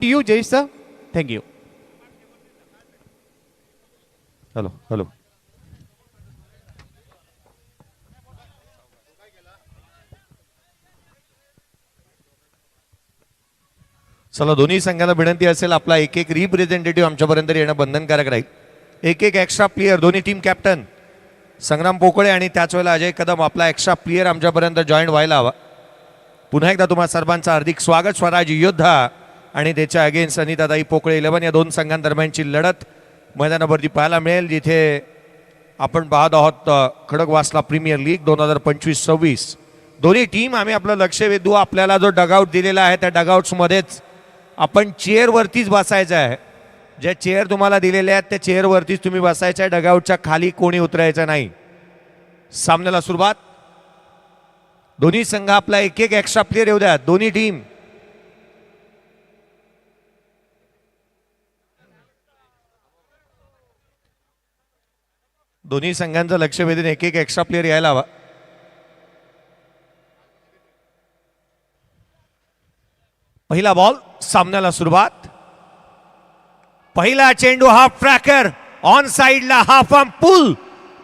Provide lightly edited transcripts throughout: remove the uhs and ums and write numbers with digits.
you, Jay sir. Thank you. Hello. चला, दोन्ही संघाला विनंती असेल आपला एक एक रिप्रेझेंटेटिव्ह आमच्यापर्यंत येणं बंधनकारक राहील. एक एक एक्स्ट्रा प्लेयर, दोन्ही टीम कॅप्टन संग्राम पोकळे आणि त्याच वेळेला अजय कदम, आपला एक्स्ट्रा प्लेयर आमच्यापर्यंत जॉईन व्हायला हवा. पुन्हा एकदा तुम्हा सर्वांचं हार्दिक स्वागत. स्वराज योद्धा आणि त्याच्या अगेन्स्ट अनिताताई पोकळे 11 या दोन संघांदरम्यानची लढत मैदानावरती पाहायला मिळेल, जिथे आपण पाहत आहोत खडकवासला प्रीमियर लीग 2025-26. दोन्ही टीम आम्ही आपलं लक्ष वेधू. आपल्याला जो डगआउट दिलेला आहे त्या डगआउट्समध्येच आपण चेअरवरतीच बसायचं आहे. ज्या चेअर तुम्हाला दिलेल्या आहेत त्या चेअरवरतीच तुम्ही बसायचं आहे. डगआउटच्या खाली कोणी उतरायचं नाही. सामन्याला सुरुवात. दोन्ही संघ आपला एक एक एक्स्ट्रा प्लेयर येऊ द्या. दोन्ही टीम दोन्ही संघांचं लक्ष वेधून एक एक एक्स्ट्रा प्लेयर यायला हवा. पहिला बॉल. सामन्याला सुरुवात. पहिला चेंडू हाफ ट्रॅकर ऑन साइडला हाफ आर्म पुल.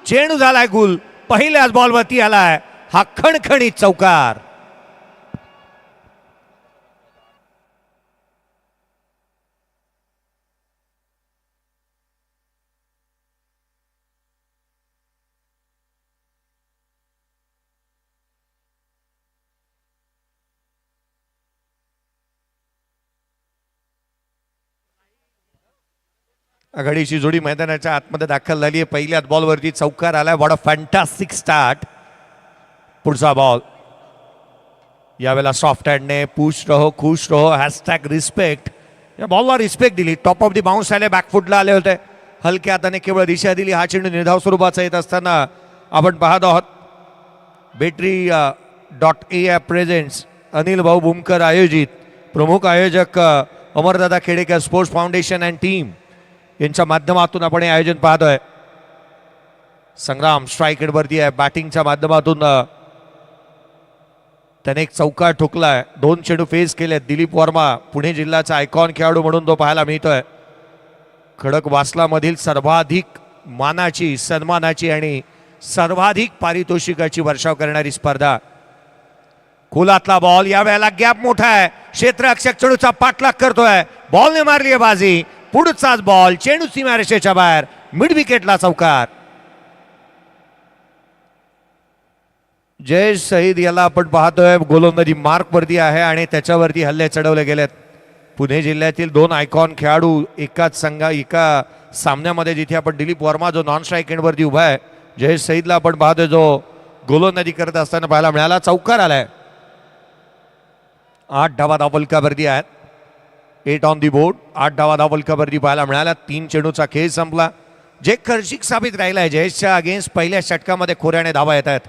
चेंडू झालाय गुल. पहिल्याच बॉलवरती आलाय हा खणखणीत चौकार. आघाडीची जोडी मैदानाच्या आतमध्ये दाखल झाली आहे. पहिल्याच बॉलवरती चौकार आलाय. What a fantastic start. पुढचा बॉल. यावेळेला सॉफ्ट हँडने पुश रहो खुश रहो हॅशटॅग रिस्पेक्ट या बॉलला रिस्पेक्ट दिली. टॉप ऑफ दी बाउन्स आले. बॅकफुटला आले होते. हलक्या हाताने केवळ दिशा दिली. हा चेंडू निर्धाव स्वरूपाचा येत असताना आपण पाहत आहोत battery.ai प्रेझेंट्स अनिल भाऊ बुमकर आयोजित, प्रमुख आयोजक अमरदादा Khedekar sports foundation and team यांच्या माध्यमातून आपण हे आयोजन पाहतोय. संग्राम स्ट्राईक वरती आहे. बॅटिंगच्या माध्यमातून त्याने एक चौकार ठोकलाय. 2 चेंडू फेस केले. दिलीप वर्मा पुणे जिल्ह्याचा आयकॉन खेळाडू म्हणून तो पाहायला मिळतोय. खडकवासला मधील सर्वाधिक मानाची, सन्मानाची आणि सर्वाधिक पारितोषिकाची वर्षाव करणारी स्पर्धा. खोलातला बॉल. यावेळेला गॅप मोठा आहे. क्षेत्ररक्षक चेंडूचा पाठलाग करतोय. बॉलने मारली आहे बाजी. पुढचाच बॉल. चेंडू सीमारेषेच्या बाहेर. मिड विकेटला चौकार. जयेश सईद याला आपण पाहतोय गोलंदाजी मार्क वरती आहे आणि त्याच्यावरती हल्ले चढवले गेलेत. पुणे जिल्ह्यातील 2 आयकॉन खेळाडू एकाच एका सामन्यामध्ये, जिथे आपण दिलीप वर्मा जो नॉन स्ट्राईक एंडवरती उभा आहे, जयेश सईदला आपण पाहतोय जो गोलंदाजी करत असताना पाहायला मिळाला. चौकार आलाय. 8 धावा धावफलकावरती आहेत. 8 ऑन दी बोर्ड. 8 धावा धावफलकावरती पाहायला मिळाल्या. 3 चेंडूचा खेळ संपला. जे खर्चिक साबित राहिलाय जयेशच्या अगेन्स्ट. पहिल्या षटकामध्ये खोऱ्याने धावा येत आहेत.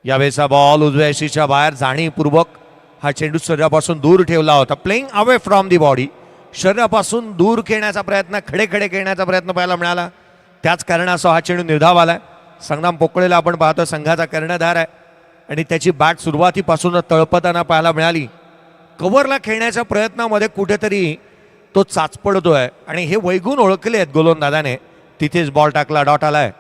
यावेळेचा बॉल उजव्या यशीच्या बाहेर. जाणीवपूर्वक हा चेंडू शरीरापासून दूर ठेवला होता. Playing away from the body. शरीरापासून दूर खेळण्याचा प्रयत्न, खडे खडे खेळण्याचा प्रयत्न पाहायला मिळाला. त्याच कारणासह हा चेंडू निर्धाव आलाय. संग्राम पोकळेला आपण पाहतो संघाचा कर्णधार आहे आणि त्याची बॅट सुरुवातीपासून तळपताना पाहायला मिळाली. कव्हरला खेळण्याच्या प्रयत्नामध्ये कुठेतरी तो चाचपडतोय आणि हे वैगून ओळखले आहेत गोलंदाजाने. तिथेच बॉल टाकला. डॉट आलाय.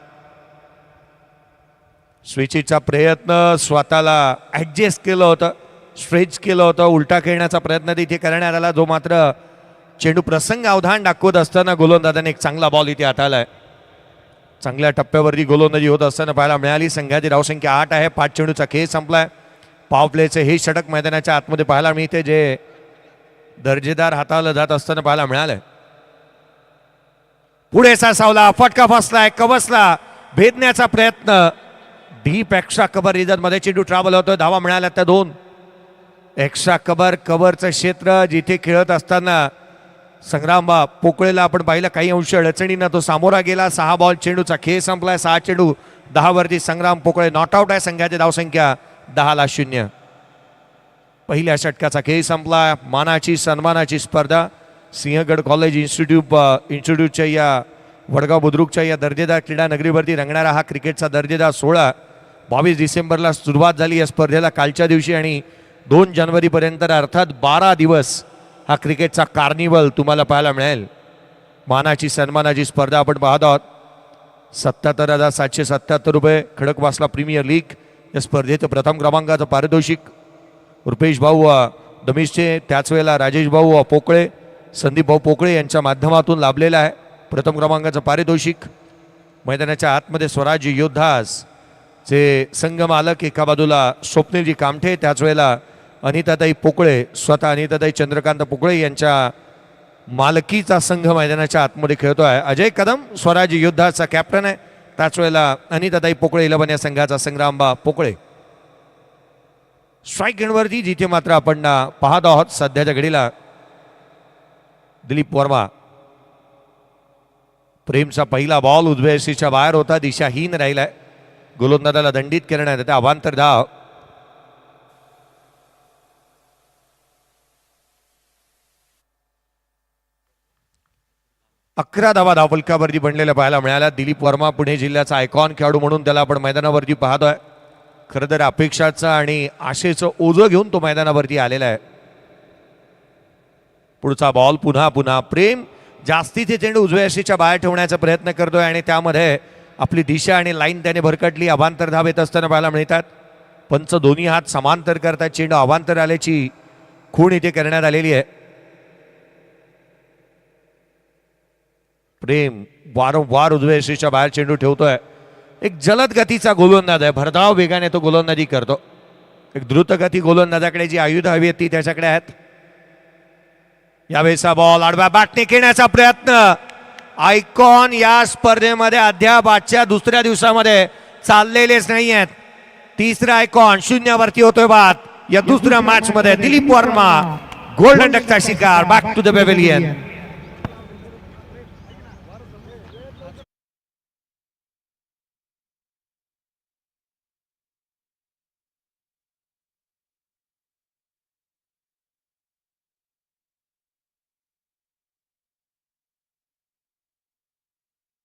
स्विचीचा प्रयत्न, स्वतःला ॲडजस्ट केलं होतं, स्ट्रेच केलं होतं, उलटा खेळण्याचा प्रयत्न तिथे करण्यात आला, जो मात्र चेंडू प्रसंग अवधान दाखवत असताना गोलंदाजाने एक चांगला बॉल इथे हाताळलाय. चांगल्या टप्प्यावरती गोलंदाजी होत असताना पाहायला मिळाली. संघाची धावसंख्या 8 आहे. 5 चेंडूचा खेळ संपलाय. पॉवर प्लेचे हे षटक मैदानाच्या आतमध्ये पाहायला मिळते, जे दर्जेदार हाताळलं जात असताना पाहायला मिळालंय. पुढे सावला. फटका फसलाय. कवसला भेदण्याचा प्रयत्न. डीप एक्स्ट्रा कव्हर रिजन मध्ये चेंडू ट्रॅव्हल होतोय. धावा मिळाल्या त्या 2. एक्स्ट्रा कव्हरचं क्षेत्र जिथे खेळत असताना संग्राम पोकळेला आपण पाहिलं काही अंश अडचणीनं तो सामोरा गेला. 6 बॉल. चेंडूचा खेळ संपलाय. 6 चेंडू 10 वरती संग्राम पोकळे नॉट आउट आहे. संघाची धावसंख्या 10-0. पहिल्या षटकाचा खेळ संपला. मानाची, सन्मानाची स्पर्धा सिंहगड कॉलेज इन्स्टिट्यूटच्या या वडगाव बुद्रुकच्या या दर्जेदार क्रीडा नगरीवरती रंगणारा हा क्रिकेटचा दर्जेदार सोहळा 22 डिसेंबरला सुरुवात झाली या स्पर्धेला कालच्या दिवशी आणि 2 जानेवारीपर्यंत अर्थात 12 दिवस हा क्रिकेटचा कार्निवल तुम्हाला पाहायला मिळेल. मानाची सन्मानाची स्पर्धा आपण पाहत आहोत. 77,777 रुपये खडकवासला प्रीमियर लीग या स्पर्धेचं प्रथम क्रमांकाचं पारितोषिक रुपेश भाऊ दमिशचे, त्याच वेळेला राजेश भाऊ पोकळे, संदीप भाऊ पोकळे यांच्या माध्यमातून लाभलेलं आहे प्रथम क्रमांकाचं पारितोषिक. मैदानाच्या आतमध्ये स्वराज्य योद्धास चे संघ मालक एका बाजूला स्वप्नीलजी कामठे, त्याच वेळेला अनिताताई पोकळे, स्वतः अनिताताई चंद्रकांत पोकळे यांच्या मालकीचा संघ मैदानाच्या आतमध्ये खेळतो आहे. अजय कदम स्वराज्य योद्धाचा कॅप्टन आहे, त्याच वेळेला अनिताताई पोकळे 11 या संघाचा संग्रामबा पोकळे. स्ट्राईक एंडवरती जिथे मात्र आपण पाहत आहोत सध्याच्या घडीला दिलीप वर्मा. प्रेमचा पहिला बॉल उजव्या यष्टीच्या बाहेर होता, दिशाहीन राहिलाय. गोलंदाजाला दंडित करण्यात येते. अवांतर धाव. अकरा धावा धावफलकावरती बनलेल्या पाहायला मिळाल्या. दिलीप वर्मा पुणे जिल्ह्याचा आयकॉन खेळाडू म्हणून त्याला आपण मैदानावरती पाहतोय. खरं तर अपेक्षाचं आणि आशेचं ओझं घेऊन तो मैदानावरती आलेला आहे. पुढचा बॉल पुन्हा प्रेम जास्तीचे चेंडू उजव्या यष्टीच्या बाहेर ठेवण्याचा प्रयत्न करतोय आणि त्यामध्ये आपली दिशा आणि लाईन त्याने भरकटली. अवांतर धाव येत असताना पाहायला मिळतात. पंच दोन्ही हात समांतर करतात. चेंडू अवांतर आल्याची खूण इथे करण्यात आलेली आहे. प्रेम वारंवार उजव्या यष्टीच्या बाहेर चेंडू ठेवतोय. एक जलद गतीचा गोलंदाज आहे, भरधाव वेगाने तो गोलंदाजी करतो. एक द्रुतगती गोलंदाजाकडे जी आयुध हवी आहेत ती त्याच्याकडे आहेत. यावेळेचा बॉल आडव्या बॅटने खेळण्याचा प्रयत्न. आयकॉन या स्पर्धेमध्ये अद्याप आजच्या दुसऱ्या दिवसामध्ये चाललेलेच नाही आहेत. तिसरा आयकॉन शून्यावरती होतोय बाद. या दुसऱ्या मॅच मध्ये दिलीप वर्मा गोल्डन डकचा शिकार. Back to the pavilion.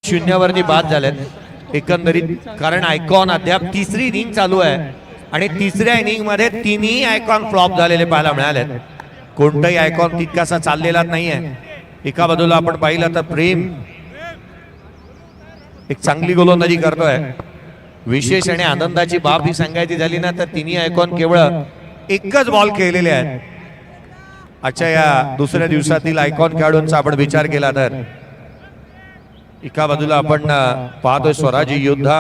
शून्यावरती बाद झालेत एकंदरीत, कारण आयकॉन अद्याप तिसरी इनिंग चालू आहे आणि तिसऱ्या इनिंग मध्ये तिन्ही आयकॉन फ्लॉप झालेले पाहायला मिळालेत. कोणताही आयकॉन तितकासा चाललेला नाहीये. एका बाजूला आपण पाहिलं तर प्रेम एक चांगली गोलंदाजी करतोय. विशेष आणि आनंदाची बाब ही सांगायची झाली ना तर तिन्ही आयकॉन केवळ एकच बॉल खेळलेले आहेत. आजच्या या दुसऱ्या दिवसातील आयकॉन खेळाडूंचा आपण विचार केला तर एका बाजूला आपण पाहतोय स्वराज्य योद्धा,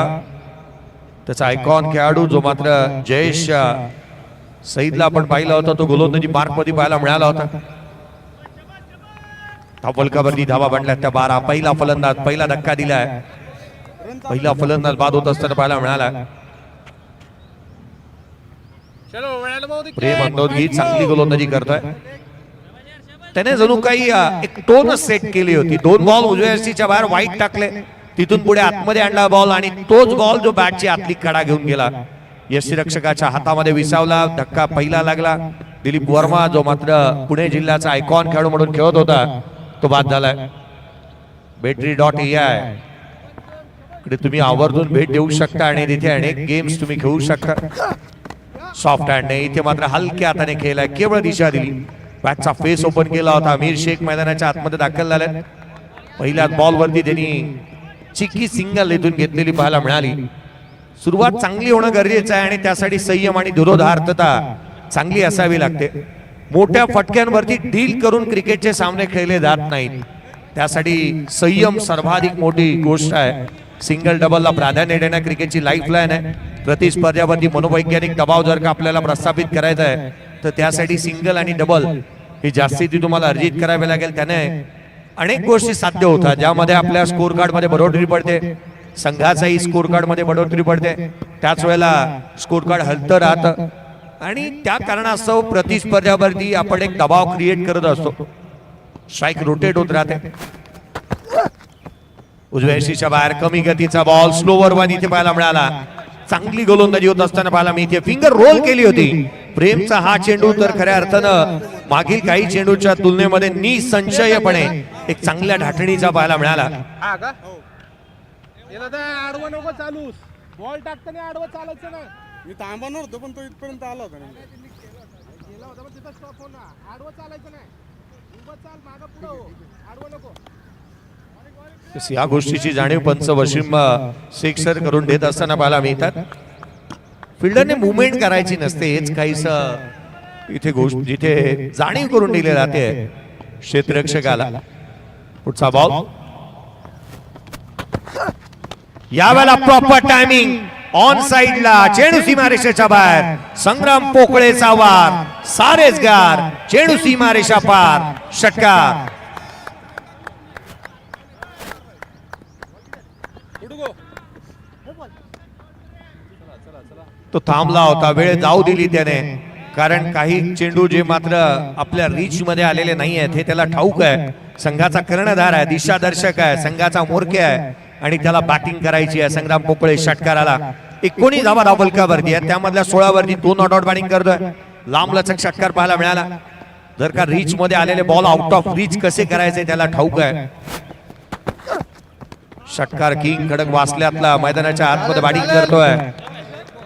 त्याचा आयकॉन खेळाडू जो मात्र जयेश सईदला आपण पाहिला होता, तो गोलंदाजी मार्क मध्ये पाहायला मिळाला होता. धावफलकावरती धावा बनल्या त्या 12. पहिला फलंदाज पहिला धक्का दिलाय. पहिला फलंदाज बाद होत असताना पाहायला मिळाला. प्रेम अंदोदगी चांगली गोलंदाजी करतोय. त्याने जणू काही एक टोन सेट केली होती. 2 बॉल उजव्या यष्टीच्या बाहेर वाईट टाकले, तिथून पुढे आतमध्ये आणला बॉल आणि तोच बॉल जो बॅटची आतली कडा घेऊन गेला यष्टीरक्षकाच्या हातामध्ये विसावला. धक्का पहिला लागला. दिलीप वर्मा जो मात्र पुणे जिल्ह्याचा आयकॉन खेळाडू म्हणून खेळत होता तो बाद झालाय. battery.ai कडे तुम्ही आवर्जून भेट देऊ शकता आणि तिथे अनेक गेम्स तुम्ही खेळू शकता. सॉफ्ट हँडने इथे मात्र हलक्या हाताने खेळलाय, केवळ दिशा दिली. बॅटचा फेस ओपन केला होता. अमीर शेख मैदानाच्या आतमध्ये दाखल झाले. पहिल्या बॉल वरती त्यांनी चिक्की सिंगल इथून घेतलेली पाहायला मिळाली. सुरुवात चांगली होणं गरजेचं आहे आणि त्यासाठी संयम आणि धुरोधार्थता चांगली असावी लागते. मोठ्या फटक्यांवरती डील करून क्रिकेटचे सामने खेळले जात नाहीत. त्यासाठी संयम सर्वाधिक मोठी गोष्ट आहे. सिंगल डबलला प्राधान्य देणं क्रिकेटची लाईफलाईन आहे. प्रतिस्पर्ध्यावरती मनोवैज्ञानिक दबाव जर का आपल्याला प्रस्थापित करायचा आहे तर त्यासाठी सिंगल आणि डबल ही जास्ती तुम्हाला अर्जित करावी लागेल. त्याने अनेक गोष्टी साध्य होतात, ज्यामध्ये आपल्या स्कोर कार्ड मध्ये बढोतरी पडते, संघाचाही स्कोर कार्ड मध्ये बढोतरी पडते. त्याच वेळेला स्कोर कार्ड हलतं राहतं आणि त्या कारणास्तव प्रतिस्पर्ध्यावरती आपण एक दबाव क्रिएट करत असतो. स्ट्राईक रोटेट होत राहते. उजव्या यष्टीच्या बाहेर कमी गतीचा बॉल स्लोवर वन इथे पाहायला मिळाला. चांगली गोलंदाजी होत असताना पाहायला मी इथे फिंगर रोल केली होती. प्रेमचा हा चेंडू तर खऱ्या अर्थानं मागील काही चेंडूच्या तुलनेमध्ये निसंशयपणे एक चांगल्या ढाठणीचा पाहायला मिळाला. बॉल टाकताना आडवा चालायचं नाही. मी थांबवणार होतो पण तो इथपर्यंत आला होता. या गोष्टीची जाणीव पंच वशिम शेख सर करून देत असताना पाहायला मिळतात. फिल्डरने मुवमेंट करायची नसते, हेच काहीस इथे गोष्ट जिथे जाणीव करून दिली जाते क्षेत्ररक्षकाला. पुढचा बॉल यावेळेला प्रॉपर टायमिंग ऑन साइडला, चेंडू सीमारेषेच्या बाहेर. संग्राम पोकळेचा वार, सारेसगार, चेंडू सीमारेषा पार, षटकार. तो थांबला होता, वेळ जाऊ दिली त्याने, कारण काही चेंडू जे मात्र आपल्या रीच मध्ये आलेले नाही आहेत हे त्याला ठाऊक आहे. संघाचा कर्णधार आहे, दिशादर्शक आहे, संघाचा मोरके आहे आणि त्याला बॅटिंग करायची आहे. संग्राम पोकळे षटकाराला 19 धावा धावफलकावरती आहे, त्यामधल्या 16 वरती 2 नॉट आउट बॅटिंग करतोय. लांब लचक षटकार पाहायला मिळाला. जर का रीच मध्ये आलेले बॉल आउट ऑफ रीच कसे करायचे त्याला ठाऊक आहे. षटकार किंग खडक वासल्यातला मैदानाच्या आतमध्ये बॅटिंग करतोय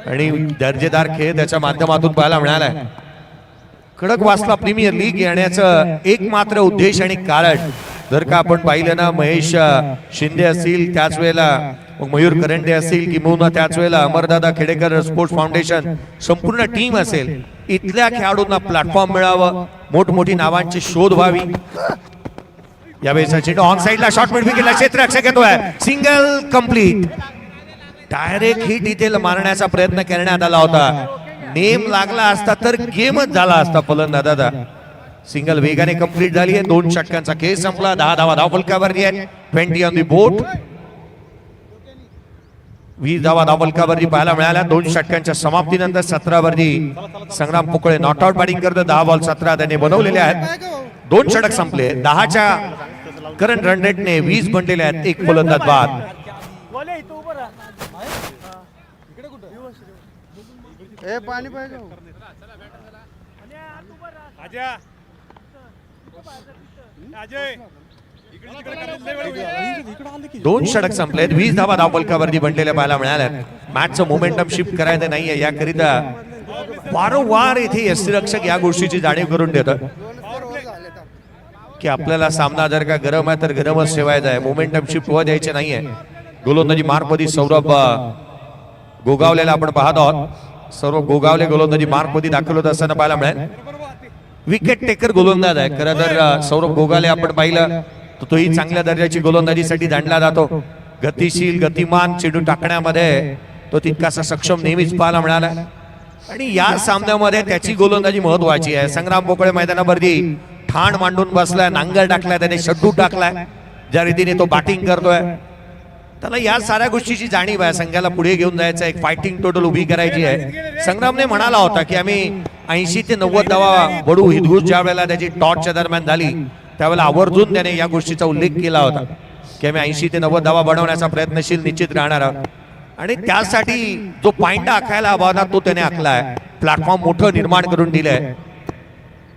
आणि दर्जेदार खेळ त्याच्या माध्यमातून पाहायला मिळालाय. खडक वासला प्रीमियर लीग येण्याचं एकमात्र उद्देश आणि कारण जर का आपण पाहिलं ना, महेश शिंदे असतील, त्याच वेळेला मयूर करंडे असतील, किंबहुना त्याच वेळेला अमरदादा खेडेकर स्पोर्ट्स फाउंडेशन संपूर्ण टीम असेल, इथल्या खेळाडूंना प्लॅटफॉर्म मिळावं, मोठमोठी नावांची शोध व्हावी. यावेळेचा चेंडू ऑन साइडला, शॉर्ट मिड विकेटला क्षेत्ररक्षक येतोय, सिंगल कंप्लीट. डायरेक्ट हिट इथे मारण्याचा प्रयत्न करण्यात आला होता. नेम लागला असता तर गेमच झाला असता फलंदाजाचा. सिंगल वेगाने कंप्लीट झाली आहे. 2 षटकांचा खेळ संपला. 10 धावा धावफलकावरती आहेत. 20 ऑन दी बोट. 20 धावा धावफलकावरती पाहायला मिळाल्या. 2 षटकांच्या समाप्तीनंतर 17 वरती संग्राम पोकळे नॉट आउट बॅटिंग करतो. 10 बॉल 17 त्याने बनवलेले आहेत. 2 षटक संपले. 10च्या करंट रन रेटने 20 बनलेले आहेत. 1 फलंदाज बाद. पाणी पाहिजे. 2 षटक संपलेत. 20 धावा धावफलकावरती बनलेल्या पाहायला मिळाल्या. मॅचचं मोमेंटम शिफ्ट करायचं नाहीये, याकरिता वारंवार इथे यष्टीरक्षक या गोष्टीची जाणीव करून देतात की आपल्याला सामना जर का गरम आहे तर गरमच ठेवायचा आहे, मोमेंटम शिफ्ट होऊ द्यायचे नाहीये. गोलंदाजी मार्कमध्ये सौरभ गोगावलेला आपण पाहत आहोत. सर्व गोगावले गोलंदाजी मार्कमध्ये दाखल होत असताना पाहायला मिळेल. विकेट टेकर गोलंदाज आहे खरं तर सौरभ गोगावले. आपण पाहिलं तर तोही चांगल्या दर्जाची गोलंदाजीसाठी जाणला जातो. गतिशील, गतिमान चेंडू टाकण्यामध्ये तो तितकासा सक्षम नेहमीच पाहायला मिळाला आणि या सामन्यामध्ये त्याची गोलंदाजी महत्वाची आहे. संग्राम पोकळे मैदानावरती ठाण मांडून बसलाय, नांगर टाकलाय, त्याने शड्डू टाकलाय, ज्या रीतीने तो बॅटिंग करतोय त्याला या साऱ्या गोष्टीची जाणीव आहे. संघाला पुढे घेऊन जायचं, एक फायटिंग टोटल उभी करायची आहे. संग्रामने म्हणाला होता की आम्ही 80 ते 90 धावा बडू हिदगुज ज्या वेळेला त्याची टॉसच्या दरम्यान झाली त्यावेळेला आवर्जून त्याने या गोष्टीचा उल्लेख केला होता की आम्ही 80 ते 90 धावा बनवण्याचा प्रयत्नशील निश्चित राहणार आहोत आणि त्यासाठी जो पायंडा आखायला हवा होता तो त्याने आखलाय. प्लॅटफॉर्म मोठं निर्माण करून दिलंय.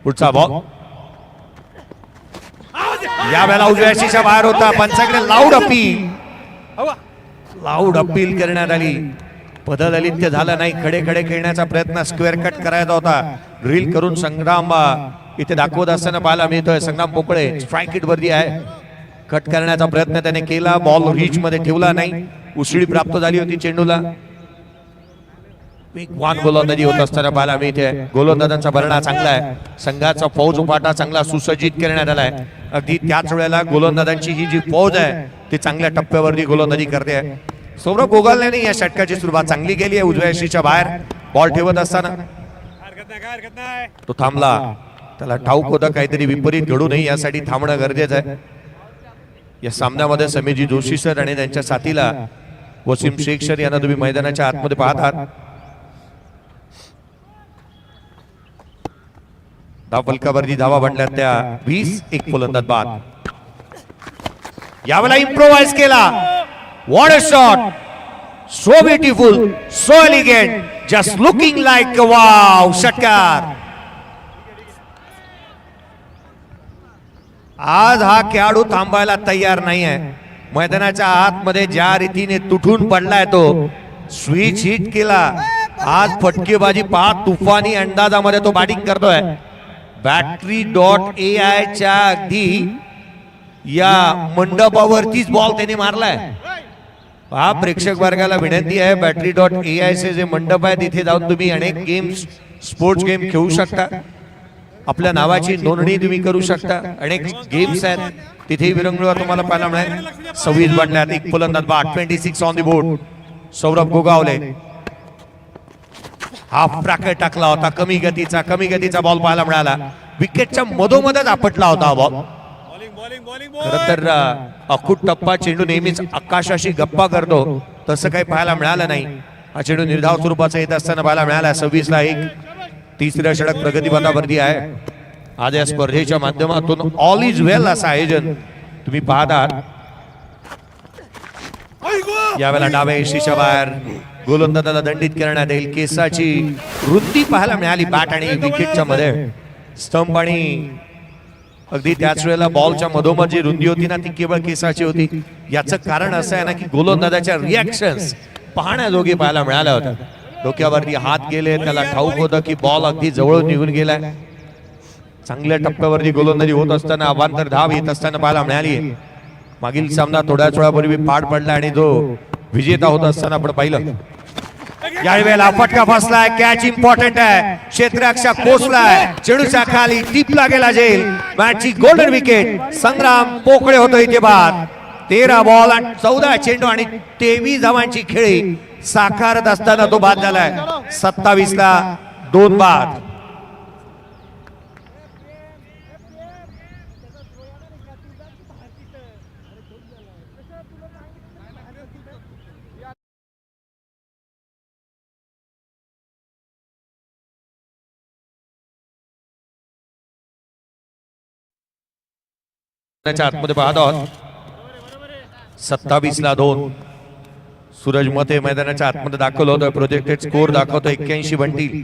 पुढचा बॉल या वेळेला उजव्या शीच्या बाहेर होता. पंचाकडे लाऊड अपील करण्यात आली. पददलित झालं नाही. खडे खडे खेळण्याचा प्रयत्न, स्क्वेअर कट करायचा होता, ड्रिल करून संग्राम इथे दाखवत असताना पाहायला मिळतोय. संग्राम पोकळे स्ट्राईक हिट वरती आहे. कट करण्याचा प्रयत्न त्याने केला, बॉल रीच मध्ये ठेवला नाही. उसळी प्राप्त झाली होती चेंडूला. वेगवान गोलंदाजी होत असताना पाहायला मिळते. गोलंदाजांचा भरणा चांगला आहे. संघाचा फौज उपाटा चांगला सुसज्जित करण्यात आलाय. अगदी त्याच वेळेला गोलंदाजांची ही जी फौज आहे ती चांगल्या टप्प्यावरती गोलंदाजी करते आहे. सौरभ गोगावलेने या षटकाची सुरुवात चांगली केली आहे. उजव्या यष्टीच्या बाहेर बॉल ठेवत असताना तो थांबला. त्याला ठाऊक होतं काहीतरी विपरीत घडू नये, यासाठी थांबणं गरजेचं आहे. या सामन्यामध्ये समीरजी जोशी सर आणि त्यांच्या साथीला वसीम शेख सर यांना तुम्ही मैदानाच्या आतमध्ये पाहत आहात. धावफलकावरती धावा बनल्या त्या 20. 1 फलंदाज बाद. यावेळेला इम्प्रोवाइज केला. What a shot, so beautiful, so elegant, just looking like wow. षटकार. आज हा खेळाडू थांबायला तयार नाही आहे. मैदानाच्या आतमध्ये ज्या रीतीने तुटून पडलाय तो, स्विच हिट केला. आज फटकेबाजी 5 तुफानी अंदाजामध्ये तो बॅटिंग करतोय. battery.ai च्या अगदी या मंडपावरतीच बॉल त्याने मारलाय. हा प्रेक्षक वर्गाला विनंती आहे, battery.ai चे जे मंडप आहे तिथे जाऊन तुम्ही अनेक गेम्स स्पोर्ट्स गेम खेळू शकता. आपल्या नावाची नोंदणी तुम्ही करू शकता. अनेक गेम्स आहेत तिथे विरंगुळा तुम्हाला पाहायला मिळेल. 26 बनल्यात, एक फलंदाज बाद, 26 on the board. Saurabh Gogawale half bracket टाकला होता, कमी गतीचा बॉल पाहायला मिळाला. विकेटच्या मधोमधच आपटला होता हा बॉल. खरं तर अखूट टप्पा चेंडू नेहमीच आकाशाशी गप्पा करतो, तसं काही पाहायला मिळालं नाही. हा चेंडू निर्धाव स्वरूपाचा येत असताना पाहायला मिळाला. 26 ला 1. तिसऱ्या षटक प्रगतीपथावरती आहे. आज या स्पर्धेच्या माध्यमातून ऑल इज वेल असं आयोजन तुम्ही पाहत आहात. यावेळेला डाव्या यशीच्या बाहेर गोलंदाजाला दंडित करण्यात येईल. केसाची रुंदी पाहायला मिळाली बॅट आणि विकेटच्या मध्ये. स्टंप आणि अगदी त्याच वेळेला बॉलच्या मधोमध जी रुंदी होती ना ती केवळ केसाची होती. याचं कारण असं आहे ना की गोलंदाजाच्या रिॲक्शन्स पाहण्याजोगी पाहायला मिळाल्या होत्या. डोक्यावरती हात गेले, त्याला ठाऊक होतं की बॉल अगदी जवळून निघून गेलाय. चांगल्या टप्प्यावरती गोलंदाजी होत असताना अवांतर धाव येत असताना पाहायला मिळाली. मागील सामना थोड्याच वेळापूर्वी पार पडला आणि जो विजेता होत असताना आपण पाहिलं. यावेळेला फटका फसलाय, कॅच इम्पॉर्टंट आहे, क्षेत्ररक्षक पोचलाय, चेंडूच्या खाली टिपला गेला जेल. मॅचची गोल्डन विकेट. संग्राम पोकळे होतो इथे बाद. 13 बॉल आणि 14 चेंडू आणि 23 धावांची खेळी साकारत असताना तो बाद झालाय. 27 ला 2 बाद. आतमध्ये पाहत आहोत. 27 ला 2. सूरज मते मैदानाच्या आतमध्ये दाखल होतोय. प्रोजेक्टेड स्कोर दाखवतो 81 बनतील.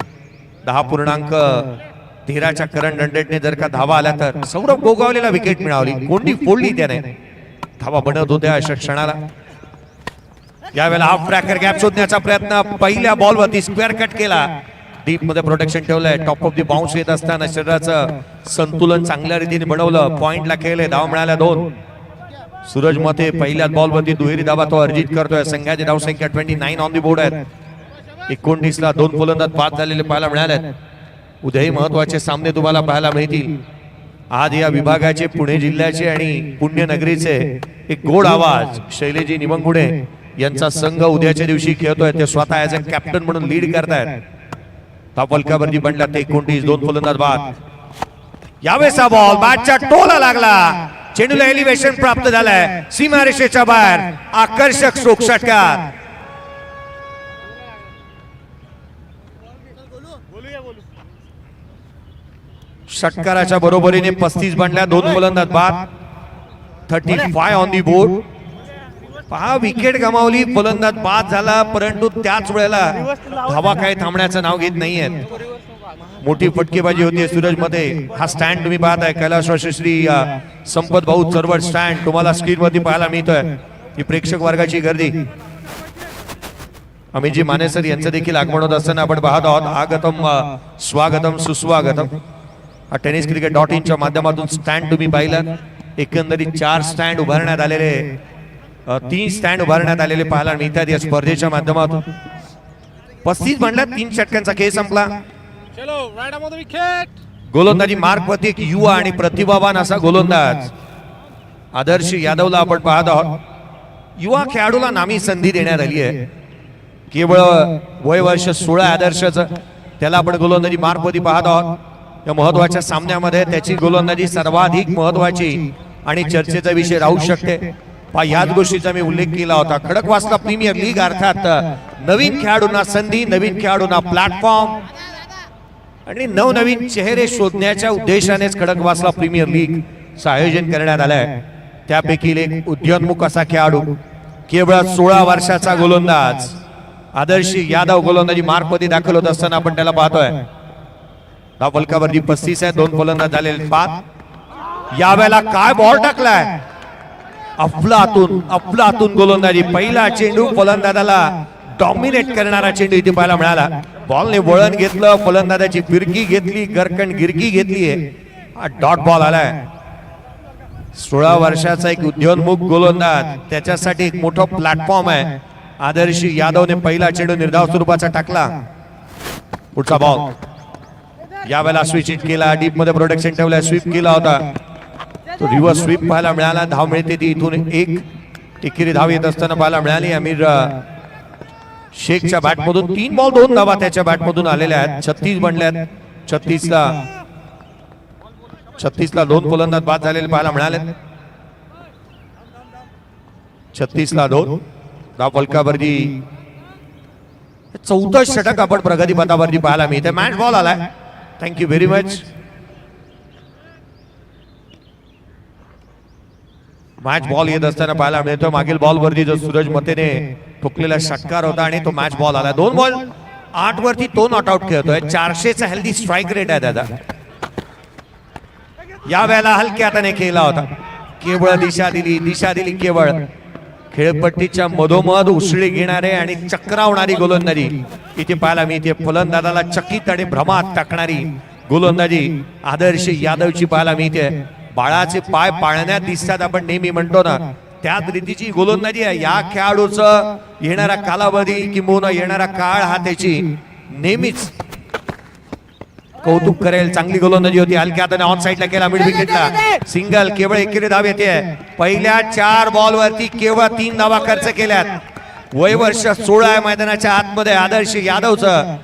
10.13च्या करंट रन रेटने जर का धावा आल्या तर सौरभ गोगावलेला विकेट मिळाली. कोंडी फोडली त्याने. धावा बनत होत्या अशा क्षणाला. यावेळेला हाफ ट्रॅकर गॅप शोधण्याचा प्रयत्न. पहिल्या बॉलवरती स्क्वेअर कट केला. डीप मध्ये प्रोटेक्शन ठेवलंय. टॉप ऑफ दी बाउन्स येत असताना शरीराचं संतुलन चांगल्या रीतीने बनवलं. पॉइंटला खेळले. धावा मिळाल्या 2. सूरज मते पहिल्याच बॉलवरती दुहेरी धावा तो अर्जित करतोय. संघाची धावसंख्या 29 ऑन दी बोर्ड आहेत. 29 ला 2 फलंदाज बाद झालेले पाहायला मिळालेत. उद्याही महत्वाचे सामने तुम्हाला पाहायला मिळतील. आज या विभागाचे, पुणे जिल्ह्याचे आणि पुण्यनगरीचे एक गोड आवाज शैलेजी निवंगुडे यांचा संघ उद्याच्या दिवशी खेळतोय. ते स्वतः ऍज अ कॅप्टन म्हणून लीड करतायत. फलकावरती बनला ते 29. 2 फलंदाज बाद. यावेळेचा बॉल बॅटच्या टोला लागला. चेंडूला एलिव्हेशन प्राप्त झालंय. सीमारेषेच्या बाहेर आकर्षक स्ट्रोक षटकार. षटकाराच्या बरोबरीने 35 बनल्या. 2 फलंदाज बाद. 35 ऑन दी बोर्ड. पहा विकेट गमावली, फलंदाज बाद झाला, परंतु त्याच वेळेला धावा काही थांबण्याचं नाव घेत नाहीये. मोठी फटकेबाजी होती सूरज मध्ये. हा स्टँड तुम्ही पाहताय कैलास श्री संपत भाऊ चरवट स्टँड तुम्हाला स्क्रीन वरती पाहायला मिळतोय. ही प्रेक्षक वर्गाची गर्दी. अमितजी मानेसर यांचं देखील आगमन होत असताना आपण पाहत आहोत. आगतम स्वागतम सुस्वागतम. हा टेनिस क्रिकेट .in च्या माध्यमातून स्टँड तुम्ही पाहिलं. एकंदरीत 4 स्टँड उभारण्यात आलेले, 3 स्टँड उभारण्यात आलेले पाहायला मिळतात या स्पर्धेच्या माध्यमातून. 35 बनला. 3 षटकांचा खेळ संपला. गोलंदाजी मार्कवरती एक युवा आणि प्रतिभावान असा गोलंदाज आदर्श यादवला आपण पाहत आहोत. युवा खेळाडूला नामी संधी देण्यात आली आहे. केवळ वय वर्ष 16 आदर्शचं. त्याला आपण गोलंदाजी मार्कवरती पाहत आहोत. या महत्वाच्या सामन्यामध्ये त्याची गोलंदाजी सर्वाधिक महत्वाची आणि चर्चेचा विषय राहू शकते. याच गोष्टीचा मी उल्लेख केला होता. खडकवासला प्रीमियर लीग अर्थात नवीन खेळाडूंना संधी, नवीन खेळाडूंना प्लॅटफॉर्म आणि नवनवीन चेहरे शोधण्याच्या उद्देशानेच खडकवासला प्रीमियर लीगचं आयोजन करण्यात आलंय. त्यापैकी एक उद्योन्मुख असा खेळाडू, केवळ 16 वर्षाचा गोलंदाज आदर्श यादव गोलंदाजी मार्कमध्ये दाखल होत असताना आपण त्याला पाहतोय. धाव फलकावरती 35 आहे. 2 फलंदाज झालेले बाद. यावेळेला काय बॉल टाकलाय. अफलातून गोलंदाजी. पहिला चेंडू फलंदाजाला डॉमिनेट करणारा चेंडू इथे पाहायला मिळाला. बॉलने वळण घेतलं, फलंदाजाची फिरकी घेतली, गरकण गिरकी घेतली आहे. हा डॉट बॉल आलाय. 16 वर्षाचा एक उद्योन्मुख गोलंदाज, त्याच्यासाठी एक मोठं प्लॅटफॉर्म आहे. आदर्श यादवने पहिला चेंडू निर्धाव स्वरूपाचा टाकला. पुढचा बॉल यावेळेला स्विच हिट केला, डीप मध्ये प्रोटेक्शन ठेवलं, स्वीप केला होता तो, रिव्हर्स स्वीप पाहायला मिळाला. धाव मिळते ती इथून एक टिकिरी धाव येत असताना पाहायला मिळाली. अमीर शेखच्या बॅटमधून 3 बॉल 2 धावा त्याच्या बॅटमधून आलेल्या आहेत. 36 बनल्यात. 36ला 2 फलंदाज बाद झालेले पाहायला मिळाले. 36ला 2 धाव फलकावरती. 4थं षटक आपण प्रगतीपथावरती पाहायला मिळते. मॅच बॉल आलाय. Thank you very much. Match ball येत असताना पाहायला मिळतो. मागील बॉल वरती जो सूरज मतेने ठोकलेला षटकार होता आणि तो मॅच बॉल आला. 2 बॉल 8 वरती तो नॉट आउट खेळतोय. 400चा हेल्दी स्ट्राईक रेट आहे दादा. या वेळेला हलक्या हाताने खेळला होता. केवळ दिशा दिली केवळ. खेळपट्टीच्या मधोमध उसळी घेणारे आणि चक्रावणारी गोलंदाजी इथे पाहायला मिळते. फलंदाजाला चकित आणि भ्रमात टाकणारी गोलंदाजी आदर्श यादवची पाहायला मिळते. बाळाचे पाय पाळण्यात दिसतात आपण नेहमी म्हणतो ना, त्याच रीतीची गोलंदाजी आहे. या खेळाडूचं येणारा कालावधी किंवा येणारा काळ हा त्याची नेहमीच कौतुक करेल. चांगली गोलंदाजी होती. हलक्या हाताने ऑन साईडला केला, मिड विकेटला सिंगल. केवळ एकेरी धाव येते. पहिल्या 4 बॉल वरती केवळ 3 धावा खर्च केल्यात. वय वर्ष 16 आहे मैदानाच्या आतमध्ये आदर्श यादवचं.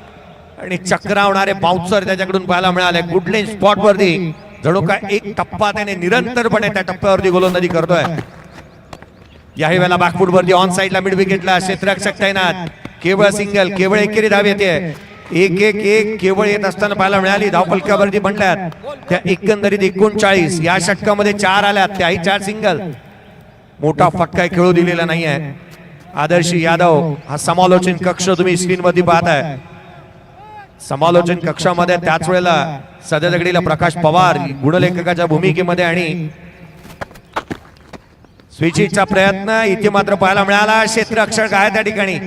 आणि चक्रावणारे बाउन्सर त्याच्याकडून पाहायला मिळाले. गुडलेन स्पॉट वरती जणू का एक टप्पा त्याने निरंतरपणे त्या टप्प्यावरती गोलंदाजी करतोय. याही वेळेला बॅकफूट वरती ऑन साईडला मिड विकेटला क्षेत्ररक्षक तैनात. केवळ सिंगल, केवळ एकेरी धाव येते. 1-1-1 केवळ येत असताना पाहायला मिळाली. धाव फलकावरती बनल्यात त्या एकंदरीत 39. या षटकामध्ये 4 आल्यात, त्याही 4 सिंगल. मोठा फटका खेळू दिलेला नाही आहे. आदर्श यादव हा समालोचन कक्ष तुम्ही स्क्रीनवरती पाहताय. समालोचन कक्षामध्ये त्याच वेळेला सध्या दगडीला प्रकाश पवार गुणलेखकाच्या भूमिकेमध्ये आणि स्विचिंगचा प्रयत्न इथे मात्र पाहायला मिळाला. क्षेत्ररक्षक आहे त्या ठिकाणी.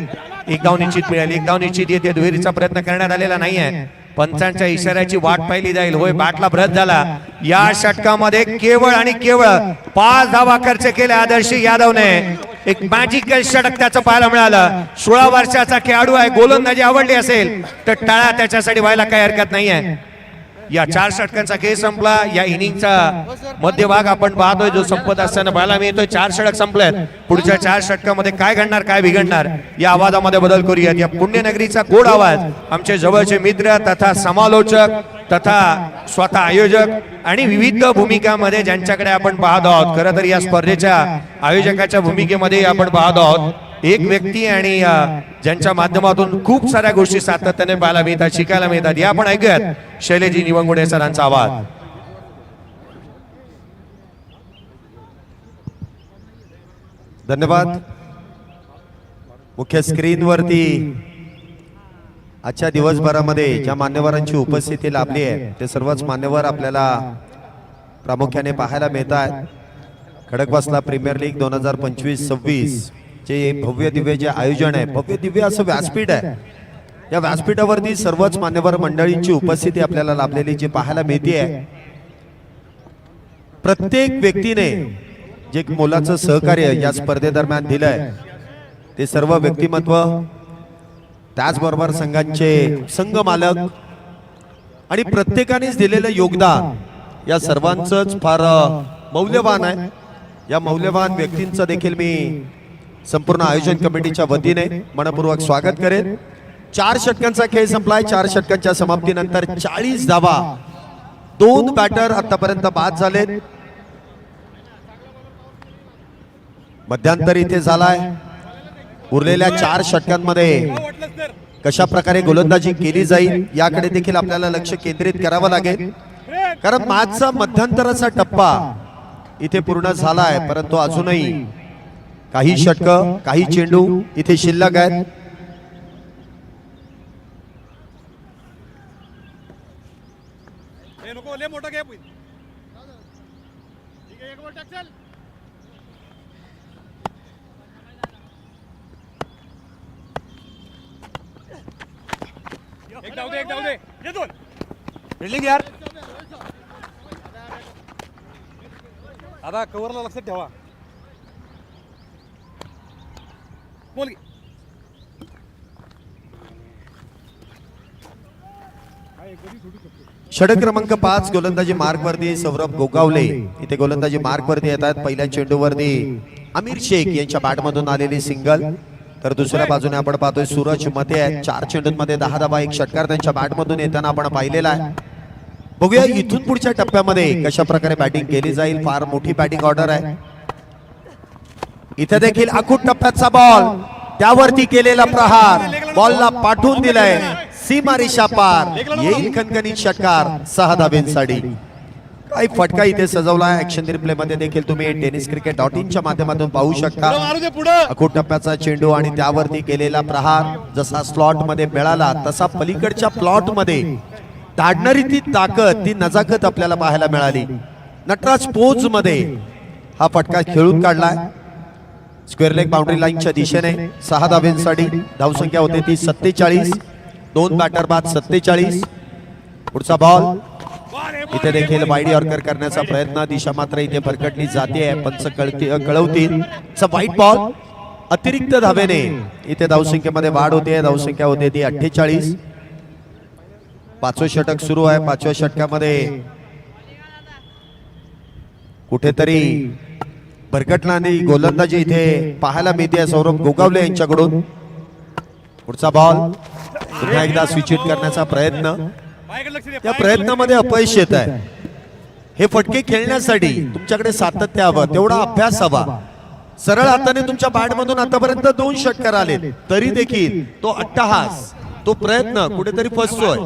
एक धाव निश्चित मिळाली. एक धाव निश्चित येते. दुहेरीचा प्रयत्न करण्यात आलेला नाहीये. पंचांच्या इशाऱ्याची वाट पाहिली जाईल. होय, बॅटला ब्रश झाला. या षटकामध्ये केवळ आणि केवळ 5 धावा खर्च केल्या आदर्श यादवने. एक मॅजिकल षटक त्याचं पाहायला मिळालं. 16 वर्षाचा खेळाडू आहे. गोलंदाजी आवडली असेल तर टाळा त्याच्यासाठी व्हायला काही हरकत नाहीये. या 4 षटकांचा खेळ संपला. या इनिंगचा मध्यभाग आपण पाहतोय जो संपत असताना पाहायला मिळतोय. 4 षटक संपलेत. पुढच्या 4 षटकामध्ये काय घडणार, काय बिघडणार या आवाजामध्ये बदल करूयात. या पुण्यनगरीचा गोड आवाज आमचे जवळचे मित्र तथा समालोचक तथा स्वतः आयोजक आणि विविध भूमिकामध्ये ज्यांच्याकडे आपण पाहत आहोत. खरं तर या स्पर्धेच्या आयोजकाच्या भूमिकेमध्ये आपण पाहत आहोत. एक व्यक्ती आणि ज्यांच्या माध्यमातून खूप साऱ्या गोष्टी सातत्याने पाहायला मिळतात, शिकायला मिळतात. या आपण ऐकूयात शैलेजी निवंगुडे सरांचा आवाज. धन्यवाद. मुख्य स्क्रीनवरती आजच्या दिवसभरामध्ये ज्या मान्यवरांची उपस्थिती लाभली आहे ते सर्वच मान्यवर आपल्याला प्रामुख्याने पाहायला मिळत आहेत. खडकवासला प्रीमियर लीग 2025-26 चे भव्य दिव्य जे आयोजन आहे, भव्य दिव्य असं व्यासपीठ आहे. या व्यासपीठावरती सर्वच मान्यवर मंडळींची उपस्थिती आपल्याला लाभलेली जी पाहायला मिळते आहे. प्रत्येक व्यक्तीने जे मोलाचं सहकार्य या स्पर्धेदरम्यान दिलंय ते सर्व व्यक्तिमत्व, त्याचबरोबर संघांचे संघ मालक आणि प्रत्येकानेच दिलेलं योगदान या सर्वांचंच फार मौल्यवान आहे. या मौल्यवान व्यक्तींचं देखील मी संपूर्ण आयोजन कमिटीच्या वतीने मनपूर्वक स्वागत करेन. 4 षटकांचा खेळ संपलाय. 4 षटकांच्या समाप्तीनंतर 40 धावा 2 बॅटर आतापर्यंत बाद झालेत. मध्यांतर इथे झालाय. उरलेल्या 4 षटकांमध्ये कशा प्रकारे गोलंदाजी केली जाईल याकडे देखील आपल्याला लक्ष केंद्रित करावं लागेल. कारण मॅचचा मध्यांतराचा टप्पा इथे पूर्ण झालाय, परंतु अजूनही काही षटकं, काही चेंडू इथे शिल्लक आहेत. बिल्डिंग यार आता कव्हरला लक्षात ठेवा बोल षटक क्रमांक 5 गोलंदाजी मार्क वरती सौरभ गोगावले इथे गोलंदाजी मार्क वरती येतात. पहिल्या चेंडूवरती अमीर शेख यांच्या बॅट मधून आलेली सिंगल. तर दुसऱ्या बाजूने आपण पाहतोय सूरज मते आहेत. 4 चेंडूंमध्ये 10 धावा, एक षटकार त्यांच्या बॅट मधून येताना आपण पाहिलेला आहे. बघूया इथून पुढच्या टप्प्यामध्ये कशा प्रकारे बॅटिंग केली जाईल. फार मोठी बॅटिंग ऑर्डर आहे. इथे देखील आखूट टप्प्याचा बॉल, त्यावरती केलेला प्रहार, बॉलला पाठवून दिलाय सीमारेषा पार. येईल खणखणीत षटकार 6 धाब्यांसाठी. काही फटका इथे सजवला. ऍक्शन रिप्ले मध्ये देखील तुम्ही tenniscricket.in च्या माध्यमातून पाहू शकता. आखूट टप्प्याचा चेंडू आणि त्यावरती केलेला प्रहार जसा स्लॉट मध्ये मिळाला तसा पलीकडच्या प्लॉट मध्ये धाडणारी ती ताकद, ती नजाकत आपल्याला पाहायला मिळाली. नटराज पोज मध्ये हा फटका खेळून काढलाय. स्क्वेअर लेग बाउंड्री लाईनच्या दिशेने 6 धाब्यांसाठी. धावसंख्या होते ती 47. 2 बॅटर बाद 47. पुढचा बॉल इथे देखील वाईड यॉर्कर करण्याचा प्रयत्न. दिशा मात्र इथे भरकटली जाते. पंच कळवतील. वाईट बॉल अतिरिक्त धावेने इथे धावसंख्येमध्ये वाढ होते. धावसंख्या होते ती 48. 5वे षटक सुरू आहे. 5व्या षटकामध्ये कुठेतरी भरकटणारी गोलंदाजी इथे पाहायला मिळते सौरभ गोगावले यांच्याकडून. पुढचा बॉल पुन्हा एकदा स्विच हिट करण्याचा प्रयत्न. त्या प्रयत्नामध्ये अपयश येत आहे. हे फटके खेळण्यासाठी तुमच्याकडे सातत्य हवं, तेवढा अभ्यास हवा. सरळ हाताने तुमच्या बॅट मधून आतापर्यंत 2 षटकार आले तरी देखील तो अट्टहास, तो प्रयत्न कुठेतरी फसतोय.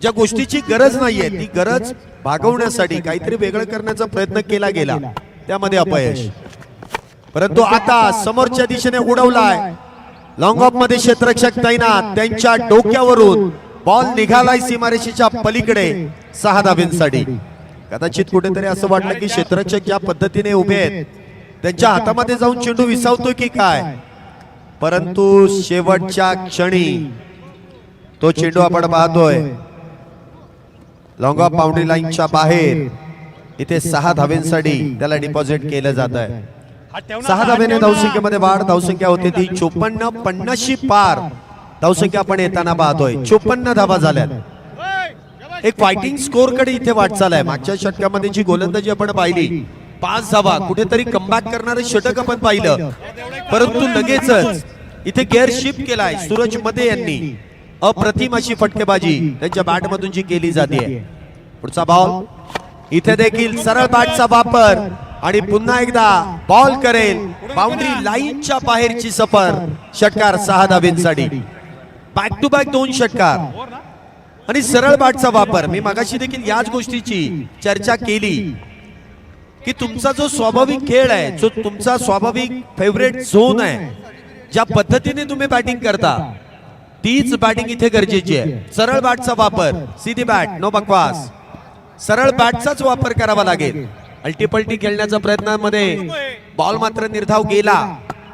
ज्या गोष्टीची गरज नाहीये ती गरज भागवण्यासाठी काहीतरी वेगळं करण्याचा प्रयत्न केला गेला, त्यामध्ये अपयश. परंतु आता समोरच्या दिशेने उडवलाय. लॉंग ऑफ मध्ये क्षेत्ररक्षक तैनात. त्यांच्या डोक्यावरून बॉल निघालाय सीमारेषेच्या पलीकडे 6 धाब्यांसाठी. कदाचित कुठेतरी असं वाटलं की क्षेत्ररक्षक ज्या पद्धतीने उभे आहेत त्यांच्या हातामध्ये जाऊन चेंडू विसावतोय की काय, परंतु शेवटच्या क्षणी तो चेंडू आपण पाहतोय लॉंग ऑफ बाउंड्री लाईनच्या बाहेर. इथे 6 धाब्यांसाठी त्याला डिपॉझिट केलं जात आहे. 6 धाब्याने धावसंख्येमध्ये वाढ. धावसंख्या होते ती 54. 50शी पार धावसंख्या आपण येताना पाहतोय. 54 धावा झाल्यात. एक फायटिंग स्कोर कडे इथे वाटचाल आहे. मागच्या षटकामध्ये जी गोलंदाजी आपण पाहिली 5 धावा, कुठेतरी कमबॅक करणारे षटक आपण पाहिलं, परंतु लगेचच इथे गेअर शिफ्ट केलाय सूरज मते यांनी. अप्रतिम अशी फटकेबाजी त्यांच्या बॅट मधून जी केली जाते. पुढचा बॉल इथे देखील सरळ बॅटचा वापर आणि पुन्हा एकदा बॉल करेल बाउंड्री लाईनच्या बाहेरची सफर. षटकार 6 धाब्यांसाठी. बॅक टू बॅक 2 षटकार आणि सरळ बॅटचा वापर. मी मागाशी देखील याच गोष्टीची चर्चा केली की तुमचा जो स्वाभाविक खेळ आहे, जो तुमचा स्वाभाविक फेवरेट झोन आहे, ज्या पद्धतीने तुम्ही बॅटिंग करता तीच बॅटिंग इथे गरजेची आहे. सरळ बॅटचा वापर, सीधी बॅट, नो बकवास. सरळ बॅटचाच वापर करावा लागेल. अल्टीपल्टी खेळण्याच्या प्रयत्नामध्ये बॉल मात्र निर्धाव गेला,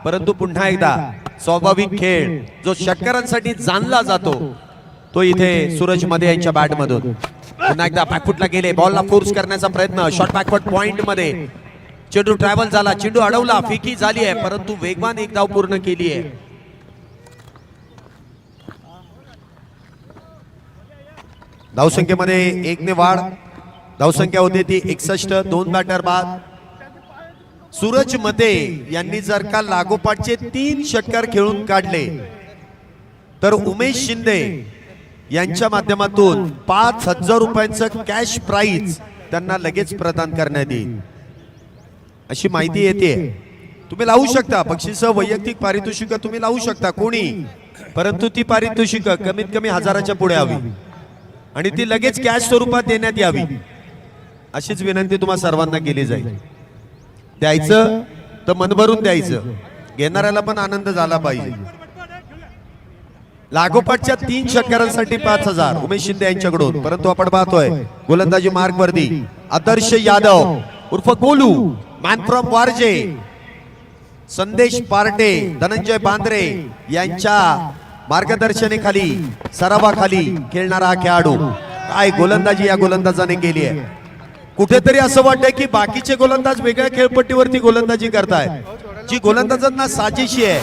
परंतु पुन्हा एकदा स्वाभाविक खेळ जो षटकारांसाठी जाणला जातो तो इथे सूरज मध्ये यांच्या बॅट मधून पुन्हा एकदा बॅकफुटला गेले. बॉलला फोर्स करण्याचा प्रयत्न. शॉर्ट बॅकवर्ड पॉइंट मध्ये चेंडू ट्रॅव्हल झाला, चेंडू अडवला, फिकी झाली आहे, परंतु वेगवान एक धाव पूर्ण केली आहे. धावसंख्येमध्ये 1 ने वाढ. धावसंख्या होती ती 61. 2 बॅटर बाद. सूरज मते यांनी जर का लागोपाठचे 3 षटकार खेळून काढले तर उमेश शिंदे यांच्या माध्यमातून 5,000 रुपयांचं कॅश प्राइज त्यांना लगेच प्रदान करण्यात येईल अशी माहिती येते. तुम्ही लावू शकता बक्षीस, वैयक्तिक पारितोषिक तुम्ही लावू शकता कोणी, परंतु ती पारितोषिक कमीत कमी 1000च्या पुढे हवी आणि ती लगेच कॅश स्वरूपात देण्यात यावी अशीच विनंती तुम्हा सर्वांना केली जाईल. द्यायचं तर मन भरून द्यायचं, घेणाऱ्याला पण आनंद झाला पाहिजे. लागोपाठच्या 3 षटकारांसाठी 5,000 उमेश शिंदे यांच्याकडून. परंतु आपण पाहतोय गोलंदाजी मार्ग वरती आदर्श यादव उर्फ गोलू, मॅन फ्रॉम वारजे, संदेश पार्टे, धनंजय बांद्रे यांच्या मार्गदर्शनाखाली सरावाखाली खेळणारा हा खेळाडू. काय गोलंदाजी या गोलंदाजाने केली आहे. कुठेतरी असं वाटतंय की बाकीचे गोलंदाज वेगळ्या खेळपट्टीवरती गोलंदाजी करतायत, जी गोलंदाजांना साजेशी आहे.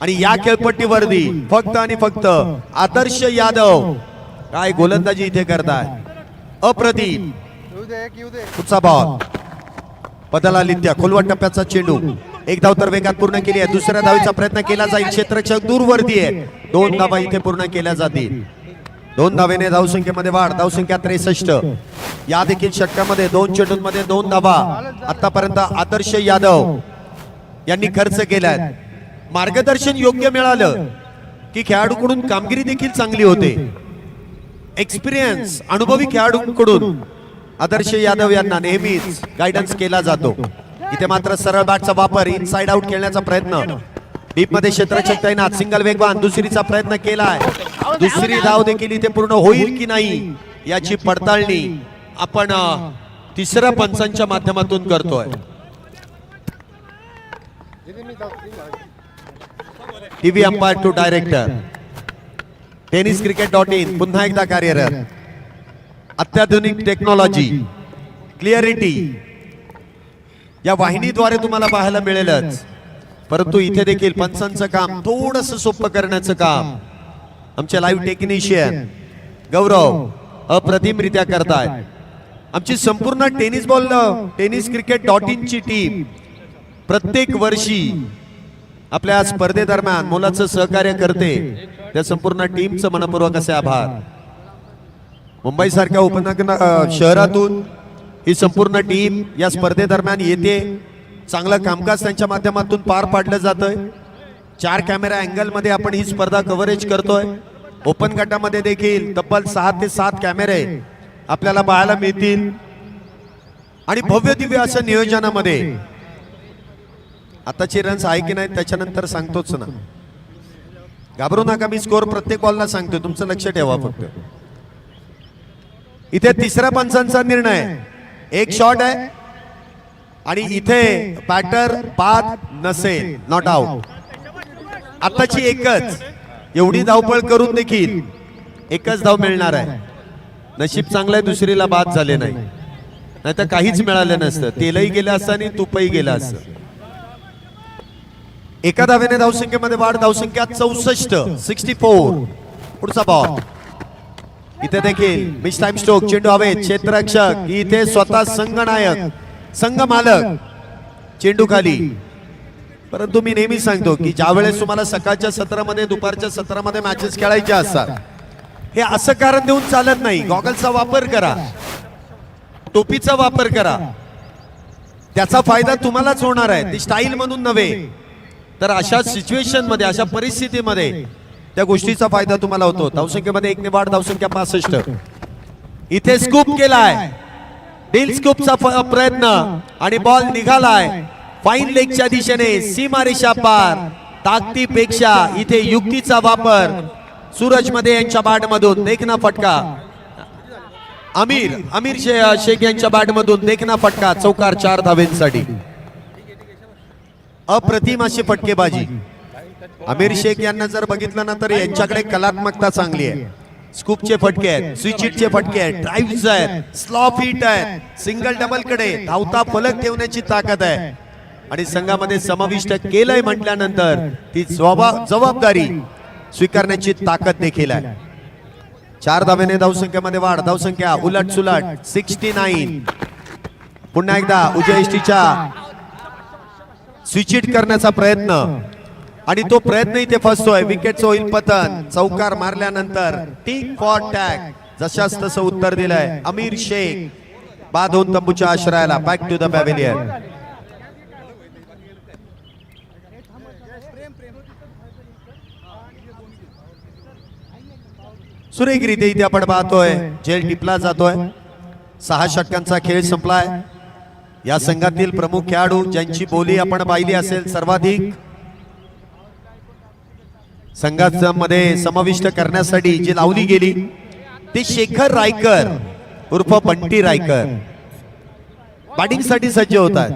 आणि या खेळपट्टीवरती फक्त आणि फक्त आदर्श यादव काय गोलंदाजी इथे करताय. अप्रतिम. येऊ दे एक येऊ दे. पुढचा बॉल बदलालित्या खोलवट टप्प्याचा चेंडू. एक धाव तर वेगात पूर्ण केली आहे. दुसऱ्या धावेचा प्रयत्न केला जाईल. क्षेत्ररक्षक दूरवरती आहे. 2 धावा इथे पूर्ण केल्या जातील. 2 धावेने धावसंख्येमध्ये वाढ. धावसंख्या 63. या देखील षटकामध्ये 2 चेंडूंमध्ये 2 धावा आतापर्यंत आदर्श यादव यांनी खर्च केलाय. मार्गदर्शन योग्य मिळालं की खेळाडूकडून कामगिरी देखील चांगली होते. एक्सपिरियन्स अनुभवी खेळाडूंकडून आदर्श यादव यांना नेहमीच गायडन्स केला जातो. इथे मात्र सरळ बॅटचा वापर, इनसाइड आउट खेळण्याचा प्रयत्न. डीप मध्ये क्षेत्ररक्षक तैनात. सिंगल वेगवान. दुसरीचा प्रयत्न केलाय. दुसरी धाव देखील इथे पूर्ण होईल की नाही याची पडताळणी आपण तिसऱ्या पंचांच्या माध्यमातून करतोय. TV umpire to director tenniscricket.in पुन्हा एकदा कार्यरत. अत्याधुनिक टेक्नॉलॉजी, क्लिअरिटी या वाहिनीद्वारे तुम्हाला पाहायला मिळेलच, परंतु इथे देखील पंचांचं काम थोडंसं सोपं करण्याचं काम आमचे लाईव्ह टेक्निशियन गौरव अप्रतिमरित्या करतायत. आमची संपूर्ण tenniscricket.in ची टीम प्रत्येक वर्षी आपल्या स्पर्धेदरम्यान मोलाचं सहकार्य करते. त्या संपूर्ण टीमचं मनपूर्वक असे आभार. मुंबई सारख्या उपनगर शहरातून ही संपूर्ण टीम या स्पर्धेदरम्यान येते. चांगलं कामकाज त्यांच्या माध्यमातून पार पाडलं जातंय. 4 कॅमेरा अँगल मध्ये आपण ही स्पर्धा कव्हरेज करतोय. ओपन गटामध्ये देखील तब्बल 6 ते 7 कॅमेरे आपल्याला पाहायला मिळतील. आणि भव्य दिव्य असं नियोजनामध्ये आताची रन्स आहे की नाही त्याच्यानंतर सांगतोच ना. घाबरू नका, मी स्कोर प्रत्येक बॉलला सांगतो, तुमचं लक्ष ठेवा फक्त. इथे तिसऱ्या पंचांचा निर्णय. एक शॉट आहे आणि इथे बॅटर बाद नसेल, नॉट आउट. आताची एकच. एवढी धावपळ करून देखील एकच धाव मिळणार आहे. नशीब चांगलं आहे दुसरीला बाद झाले नाही, नाहीतर काहीच मिळालं नसतं. तेलही गेलं असतं आणि तुपही गेलं असतं. एका धावेने धावसंख्येमध्ये वाढ. धावसंख्या 64. पुढचा बॉल. इथे देखील मिस टाइम स्ट्रोक. चेंडू हवेत. क्षेत्ररक्षक इथे स्वतः संघनायक, संघ मालक चेंडू खाली. परंतु मी नेहमी सांगतो की ज्या वेळेस तुम्हाला सकाळच्या सत्रामध्ये दुपारच्या सत्रामध्ये मॅचेस खेळायच्या असतात, हे असं कारण देऊन चालत नाही. गॉगलचा वापर करा, टोपीचा वापर करा. त्याचा फायदा तुम्हालाच होणार आहे, ती स्टाईल म्हणून नव्हे तर अशा सिच्युएशन मध्ये, अशा परिस्थितीमध्ये त्या गोष्टीचा फायदा तुम्हाला होतो. धावसंख्येमध्ये 1 ने वाढ. धावसंख्या 65. इथे स्कूप केलाय. डील स्कूपचा प्रयत्न आणि बॉल निघालाय फाईन लेगच्या दिशेने. सीमारेषा पार. ताकदीपेक्षा इथे युक्तीचा वापर. सूरज मध्ये यांच्या बॅट मधून देखना फटका. आमिर शेख यांच्या बॅट मधून देखना फटका. चौकार 4 धावेंसाठी. अप्रतिम अशी फटकेबाजी. आमिर शेख यांना जर बघितलं ना तर यांच्याकडे कलात्मकता चांगली आहे. स्कूपचे फटके आहेत, स्विच हिटचे फटके आहेत, ड्राईव्ह आहेत, स्लॉप हिट आहेत, सिंगल डबल कडे धावता फलक ठेवण्याची ताकद आहे. आणि संघामध्ये समाविष्ट केलंय म्हटल्यानंतर ती जबाबदारी स्वीकारण्याची ताकद देखील आहे. 4 धावेने धावसंख्येमध्ये वाढ. धावसंख्या उलट सुलट 69. पुन्हा एकदा उजव्या इष्टीच्या स्विच हिट करण्याचा प्रयत्न आणि तो प्रयत्न इथे फसतोय. विकेटचं होईल पतन. चौकार मारल्यानंतर टिक फॉर टॅग जशास तसं उत्तर दिलंय आमिर शेख. बाद होऊन तंबूच्या आश्रयाला. Back to the pavilion. सुरेखरीत्या इथे आपण पाहतोय झेल टिपला जातोय. 6 षटकांचा खेळ संपलाय. या संघातील प्रमुख खेळाडू ज्यांची बोली आपण पाहिली असेल सर्वाधिक संघामध्ये समाविष्ट करण्यासाठी जी लावली गेली ती शेखर रायकर उर्फ बंटी रायकर बॅटिंग साठी सज्ज होतात.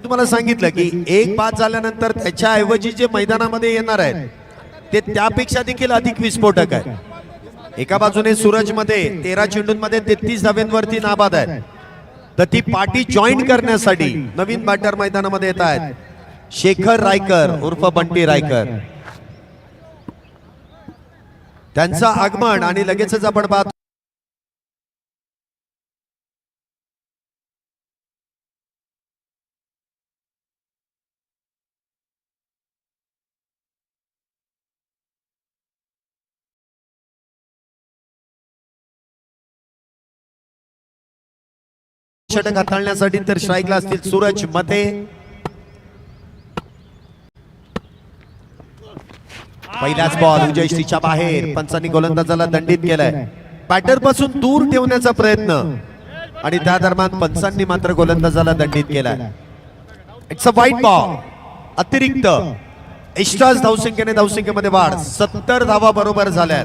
तुम्हाला सांगितलं की एक बाद झाल्यानंतर त्याच्या ऐवजी जे मैदानामध्ये येणार आहेत ते त्यापेक्षा देखील अधिक विस्फोटक आहे. एका बाजूने सूरज मध्ये 13 चेंडूंमध्ये 33 धाव्यांवरती नाबाद आहेत. तर ती पार्टी जॉईन करण्यासाठी नवीन बॅटर मैदानामध्ये येत आहेत. शेखर रायकर उर्फ बंटी रायकर, त्यांचं आगमन आणि लगेचच आपण पाहतो षटक हाताळण्यासाठी. तर स्ट्राईकला असतील सूरज मते. पहिल्याच बॉल उजयश्रीच्या बाहेर. पंचांनी गोलंदाजाला दंडित केलाय. बॅटर पासून दूर ठेवण्याचा प्रयत्न आणि त्या दरम्यान पंचांनी मात्र गोलंदाजाला दंडित केलाय. इट्स अ वाईट बॉल. अतिरिक्त एक्स्ट्राच धावसंख्येने धावसंख्येमध्ये वाढ. 70 धावा बरोबर झाल्या.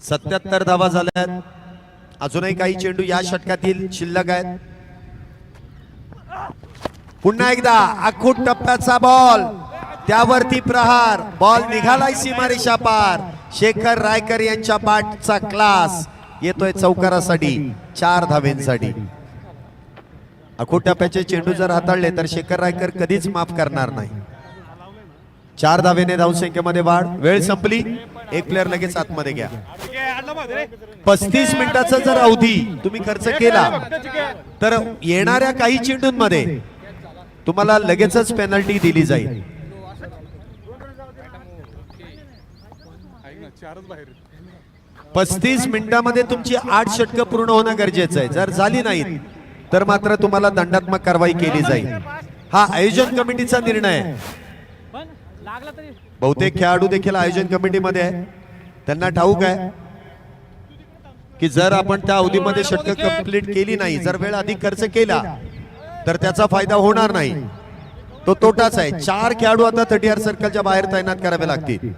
सत्याहत्तर धावा झाल्यात. अजूनही काही चेंडू या षटकातील शिल्लक आहेत. पुन्हा एकदा आखूट टप्प्याचा बॉल, त्यावरती प्रहार. बॉल निघालाय सीमारेषा पार. शेखर रायकर यांच्या बॅटचा क्लास येतोय चौकारासाठी 4 धावेंसाठी. आखूट टप्प्याचे चेंडू जर हाताळले तर शेखर रायकर कधीच माफ करणार नाही. 4 धावेने धावसंख्येमध्ये वाढ. वेळ संपली. एक प्लेअर लगेच आतमध्ये घ्या. 35 मिनिटाचा जर अवधी तुम्ही खर्च केला तर येणाऱ्या काही चेंडूंमध्ये तुम्हाला लगेचच पेनल्टी दिली जाईल. चारच बाहेर 35 मिनिटांमध्ये तुमची 8 षटकं पूर्ण होणं गरजेचं आहे. जर झाली नाहीत तर मात्र तुम्हाला दंडात्मक कारवाई केली जाईल. हा आयोजन कमिटीचा निर्णय आहे. बहुतेक खेळाडू देखील आयोजन कमिटीमध्ये आहे. त्यांना ठाऊक आहे की जर आपण त्या अवधीमध्ये षटकं कंप्लीट केली नाही, जर वेळ अधिक खर्च केला तर त्याचा फायदा होणार नाही, तो तोटाच आहे. 4 खेळाडू आता 30 सर्कलच्या बाहेर तैनात करावे लागतील.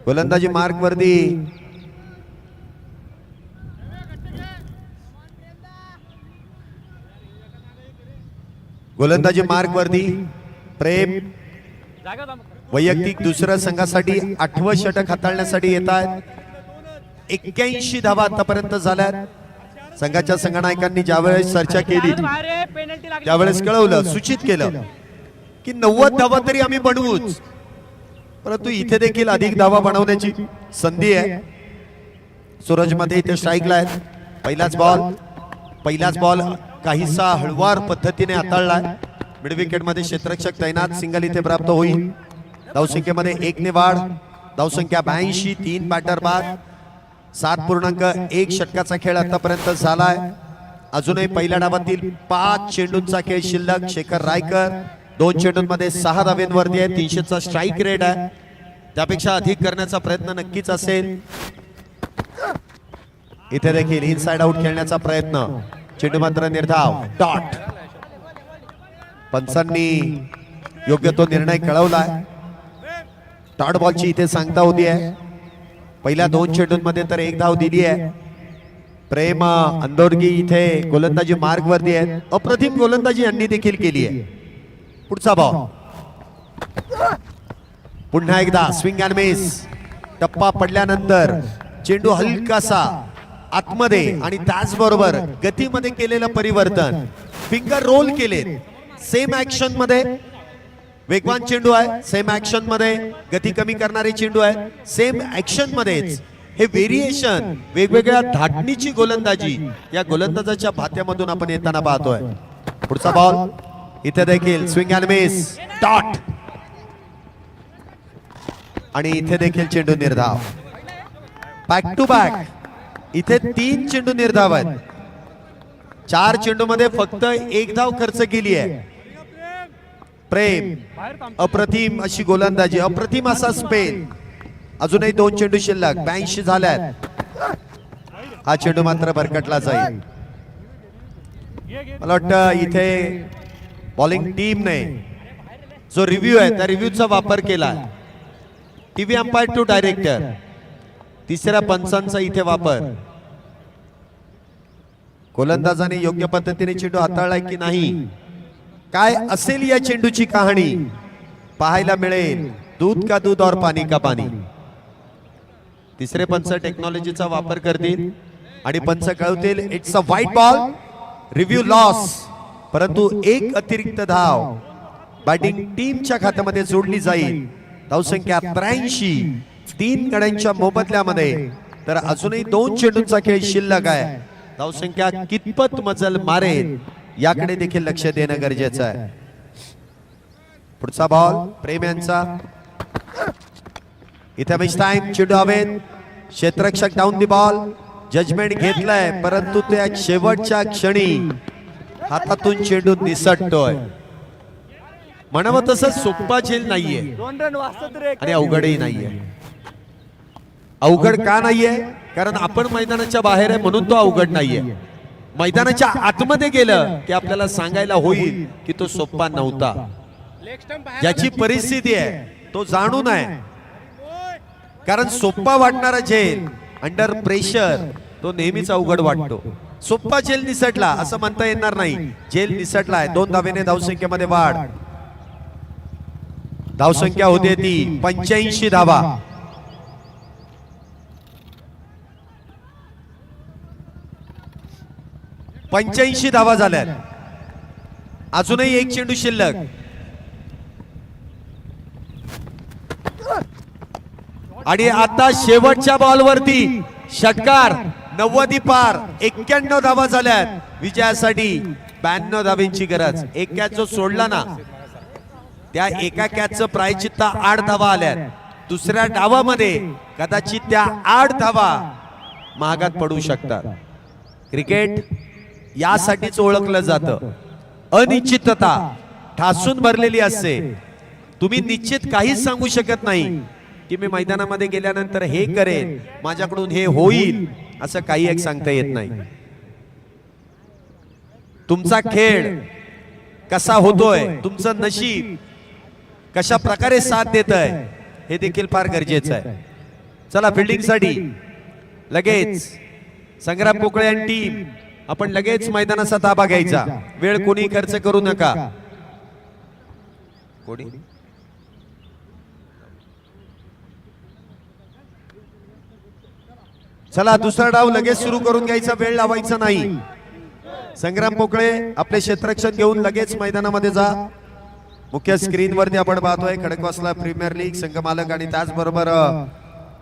गोलंदाजी मार्क वरती प्रेम वैयक्तिक दुसऱ्या संघासाठी 8वं षटक हाताळण्यासाठी येत आहेत. 81 धावा आतापर्यंत झाल्यात. संघाच्या संघनायकांनी ज्यावेळेस चर्चा केली त्यावेळेस कळवलं, सूचित केलं की 90 धावा तरी आम्ही बनवूच, परंतु इथे देखील अधिक धावा बनवण्याची संधी आहे. सूरज मध्ये इथे स्ट्राईकला आहेत. पहिलाच बॉल काहीसा हळवार पद्धतीने हाताळलाय. मिड विकेट मध्ये क्षेत्ररक्षक तैनात. सिंगल इथे प्राप्त होईल. धावसंख्येमध्ये 1 ने वाढ. धावसंख्या 82. 3 बॅटर बाद. 7.1 षटकाचा खेळ आतापर्यंत झालाय. अजूनही पहिल्या डावातील 5 चेंडूंचा खेळ शिल्लक. शेखर रायकर 2 चेंडूंमध्ये 6 धावेंवरती आहे. 300चा स्ट्राईक रेट आहे. त्यापेक्षा अधिक करण्याचा प्रयत्न नक्कीच असेल. इथे देखील इनसाइड आउट खेळण्याचा प्रयत्न. चेंडू मात्र निर्धाव. डॉट. पंचांनी योग्य तो निर्णय कळवलाय. डॉट बॉलची इथे सांगता होती आहे. पहिल्या 2 चेंडूंमध्ये तर 1 धाव दिली आहे. प्रेम अंदोरगी इथे गोलंदाजी मार्ग वरती आहे. अप्रतिम गोलंदाजी यांनी देखील केली आहे. पुढचा बॉल पुन्हा एकदा स्विंग अँड मिस. टप्पा पडल्यानंतर चेंडू हलकासा आतमध्ये आणि त्याचबरोबर गतीमध्ये केलेलं परिवर्तन. फिंगर रोल केले. सेम ऍक्शन मध्ये वेगवान चेंडू आहे. सेम ऍक्शन मध्ये गती कमी करणारे चेंडू आहे. सेम ऍक्शन मध्येच हे व्हेरिएशन, वेगवेगळ्या धाटणीची गोलंदाजी या गोलंदाजाच्या भात्यामधून आपण येताना पाहतोय. पुढचा बॉल इथे देखील स्विंग अँड मिस. डॉट. आणि इथे देखील चेंडू निर्धाव. बॅक टू बॅक इथे 3 चेंडू निर्धाव आहेत. 4 चेंडू मध्ये फक्त 1 धाव खर्च केली आहे. प्रेम अप्रतिम अशी गोलंदाजी, अप्रतिम असा स्पेन. अजूनही 2 चेंडू शिल्लक. 82 झाल्यात. हा चेंडू मात्र भरकटला जाईल. मला वाटतं इथे बॉलिंग टीमने जो रिव्ह्यू आहे त्या रिव्ह्यूचा वापर केला. टीव्ही अंपायर टू डायरेक्टर, 3ऱ्या पंचांचा इथे वापर. गोलंदाजाने योग्य पद्धतीने चेंडू हाताळलाय की नाही, काय असेल या चेंडूची कहाणी पाहायला मिळेल. दूध का दूध और पाणी का पाणी. 3रे पंच टेक्नॉलॉजीचा वापर करतील आणि पंच कळवतील it's a wide ball, review lost. परंतु 1 अतिरिक्त धाव बॅटिंग टीमच्या खात्यामध्ये जोडली जाईल. धावसंख्या 83. 3 गड्यांच्या मोबदल्यामध्ये तर अजूनही 2 चेंडूंचा खेळ शिल्लक आहे. धावसंख्या कितपत मजल मारेल याकडे देखील लक्ष देणं गरजेचं आहे. पुढचा बॉल प्रेम यांचा. इथे मिस टाइम. चेंडू हवेत. क्षेत्ररक्षक डाऊन दी बॉल. जजमेंट घेतलंय परंतु त्या शेवटच्या क्षणी हातातून चेंडू निसटतोय. म्हणावं तसं सोपा झेल नाहीये आणि अवघडही नाहीये. अवघड का नाहीये? कारण आपण मैदानाच्या बाहेर आहे म्हणून तो अवघड नाहीये. मैदानाच्या आतमध्ये गेलं की आपल्याला सांगायला होईल की तो सोपा नव्हता. ज्याची परिस्थिती आहे तो जाणून आहे. कारण सोपा वाटणारा झेल अंडर प्रेशर तो नेहमीच अवघड वाटतो. सोपा झेल निसटला असं म्हणता येणार नाही. झेल निसटलाय. 2 धावेने धावसंख्येमध्ये वाढ. धावसंख्या होते ती 85 धावा. 85 धावा झाल्यात. अजूनही 1 चेंडू शिल्लक. आणि आता शेवटच्या बॉलवरती षटकार. 90 पार. 91 धावा झाल्यात. विजयासाठी 92 धावेंची गरज. 1 कॅच जो सोडला ना त्या एका कॅचचं प्रायचित्त 8 धावा आल्यात. दुसऱ्या डावामध्ये कदाचित त्या 8 धावा महागात पडू शकतात. क्रिकेट यासाठीच ओळखलं जातं. अनिश्चितता ठासून भरलेली असते. तुम्ही निश्चित काहीच सांगू शकत नाही की मी मैदानामध्ये गेल्यानंतर हे करेन, माझ्याकडून हे होईल, असं काही एक सांगता येत नाही. तुमचा खेळ कसा होतोय, तुमचं नशीब कशा प्रकारे साथ देत आहे, हे देखील फार गरजेचं आहे. चला फिल्डिंगसाठी लगेच संग्राम पोकळे आणि टीम आपण लगेच मैदानाचा ताबा घ्यायचा. वेळ कोणी खर्च करू नका. कोणी चला दुसरा डाव लगेच सुरू करून घ्यायचा, वेळ लावायचा नाही. संग्राम पोकळे आपले क्षेत्ररक्षण घेऊन लगेच मैदानामध्ये जा. मुख्य स्क्रीन वरती आपण पाहतोय खडकवासला प्रीमियर लीग संघ मालक आणि त्याचबरोबर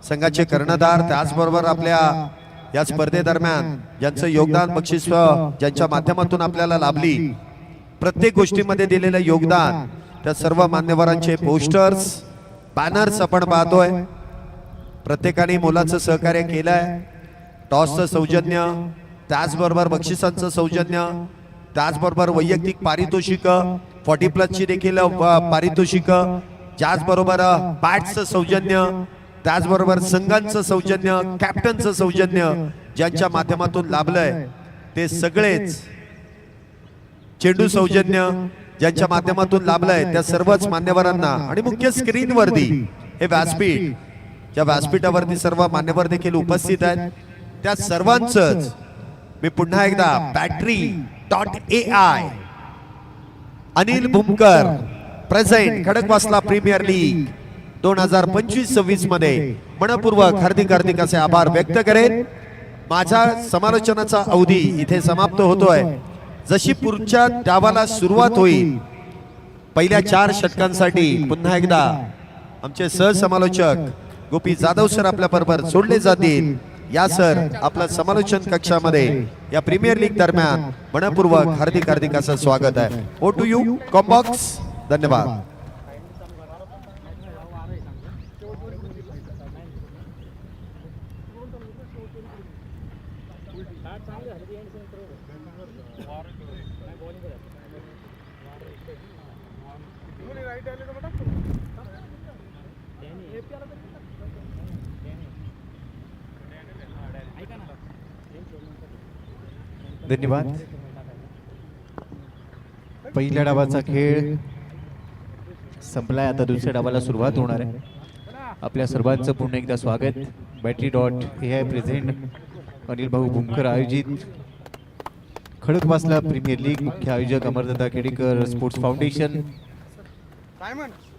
संघाचे कर्णधार, त्याचबरोबर आपल्या या स्पर्धेदरम्यान ज्यांचं योगदान बक्षीस ज्यांच्या माध्यमातून आपल्याला लाभली, प्रत्येक गोष्टीमध्ये दिलेलं योगदान, त्या सर्व मान्यवरांचे पोस्टर्स, बॅनर्स आपण पाहतोय. प्रत्येकाने मोलाचं सहकार्य केलंय. टॉसचं सौजन्य, त्याचबरोबर बक्षिसांचं सौजन्य, त्याचबरोबर वैयक्तिक पारितोषिक 40+ देखील पारितोषिक, त्याचबरोबर बॅट्सचं सौजन्य, त्याचबरोबर संघांचं सौजन्य, कॅप्टनचं सौजन्य ज्यांच्या माध्यमातून लाभलंय ते सगळेच, चेंडू सौजन्य ज्यांच्या माध्यमातून लाभलंय त्या सर्वच मान्यवरांना आणि मुख्य स्क्रीनवरती हे व्यासपीठ, ज्या व्यासपीठावरती सर्व मान्यवर देखील उपस्थित आहेत, त्या सर्वांचंच मी पुन्हा एकदा battery.ai Anil Bhumkar present Khadakwasla premier league 2025-26 मध्ये मनपूर्वक हार्दिक असे आभार व्यक्त करेन. माझा समालोचनाचा अवधी इथे समाप्त होतोय. जशी पुढच्या डावाला सुरुवात होईल, पहिल्या 4 षटकांसाठी पुन्हा एकदा आमचे सहसमालोचक गोपी जाधव सर आपल्या बरोबर जोडले जातील. या सर आपलं समालोचन कक्षामध्ये या प्रीमियर लीग दरम्यान मनपूर्वक हार्दिक असं स्वागत आहे. ओ टू यू कॉम्बॉक्स. धन्यवाद. धन्यवाद. पहिल्या डावाचा खेळ संपलाय. आता दुसऱ्या डावाला सुरुवात होणार आहे. आपल्या सर्वांचं पुन्हा एकदा स्वागत. battery.ai प्रेझेंट अनिल भाऊ भूमकर आयोजित खडकवासला प्रीमियर लीग, मुख्य आयोजक अमरदादा केडीकर स्पोर्ट्स फाउंडेशन.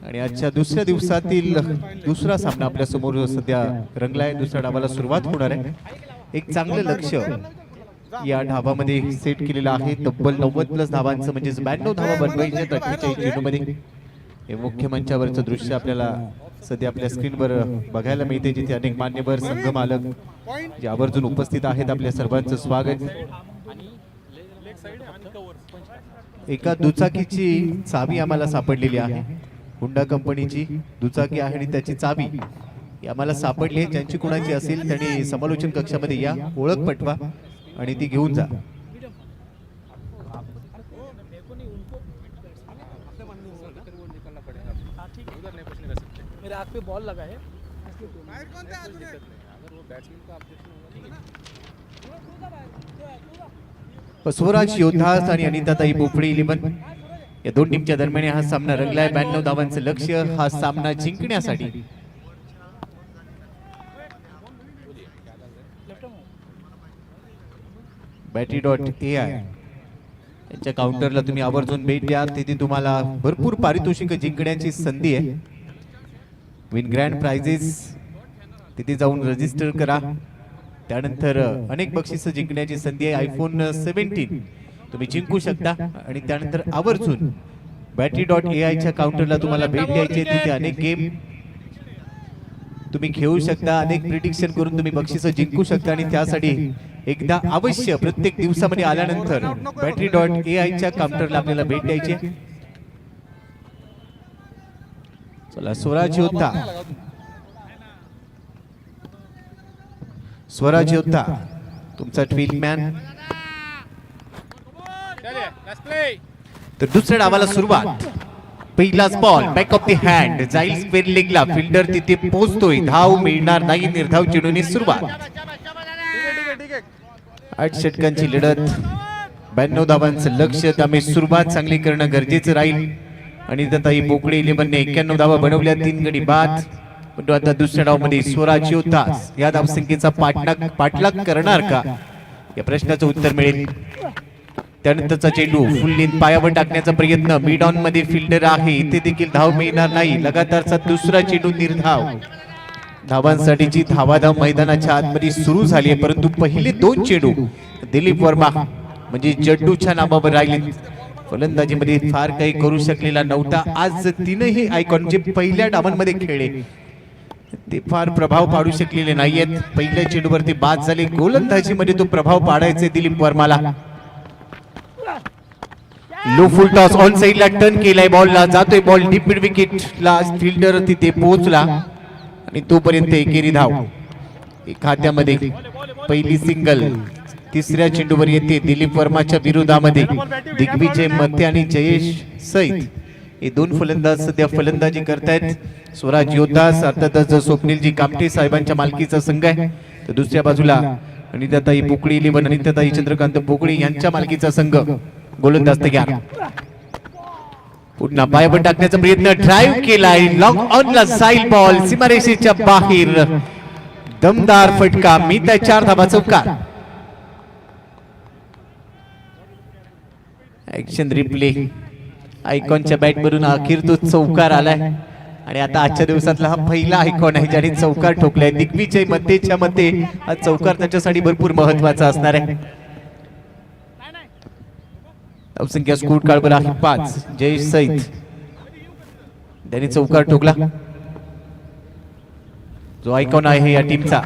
आणि आजच्या दुसऱ्या दिवसातील दुसरा सामना आपल्या समोर सध्या रंगलाय. दुसऱ्या डावाला सुरुवात होणार आहे. एक चांगलं लक्ष या धावामध्ये सेट केलेलं आहे. तब्बल 90+ धावांचं म्हणजे 92 धावा बनवायच्या 48 चेंडूमध्ये. हे मुख्य मंचावरचं दृश्य आपल्याला सध्या आपल्या स्क्रीनवर बघायला मिळते, जिथे अनेक मान्यवर, संघ मालक जे आवर्जून उपस्थित आहेत. आपल्या सर्वांचं स्वागत. एका दुचाकीची चावी आम्हाला सापडलेली आहे. हुंडा कंपनीची दुचाकी आहे आणि त्याची चावी ही आम्हाला सापडली आहे. ज्यांची कुणाची असेल त्यांनी समालोचन कक्षामध्ये या, ओळख पटवा आणि ती घेऊन जा. मेरे हाथ पे बॉल लगा है. स्वराज योद्धा आणि अनिताताई पोफळे 11 या दोन टीमच्या दरम्यान हा सामना रंगलाय. 92 धावांचं लक्ष्य हा सामना जिंकण्यासाठी. battery.ai यांच्या काउंटरला तुम्ही आवर्जून भेट द्या. तिथे तुम्हाला भरपूर पारितोषिक जिंकण्याची संधी आहे. विन ग्रँड प्राइजेस तिथे जाऊन रजिस्टर करा. त्यानंतर अनेक बक्षिसं जिंकण्याची संधी आहे. iPhone 17 तुम्ही जिंकू शकता. आणि त्यानंतर आवर्जून battery.ai च्या काउंटरला तुम्हाला भेट द्यायची. तिथे अनेक गेम तुम्ही खेळू शकता. अनेक प्रिडिक्शन करून तुम्ही बक्षिसं जिंकू शकता. आणि त्यासाठी एकदा अवश्य प्रत्येक दिवसामध्ये आल्यानंतर battery.ai च्या काउंटरला आपल्याला भेट द्यायची. चला स्वराज योद्धा स्वराज योद्धा तुमचा ट्विल मॅन. तर दुसऱ्या डावाला सुरुवात. पहिलाच ball back of the hand जाईल स्क्वेअर लेगला. फिल्डर तिथे पोहोचतोय. धाव मिळणार नाही. निर्धाव चेंडूने सुरुवात. 8 षटकांची लढत, 92 धावांचं लक्ष. त्यामुळे सुरुवात चांगली करणं गरजेचं राहील. आणि त्यातही बोकडे 11ने 91 धावा बनवल्या, 3 गडी बाद. पण आता दुसऱ्या डावमध्ये स्वराज योद्धा या धावसंख्येचा पाठलाग करणार का, या प्रश्नाचं उत्तर मिळेल. त्यानंतरचा चेंडू फुल लेंथ पायावर टाकण्याचा प्रयत्न. मिड ऑन मध्ये फिल्डर आहे, इथे देखील धाव मिळणार नाही. लगातारचा दुसरा चेंडू निर्धाव. धावांसाठीची धावाधाव मैदानाच्या आतमध्ये सुरू झाली आहे, परंतु पहिले 2 चेंडू दिलीप वर्मा म्हणजे जड्डूच्या नावावर राहिले. फलंदाजीमध्ये फार काही करू शकलेला नव्हता. आज 3ही आयकॉन जे पहिल्या डावांमध्ये खेळले ते फार प्रभाव पाडू शकलेले नाहीयेत. पहिल्या चेंडूवरती बाद झाले. गोलंदाजीमध्ये तो प्रभाव पाडायचे दिलीप वर्माला. लो फुल टॉस ऑन साइडला टर्न केलाय. बॉलला जातोय बॉल डीप मिड विकेटला. फिल्डर तिथे पोहोचला आणि तोपर्यंत एकेरी धाव. खात्यामध्ये पहिली सिंगल. तिसऱ्या चेंडूवर येते दिलीप वर्माच्या विरोधामध्ये. दिग्विजय मते आणि जयेश सैत हे 2 फलंदाज सध्या फलंदाजी करतायत. स्वराज योद्धा अर्थातच स्वप्नीलजी कामटे साहेबांच्या मालकीचा संघ आहे. तर दुसऱ्या बाजूला अनिताताई पोकळी 11 अनिताताई चंद्रकांत पोकळी यांच्या मालकीचा संघ. गोलंदाज तयार. पुन्हा पायावर टाकण्याचा प्रयत्न. ड्राईव्ह केलाय. लॉंग ऑनला साईल बॉल सीमारेषेच्या बाहेर. दमदार फटका. मिळताय 4 धावा. चौकार. Action replay. आयकॉनच्या बॅट वरून अखेर तो चौकार आलाय आणि आता आजच्या दिवसातला हा पहिला आयकॉन आहे ज्याने चौकार ठोकलाय. दिग्विजय मतेच्या मते हा चौकार त्याच्यासाठी भरपूर महत्वाचा असणार आहे. धावसंख्या स्कोर कार्डवर आहे 5. जयेश सैत त्यांनी चौकार ठोकला, जो आयकॉन आहे या टीमचा.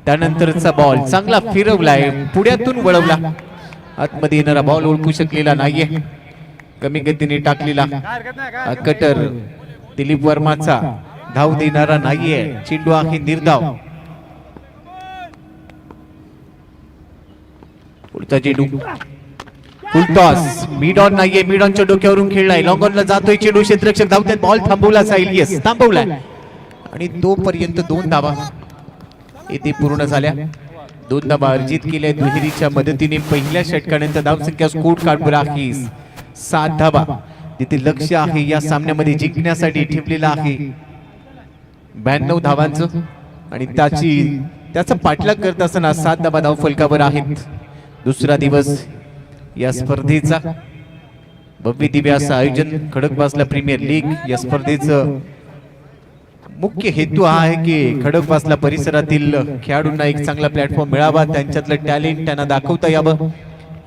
त्यानंतरचा बॉल चांगला फिरवलाय, पुढ्यातून वळवला. आतमध्ये येणारा बॉल ओळखू शकलेला नाहीये. कमी गतीने टाकलेला कटर दिलीप वर्माचा धाव देणारा नाहीये. चेंडू आहे निर्धाव. पुढचा चेंडू फुल टॉस. मिड ऑन नाहीये. मिड ऑनच्या डोक्यावरून खेळलाय. लॉंग ऑनला जातोय चेंडू. क्षेत्ररक्षक धावतात. बॉल थांबवला जाईल. येस, थांबवलाय आणि तोपर्यंत 2 धावा इथे पूर्ण झाल्या. 2 धावा अर्जित केल्या दुहेरीच्या मदतीने. पहिल्या षटकानंतर धावसंख्या स्कोर कार्डवर आहे 7 धावा. तिथे लक्ष आहे या सामन्यामध्ये जिंकण्यासाठी ठेवलेला आहे 92 धावांचं आणि त्याचा पाठलाग करत असताना 7 धावा धाव फलकावर आहेत. दुसरा दिवस या स्पर्धेचा. भव्य दिव्य असं आयोजन खडकवासला प्रीमियर लीग. या स्पर्धेचं मुख्य हेतू हा आहे की खडकवासला परिसरातील खेळाडूंना एक चांगला प्लॅटफॉर्म मिळावा, त्यांच्यातलं टॅलेंट त्यांना दाखवता यावं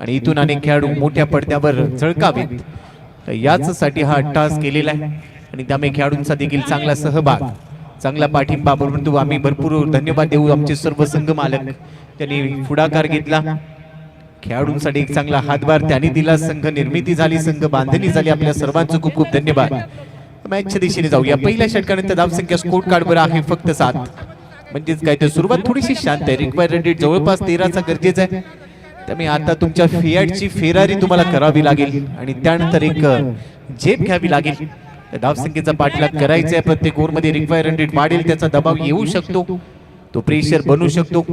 आणि इथून अनेक खेळाडू मोठ्या पडद्यावर झळकावेत. याचसाठी हा अट्टाहास केलेला आहे आणि त्यामुळे खेळाडूंचा देखील चांगला सहभाग, चांगला पाठिंबा. परंतु आम्ही भरपूर धन्यवाद देऊ आमचे सर्व संघ मालक, त्यांनी पुढाकार घेतला. खेळाडूंसाठी एक चांगला हातभार त्यांनी दिला. संघ निर्मिती झाली, संघ बांधणी झाली. आपल्या सर्वांचं खूप खूप धन्यवाद. मॅचच्या दिशेने जाऊया. पहिल्या षटकानंतर धावसंख्या स्कोर कार्डवर आहे फक्त 7. म्हणजेच काय तर सुरुवात थोडीशी शांत आहे. रिक्वायर्ड रन रेट जवळपास 13चा गरजेचा आहे. त्यामुळे आता तुमच्या फियाटची फेरारी तुम्हाला करावी लागेल आणि त्यानंतर एक झेप घ्यावी लागेल. धावसंख्येचा पाठलाग करायचा आहे. प्रत्येक ओव्हरमध्ये रिक्वायर्ड रन रेट वाढेल, त्याचा दबाव येऊ शकतो, तो प्रेशर बनू शकतो.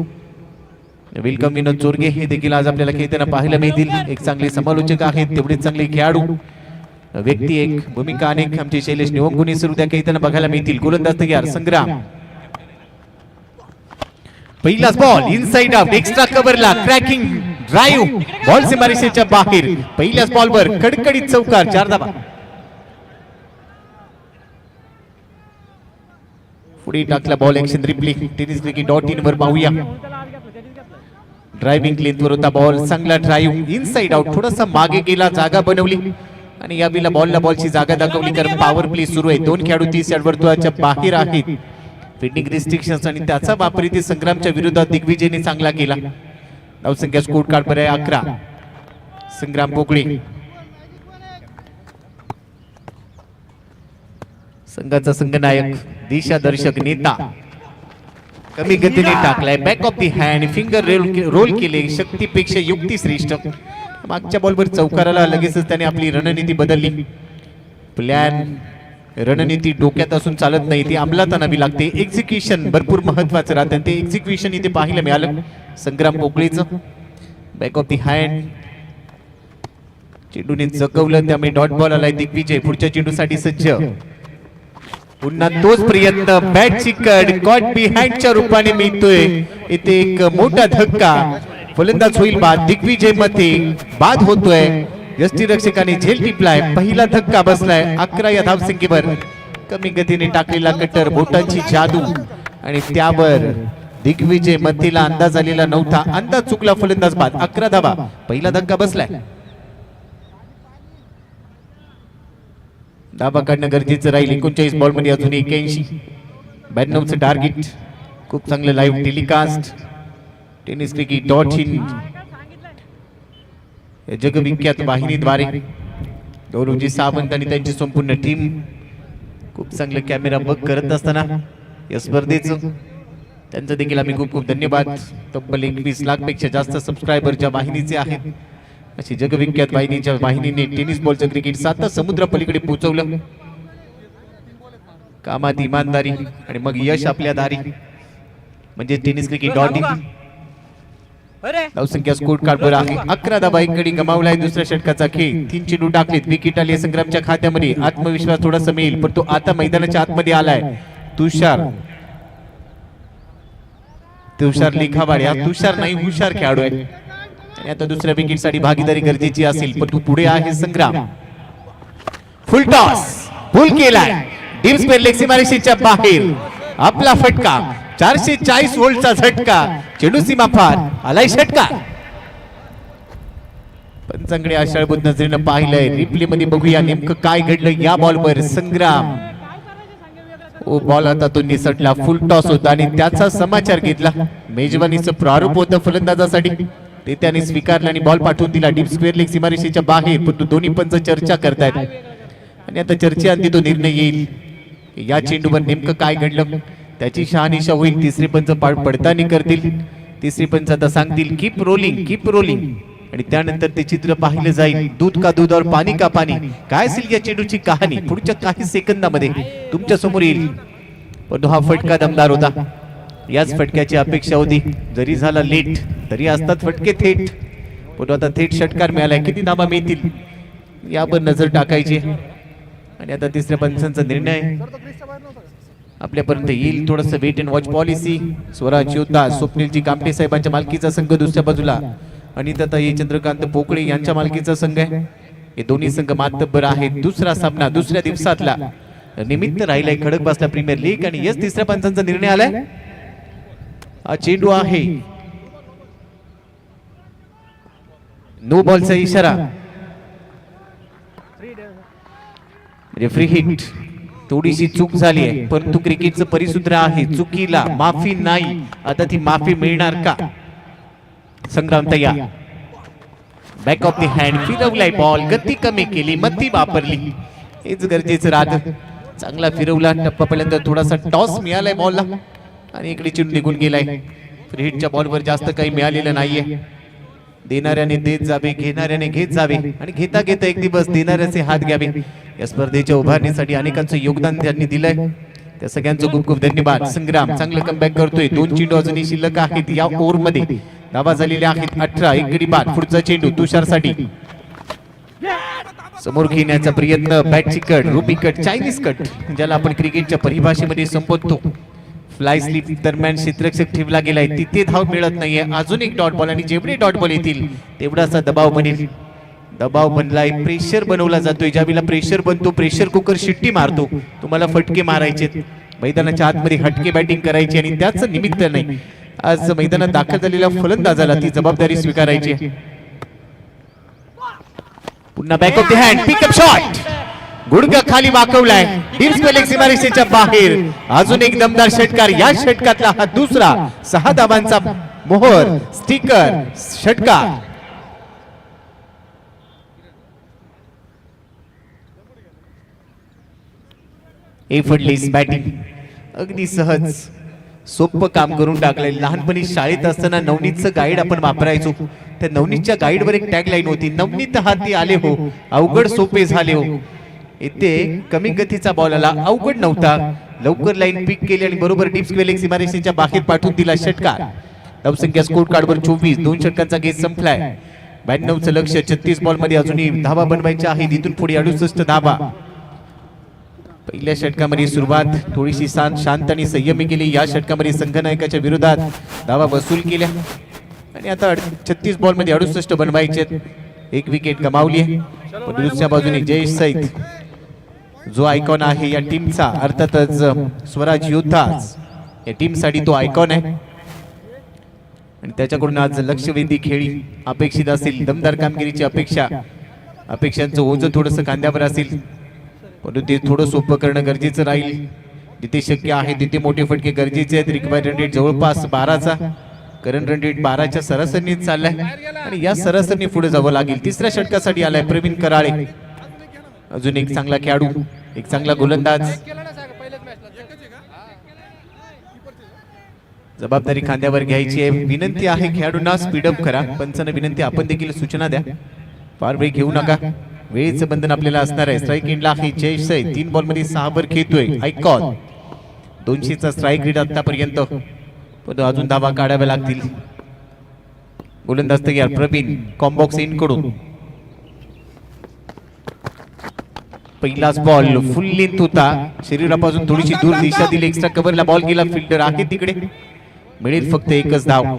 वेलकम विनोद चोरगे हे देखील आज आपल्याला खेळताना पाहायला मिळतील. एक चांगले समालोचक आहेत, तेवढेच चांगले खेळाडू, व्यक्ती एक, भूमिका अनेक आमचे शैलेश निवंगुनी सुरू त्या खेळताना बघायला मिळतील. गोलंदाज तयार संग्राम. पहिलाच बॉल इनसाइड आउट, एक्स्ट्रा कव्हरला क्रॅकिंग ड्राईव्ह, बॉल सीमारेषेच्या बाहेर. पहिल्याच बॉलवर कडकडीत चौकार, 4 धावा. पुढे टाकला ball. Action replay tennis cricket.in वर पाहूया. ड्रायव्हिंग लेंथवर होता बॉल, चांगला ड्राईव्ह इनसाइड आउट, थोडासा मागे गेला, जागा बनवली आणि यावेळेला बॉलला बॉलची जागा दाखवली. कारण पॉवर प्ले सुरू आहे. 2 खेळाडू 30 यार्ड वर्तुळाच्या बाहेर आहेत. फिल्डिंग रिस्ट्रिक्शन्स आणि त्याचा वापर इथे संग्रामच्या विरोधात दिग्विजयने चांगला केला. धावसंख्या स्कोर कार्डवर आहे 11. संग्राम पोकळे संघाचा संघनायक, दिशादर्शक, नेता. कमी गतीने टाकलाय, back of the hand, finger roll केले, शक्तीपेक्षा युक्ती श्रेष्ठ. मागच्या बॉलवर चौकाराला लगेचच त्याने आपली रणनीती बदलली. प्लॅन रणनीती डोक्यात असून चालत नाही, ती अंमलात आणावी लागते. एक्झिक्युशन भरपूर महत्वाचं राहतं, ते एक्झिक्युशन इथे पाहायला मिळालं संग्राम पोकळीचं. बॅक ऑफ दी हँड, चेंडूने जगवलं, त्यामुळे डॉट बॉल आलाय. दिग्विजय पुढच्या चेंडूसाठी सज्ज. पुन्हा तोच प्रयत्न, बॅटची कड गॉट बिहाइंडच्या रूपाने मिळतोय. इथे एक मोठा धक्का, फलंदाज होईल बाद. दिग्विजय मध्ये बाद होतोय. यष्टीरक्षकाने झेल टिपलाय, पहिला धक्का बसलाय. 11 या धावसंख्येवर. कमी गतीने टाकलेला कट्टर, बोटांची जादू आणि त्यावर दिग्विजय मध्येला अंदाज आलेला नव्हता. अंदाज चुकला, फलंदाज बाद. 11 धावा, पहिला धक्का बसलाय. धाबा काढणं गरजेचं राहील. 39 बॉल मध्ये अजून 81. 92चं टार्गेट. खूप चांगलं live telecast tennis cricket .in जगविख्यात वाहिनीद्वारे गौरवजी सावंत आणि त्यांची संपूर्ण टीम खूप चांगलं कॅमेरा बघ करत असताना या स्पर्धेचं त्यांचं देखील आम्ही खूप खूप धन्यवाद. तब्बल 21 लाखपेक्षा जास्त सबस्क्रायबर ज्या वाहिनीचे आहेत, अशी जगविख्यात वाहिनीच्या वाहिनीने टेनिस बॉलचं क्रिकेट 7 समुद्र पलीकडे पोहोचवलं. कामात इमानदारी आणि मग यश आपल्या दारी, म्हणजे टेनिस क्रिकेट .in. धावसंख्या स्कोर कार्डवर आहे. 11 धावा, एक गडी गमावलाय. दुसऱ्या षटकाचा खेळ. 3 चेंडू टाकलेत, विकेट आली संग्रामच्या खात्यामध्ये. आत्मविश्वास थोडासा मिळेल, पण तो आता मैदानाच्या आतमध्ये आलाय. तुषार लिखावाड, हा तुषार नाही हुशार खेळाडू आहे. आणि आता दुसऱ्या विकेट साठी भागीदारी गरजेची असेल, पण तू पुढे आहे संग्राम. फुल टॉस, फुल केलाय. डीप स्क्वेअर लेग सीमारेषेच्या बाहेर. आपला फटका, 440 व्होल्टचा झटका. चेंडू सीमा पार, आलाय षटका. पंचांकडे आशाळभूत नजरेनं पाहिलंय. रिप्ले मध्ये बघूया नेमकं काय घडलं या बॉलवर. संग्राम बॉल आता तो निसटला. फुल टॉस होता आणि त्याचा समाचार घेतला. मेजवानीचं प्रारूप होतं फलंदाजासाठी, ते त्याने स्वीकारलं आणि बॉल पाठवून दिला डीप स्क्वेअर लेग सीमारेषेच्या बाहेर. पण दोन्ही पंच चर्चा करतायत आणि आता चर्चेअंती तो निर्णय येईल. या चेंडूवर नेमकं काय घडलं त्याची शहानिशा होईल. तिसरे पंच पडताळणी करतील. तिसरे पंच आता सांगतील कीप रोलिंग, कीप रोलिंग, आणि त्यानंतर ते चित्र पाहिलं जाईल. दूध का दूध और पाणी का पाणी, काय असेल या चेंडूची कहाणी पुढच्या काही सेकंदामध्ये तुमच्या समोर येईल. पण हा फटका दमदार होता. याच फटक्याची अपेक्षा होती. जरी झाला लेट तरी असतात फटके थेट, पण आता थेट षटकार मिळालाय. किती धावा मिळतील यावर नजर टाकायची. आणि आता तिसऱ्या पंचांचा निर्णय आपल्यापर्यंत येईल. थोडस wait and watch policy. Swaraj Yoddha स्वप्नीलजी कामटे साहेबांच्या मालकीचा संघ दुसऱ्या बाजूला आणि ताई चंद्रकांत पोकळे यांच्या मालकीचा संघ आहे. हे दोन्ही संघ मातब्बर आहेत. दुसरा सामना दुसऱ्या दिवसातला निमित्त राहिलाय खडकवासला प्रीमियर लीग. आणि यस तिसऱ्या पंचांचा निर्णय आलाय. हा चेंडू आहे, नो बॉलचा इशारा, फ्री हिट. थोडीशी चूक झाली आहे, परंतु क्रिकेटचं परिसूत्र आहे चुकीला माफी नाही. आता ती माफी मिळणार का? संग्राम तयार. बॅक ऑफ द हँड, फिरवलाय बॉल, गती कमी केली, मती वापरली. हेच गरजेचं राहतं. चांगला फिरवला टप्पा पहिल्यांदा. थोडासा टॉस मिळालाय बॉलला आणि इकडे चेंडू निघून गेलाय. फ्री हिटच्या बॉलवर जास्त काही मिळालेलं नाहीये. देणाऱ्याने देत जावे, घेणाऱ्याने घेत जावे आणि घेता घेता एक दिवस देणाऱ्याचे हात घ्यावे. या स्पर्धेच्या उभारणीसाठी अनेकांचं योगदान त्यांनी दिलंय. त्या सगळ्यांचं खूप खूप धन्यवाद. संग्राम चांगलं कमबॅक करतोय. 2 चेंडू अजूनही शिल्लक आहेत या ओव्हर मध्ये. धावा झालेल्या आहेत 18. एक गडी बाद. पुढचा चेंडू तुषारसाठी. समोर घेण्याचा प्रयत्न. बॅटची कट, रुपी कट, चायनीज कट, ज्याला आपण क्रिकेटच्या परिभाषेमध्ये संबोधतो. फ्लाय स्लिप दरम्यान क्षेत्ररक्षक ठेवला गेलाय, तिथे धाव मिळत नाहीये. अजून एक डॉट बॉल आणि जेवढे डॉट बॉल येतील तेवढासा दबाव बनेल. दबाव बनलाय, प्रेशर बनवला जातोय. ज्यावेळेला प्रेशर बनतो, प्रेशर कुकर शिट्टी मारतो. तुम्हाला फटके मारायचे, मैदानाच्या आतमध्ये हटके बॅटिंग करायची आणि त्याच निमित्त नाही आज मैदानात दाखल झालेल्या फलंदाजाला ती जबाबदारी स्वीकारायची. पुन्हा back of the hand, pickup shot, गुडघा खाली वाकवलाय. डीप स्क्वेअर लेग सीमारेषेच्या बाहेर. अजून एक दमदार षटकार. या षटकातला हा दुसरा 6 धावांचा मोहर स्टिकर षटकार. एफर्टलेस बॅटिंग, अगदी सहज सोपं काम करून टाकलंय. लहानपणी शाळेत असताना नवनीतचं गाईड आपण वापरायचो. त्या नवनीतच्या गाईडवर एक टॅगलाईन होती, नवनीत हाती आले हो अवघड सोपे झाले हो. इथे कमी गतीचा बॉल आला, अवघड नव्हता, लवकर लाईन पिक केली आणि बरोबर डीप स्क्वेअर सीमारेषेच्या बाहेर पाठवून दिला षटकार. धावसंख्या स्कोर कार्डवर 24, 2 षटकांचा गेम संपलाय. 92चं लक्ष 36 बॉल मध्ये अजूनही धावा बनवायच्या आहेत. इथून पुढे 68 धावा. पहिल्या षटकामध्ये सुरुवात थोडीशी शांत आणि संयमी केली. या षटकामध्ये संघनायकाच्या विरोधात धावा वसूल केल्या आणि आता 36 बॉल मध्ये 68 बनवायचे. एक विकेट गमावली आहे. पण दुसऱ्या बाजूने जयेश सैत जो आयकॉन आहे या टीमचा, अर्थातच स्वराज योद्धा या टीमसाठी तो आयकॉन आहे आणि त्याच्याकडून आज लक्षवेधी खेळी अपेक्षित असेल. दमदार कामगिरीची अपेक्षांचं ओझं थोडंसं खांद्यावर असेल, परंतु ते थोडं सोपं करणं गरजेचं राहील. जिथे शक्य आहे तिथे मोठे फटके गरजेचे आहेत. रिक्वायर्ड रन रेट जवळपास 12चा, करंट रन रेट 12च्या सरासरीने चाललाय आणि या सरासरीने पुढे जावं लागेल. तिसऱ्या षटकासाठी आलाय प्रवीण कराळे, अजून एक चांगला खेळाडू, एक चांगला गोलंदाज. जबाबदारी खांद्यावर घ्यायची आहे. विनंती आहे खेळाडूंना स्पीडअप करा. पंचांना विनंती आपण देखील सूचना द्या, फार वेळ घेऊ नका. वेळेचं बंधन आपल्याला असणार आहे. स्ट्राईक एंडला आहे जयेश सैत, 3 बॉल मध्ये 6 वर खेळतोय. आयकॉन 200चा स्ट्राईक रेट आतापर्यंत, पण अजून धावा काढाव्या लागतील. गोलंदाज तयार प्रवीण कॉम्बॉक्स इन कडून. पहिलाच बॉल फुल लेंथ होता, शरीरापासून थोडीशी दूर दिशा दिली. एक्स्ट्रा कव्हरला बॉल गेला, फिल्डर आहे तिकडे. मिळेल फक्त एकच धाव.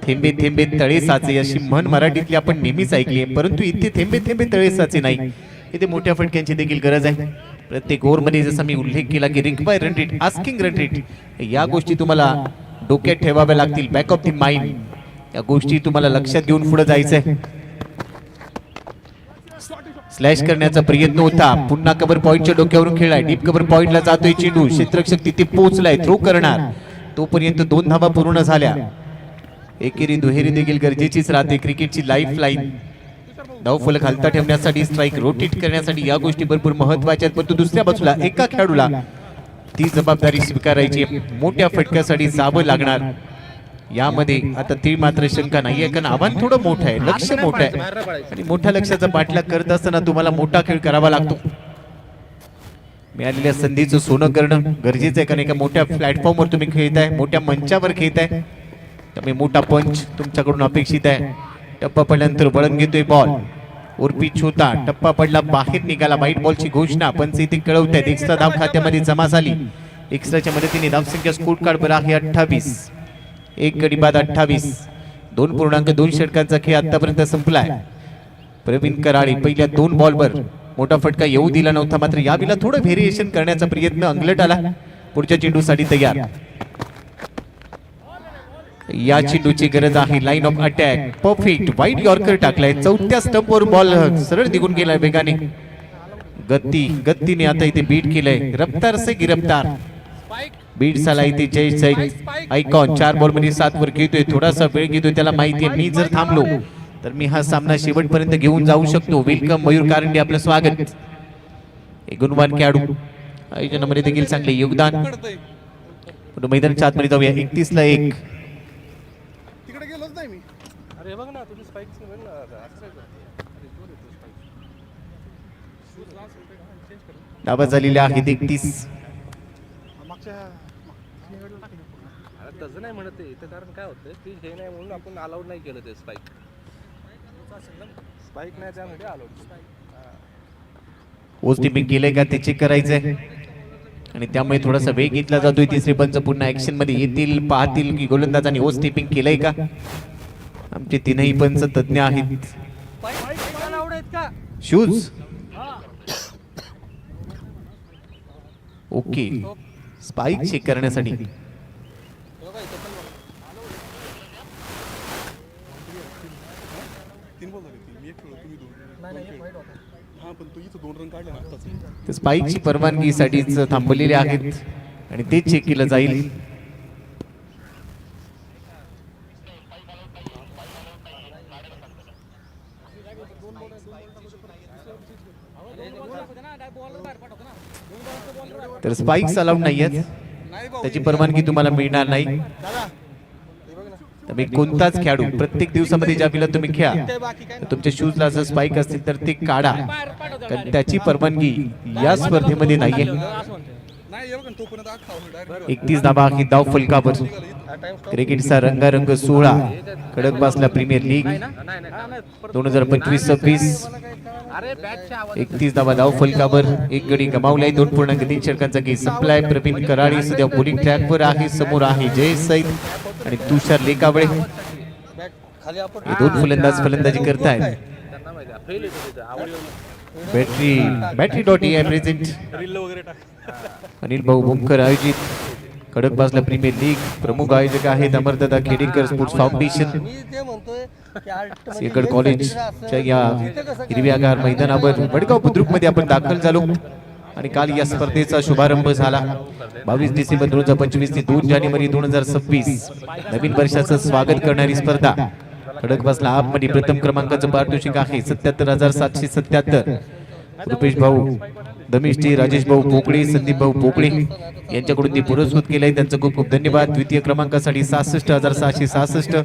थेंबे थेंबे तळे साचे अशी म्हण मराठीतली आपण नेहमीच ऐकली आहे, परंतु इथे थेंबे थेंबे तळे साचे नाही, इथे मोठ्या फटक्यांची देखील गरज आहे. प्रत्येक ओव्हरमध्ये जसा मी उल्लेख केला की required run rate, asking run rate, या गोष्टी तुम्हाला डोक्यात ठेवाव्या लागतील. बॅक ऑफ द माइंड या गोष्टी तुम्हाला लक्षात घेऊन पुढे जायचंय. स्लॅश करण्याचा प्रयत्न होता, पुन्हा कव्हर पॉइंटच्या डोक्यावरून खेळाय. डीप कव्हर पॉइंटला जातोय चेंडू, क्षेत्ररक्षक तिथे पोहोचलाय, थ्रो करणार. तोपर्यंत 2 धावा पूर्ण झाल्या. एकेरी दुहेरी देखील गरजेचीच राहते. क्रिकेटची लाईफ लाईन धावफलक हलता ठेवण्यासाठी, स्ट्राईक रोटेट करण्यासाठी या गोष्टी भरपूर महत्वाच्या आहेत. परंतु दुसऱ्या बाजूला एका खेळाडूला ती जबाबदारी स्वीकारायची. मोठ्या फटक्यासाठी जावं लागणार. यामध्ये आता ती मात्र शंका नाहीये, कारण आव्हान थोडं मोठं आहे, लक्ष मोठं आहे आणि मोठ्या लक्ष्याचा पाठलाग करत असताना तुम्हाला मोठा खेळ करावा लागतो. मिळालेल्या संधीचं सोनं करणं गरजेचं आहे, कारण एका मोठ्या प्लॅटफॉर्मवर तुम्ही खेळताय, मोठ्या मंचावर खेळताय, त्यामुळे मोठा पंच तुमच्याकडून अपेक्षित आहे. टप्पा पडल्यानंतर वळण घेतोय बॉल, उर्पिच होता, टप्पा पडला, बाहेर निघाला. व्हाईट बॉलची घोषणा पंच इथे कळवत आहेत. एक्स्ट्रा धाव खात्यामध्ये जमा झाली. एक्स्ट्राच्या मदतीने धावसंख्या स्कोर कार्डवर आहे 28. एक गडी बाद 28. 2.2 षटकांचा खेळ आतापर्यंत संपलाय. प्रवीण कराळे पहिल्या 2 बॉलवर मोठा फटका येऊ दिला नव्हता, मात्र यावेळेला थोडं व्हेरिएशन करण्याचा प्रयत्न अंगलट आला. पुढच्या चेंडूसाठी तयार. या चेंडूची गरज आहे. Line of attack perfect. वाईट यॉर्कर टाकलाय. 4थ्या स्टंपवर बॉल सरळ निघून गेलाय वेगाने. गतीने आता इथे बीट केलंय. रफ्तार से गिरफ्तार बीट झाला इथे जयेश सैत. आयकॉन 4 बॉल मध्ये 7 वर घेतोय. थोडासा वेळ घेतोय, त्याला माहिती आहे मी जर थांबलो तर मी हा सामना शेवटपर्यंत घेऊन जाऊ शकतो. वेलकम मयूर कारंडे, आपलं स्वागत. एक गुणवान खेळाडू, आयोजनामध्ये देखील चांगले योगदान. मैदानाच्या आतमध्ये जाऊया. 31 ला 1. तिकडे गेलोच नाही मी. अरे बघ ना तुझी स्पाइक्स बघ ना. डावा झालेल्या आहेत 31. अरे तसं नाही म्हणत ते, इथं कारण काय होतं ती हे नाही म्हणून आपण अलाउड नाही केलं ते स्पाइक. स्पाइक नाही त्यामध्ये अलाउड. पोस्ट टिपिंग केलंय का ते चेक करायचंय आणि त्यामुळे थोडासा वेग घेतला जातोय. तिसरे पंच पुन्हा ऍक्शन मध्ये येतील, पाहतील की गोलंदाजाने होस्ट टिपिंग केलंय का. आमचे 3ही पंच तज्ञ आहेत. Shoes okay. स्पाइक चेक करण्यासाठी स्पाइकची परवानगीसाठीच थांबलेले आहेत आणि ते चेक केलं जाईल. तर स्पाइक्स अलाउड नाहीयेत. त्याची परवानगी तुम्हाला मिळणार नाही. तुम्ही कोणताच खेळाडू प्रत्येक दिवसामध्ये ज्या वेळेला तुम्ही खेळा तर तुमच्या शूजला जर स्पाइक असतील तर ते काढा, कारण त्याची परवानगी या स्पर्धेमध्ये नाहीये. नाही एवढं तोपर्यंत आग खाऊ direct. 31 धाबा ही धाव फलकावर. क्रिकेटचा रंगारंग सोहळा खडकवासला प्रीमियर लीग 2025-26. अरे बॅटच्या आवाज 31 धाबा धाव फलकावर. एक गडी गमावलाय. 2.3 षटकांचा गेम संपलाय. प्रवीण कराडी सध्या बॉलिंग ट्रॅकवर आहे. समोर आहे जय सैद आणि तुषार लेकावळे. बॅट खाली आपण हे दोन फलंदाज फलंदाजी करतायत. त्यांना माहिती आहे फेल येतो तिथं आवडी बॅटरी.ai प्रेझेंट. अनिल भाऊ भूमकर आयोजित खडकवासला प्रीमियर लीग. प्रमुख आयोजक आहेत अमरदादा खेडेकर स्पोर्ट्स फाउंडेशन. मी ते म्हणतोय की आर्ट सिंहगड कॉलेजच्या या हिरव्यागार मैदानावर वडगाव बुद्रुक मध्ये आपण दाखल झालो आणि काल या स्पर्धेचा शुभारंभ झाला. 22 डिसेंबर 2025 ते 2 जानेवारी 2026 नवीन वर्षाचं स्वागत करणारी स्पर्धा. खडकवासला आपमध्ये प्रथम क्रमांकाचं पारितोषिक आहे 77,777. रुपेश भाऊ दमेशजी, राजेश भाऊ पोकळे, संदीप भाऊ पोकळे यांच्याकडून ते पुरस्कृत केलंय. त्यांचं खूप खूप धन्यवाद. द्वितीय क्रमांकासाठी 66,666.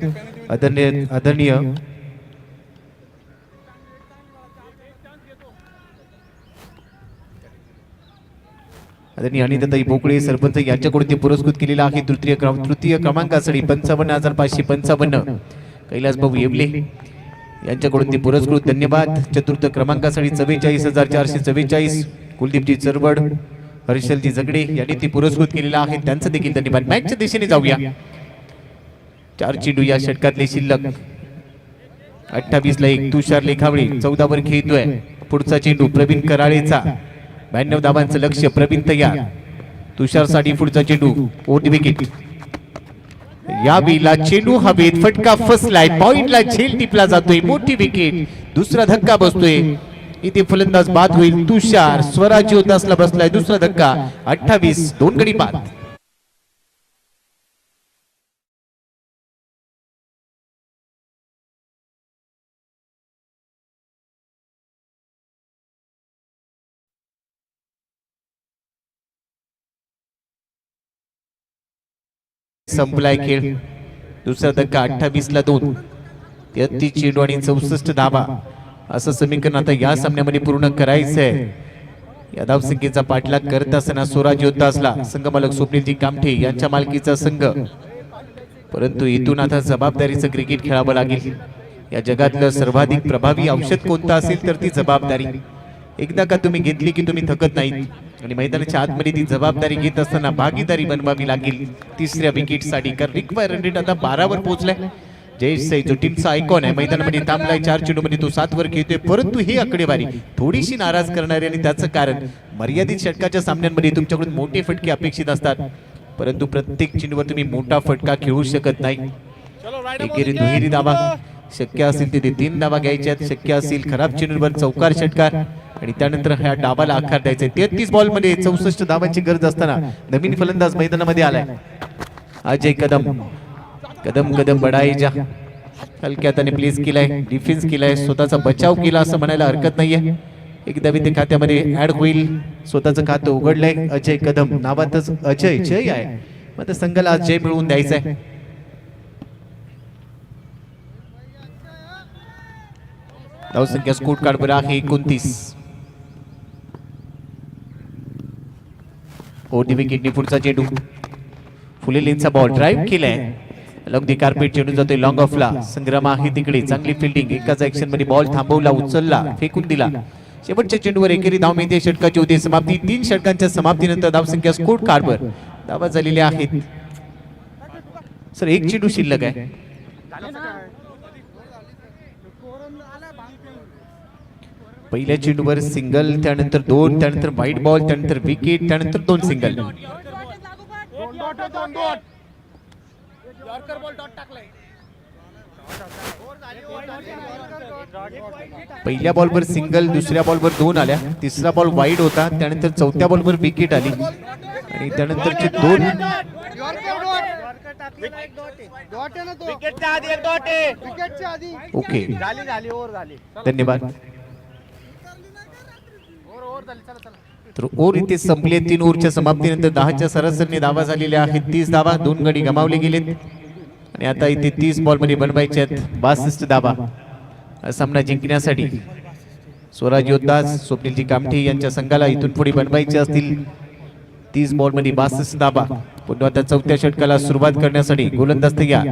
आदरणीय आदरणीय अनिताताई पोकळे सरपंच यांच्याकडून ते पुरस्कृत केलेला आहे. तृतीय क्रमांकासाठी 55,555. कैलास भाऊ येवले यांच्याकडून ते पुरस्कृत धन्यवाद. चतुर्थ क्रमांकासाठी 44,444. कुलदीपजी चरवड, हर्षलजी जगडे यांनी ते पुरस्कृत केलेला आहे. त्यांचं देखील धन्यवाद. मॅचच्या दिशेने जाऊया. 4 चेंडू या षटकातले शिल्लक. 28 ला 1 तुषार लेखावळे 14 वर खेळतोय. पुढचा चेंडू प्रवीण कराळेचा. 92 धावांचं लक्ष्य. प्रवीण तयार. तुषार साठी पुढचा चेंडू ओट विकेट. या वेळेला चेंडू हवेत फटका फसलाय. पॉइंटला झेल टिपला जातोय. मोठी विकेट. दुसरा धक्का बसतोय. इथे फलंदाज बाद होईल. तुषार स्वराज्य उदासला बसलाय. दुसरा धक्का. 28 2 गडी बाद. संपलाय खेळ. दुसरा धक्का. 28 ला 2. 33 चेंडू आणि 64 धावा असं समीकरण आता या सामन्यामध्ये पूर्ण करायचंय. या धावसंख्येचा पाठलाग करत असताना स्वराज योद्धा असला संघमालक स्वप्नीलजी कामठे यांच्या मालकीचा संघ. परंतु इथून आता जबाबदारीचं क्रिकेट खेळावं लागेल. या जगातलं सर्वाधिक प्रभावी औषध कोणतं असेल तर ती जबाबदारी. एकदा का तुम्ही घेतली की तुम्ही थकत नाही आणि मैदानाच्या आतमध्ये ती जबाबदारी घेत असताना भागीदारी बनवावी लागेल. तिसऱ्या विकेट साठी कारण रिक्वायर रन रेट आता 12 वर पोहोचलाय. जयेश सई जो टीमचा आयकॉन आहे मैदानामध्ये थांबलाय. 4 चेंडू मध्ये तो 7 वर खेळतोय. परंतु ही आकडेवारी थोडीशी नाराज करणारी आणि त्याचं कारण मर्यादित षटकाच्या सामन्यांमध्ये तुमच्याकडून मोठे फटके अपेक्षित असतात, परंतु प्रत्येक चेंडूवर तुम्ही मोठा फटका खेळू शकत नाही. एकेरी दुहेरी धावा शक्य असेल तिथे 3 धावा घ्यायच्यात. शक्य असेल खराब चेंडूवर चौकार षटकार आणि त्यानंतर ह्या डावाला आकार द्यायचा. 33 बॉल मध्ये 64 धावांची गरज असताना नवीन फलंदाज मैदानामध्ये आलाय अजय कदम. कदम कदम बढाई जा हलक्या त्याने प्लेस केलाय. डिफेन्स केलाय. स्वतःचा बचाव केला असं म्हणायला हरकत नाहीये. एकदा ते खात्यामध्ये ऍड होईल. स्वतःचं खातं उघडलंय. अजय कदम नावातच अजय जय आहे. मग संघाला आज जय मिळवून द्यायचा आहे. धावसंख्या स्कोर कार्ड वर आहे 29. ओटी विकेटनी पुढचा चेंडू. फुले लेनचा बॉल ड्राईव्ह केलाय. लॉंग दी कार्पेट चेंडू जातोय लॉंग ऑफला. संग्राम आहे तिकडे. चांगली फिल्डिंग. एकाच ऍक्शन मध्ये बॉल थांबवला, उचलला, फेकून दिला. शेवटच्या चेंडूवर एकेरी धाव मिळते. षटकाची होते समाप्ती. 3 षटकांच्या समाप्तीनंतर धावसंख्या स्कोर कार्डवर धावा झालेल्या आहेत. सर 1 चेंडू शिल्लक आहे. पहिल्या चेंडूवर सिंगल, त्यानंतर 2, त्यानंतर व्हाईट बॉल, त्यानंतर विकेट, त्यानंतर 2 सिंगल. पहिल्या बॉलवर सिंगल, दुसऱ्या बॉलवर 2 आल्या, तिसरा बॉल वाईड होता, त्यानंतर चौथ्या बॉलवर विकेट आली आणि त्यानंतरचे 2 ओके. धन्यवाद. तर ओव्हर इथे संपले. 3 ओव्हरच्या समाप्तीनंतर 10च्या सरासरीने धावा झालेल्या आहेत. 30 धावा, 2 गडी गमावले गेलेत आणि आता इथे 30 बॉलमध्ये बनवायचे आहेत 62 धावा. हा सामना जिंकण्यासाठी स्वराज योद्धा स्वप्नीलजी कामठी यांच्या संघाला इथून पुढे बनवायचे असतील 30 बॉलमध्ये 62 धावा. पुन्हा आता 4थ्या षटकाला सुरुवात करण्यासाठी गोलंदाज तयार.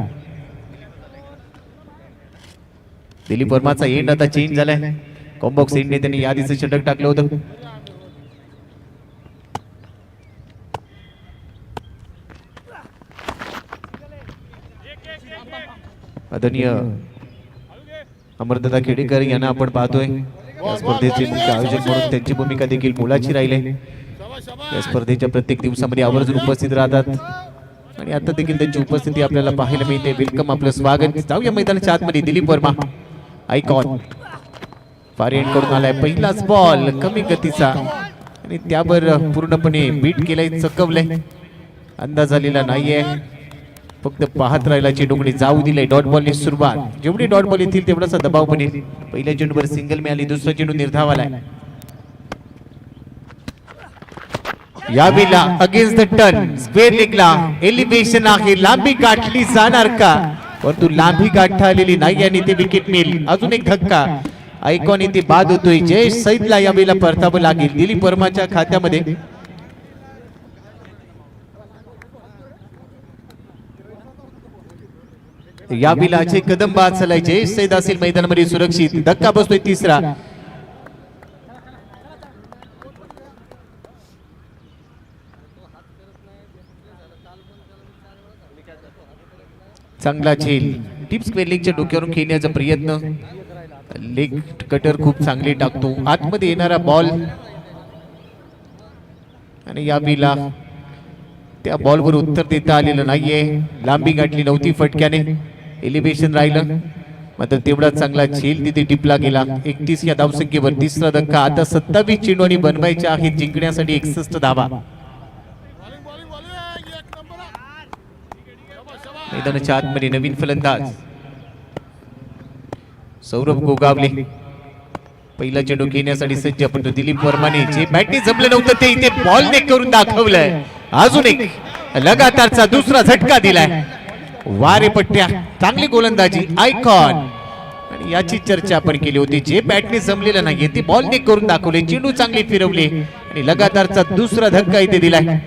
दिलीप वर्माचा एंड आता चेंज झालाय. कॉम्बॉक्स एंडने त्यांनी यादीचं षटक टाकलं होतं. आदरणीय अमरदादा खेडेकर यांना आपण पाहतोय या स्पर्धेचे मुख्य आयोजक म्हणून त्यांची भूमिका देखील मोलाची राहिली. या स्पर्धेच्या प्रत्येक दिवसामध्ये आवर्जून उपस्थित राहतात आणि आता देखील त्यांची उपस्थिती आपल्याला पाहायला मिळते. वेलकम, आपलं स्वागत. जाऊया मैदानाच्या आतमध्ये. Dilip Verma icon far and करून आलाय. पहिलाच बॉल कमी गतीचा आणि त्यावर पूर्णपणे बीट केलंय, चकवलंय. अंदाज आलेला नाहीये, फक्त पाहत राहिला. चेंडूकडे जाऊ दिलाय. डॉट बॉलने सुरुवात. जेवढे डॉट बॉल येतील तेवढासा दबाव बनेल. पहिल्या चेंडूवर सिंगल मिळाली, दुसरा चेंडू निर्धाव आलाय. यावेळेला अगेन्स्ट द टर्न स्क्वेअर लेगला एलिव्हेशन आहे. लांबी गाठली जाणार का? परंतु लांबी गाठता आलेली नाही आणि ते विकेट मिळेल. अजून एक धक्का. आयकॉन इथे बाद होतोय. जयेश सईदला यावेळेला परतावं लागेल. दिलीप वर्माच्या खात्यामध्ये यावेळेला अजय कदम बाद झालाय. जयेश सईद असेल मैदानामध्ये सुरक्षित. धक्का बसतोय तिसरा. चांगला झेल. टीप स्क्वेअर लेगच्या डोक्यावरून खेळण्याचा प्रयत्न. लेग कटर खूप चांगले टाकतो. आतमध्ये येणारा बॉल आणि यावेळेला त्या बॉलवर उत्तर देता आलेलं नाहीये. लांबी गाठली नव्हती फटक्याने. एलिव्हेशन राहिलं मात्र तेवढा चांगला झेल तिथे टिपला गेला. 31 या धावसंख्येवर तिसरा धक्का. आता 27 चेंडू बनवायचे आहेत जिंकण्यासाठी 61 धावा. मैदानाच्या आतमध्ये नवीन फलंदाज सौरभ गोगावले पहिला चेंडू घेण्यासाठी सज्ज. पण तो दिलीप वर्माने जे बॅटने जमलं नव्हतं ते इथे बॉलने करून दाखवलंय. अजून एक लगातारचा दुसरा झटका दिलाय. वारे पट्ट्या, चांगली गोलंदाजी आयकॉन. आणि याची चर्चा आपण केली होती. जे बॅटने जमलेलं नाहीये ते बॉलने करून दाखवले. चेंडू चांगले फिरवले आणि लगातारचा दुसरा धक्का इथे दिलाय.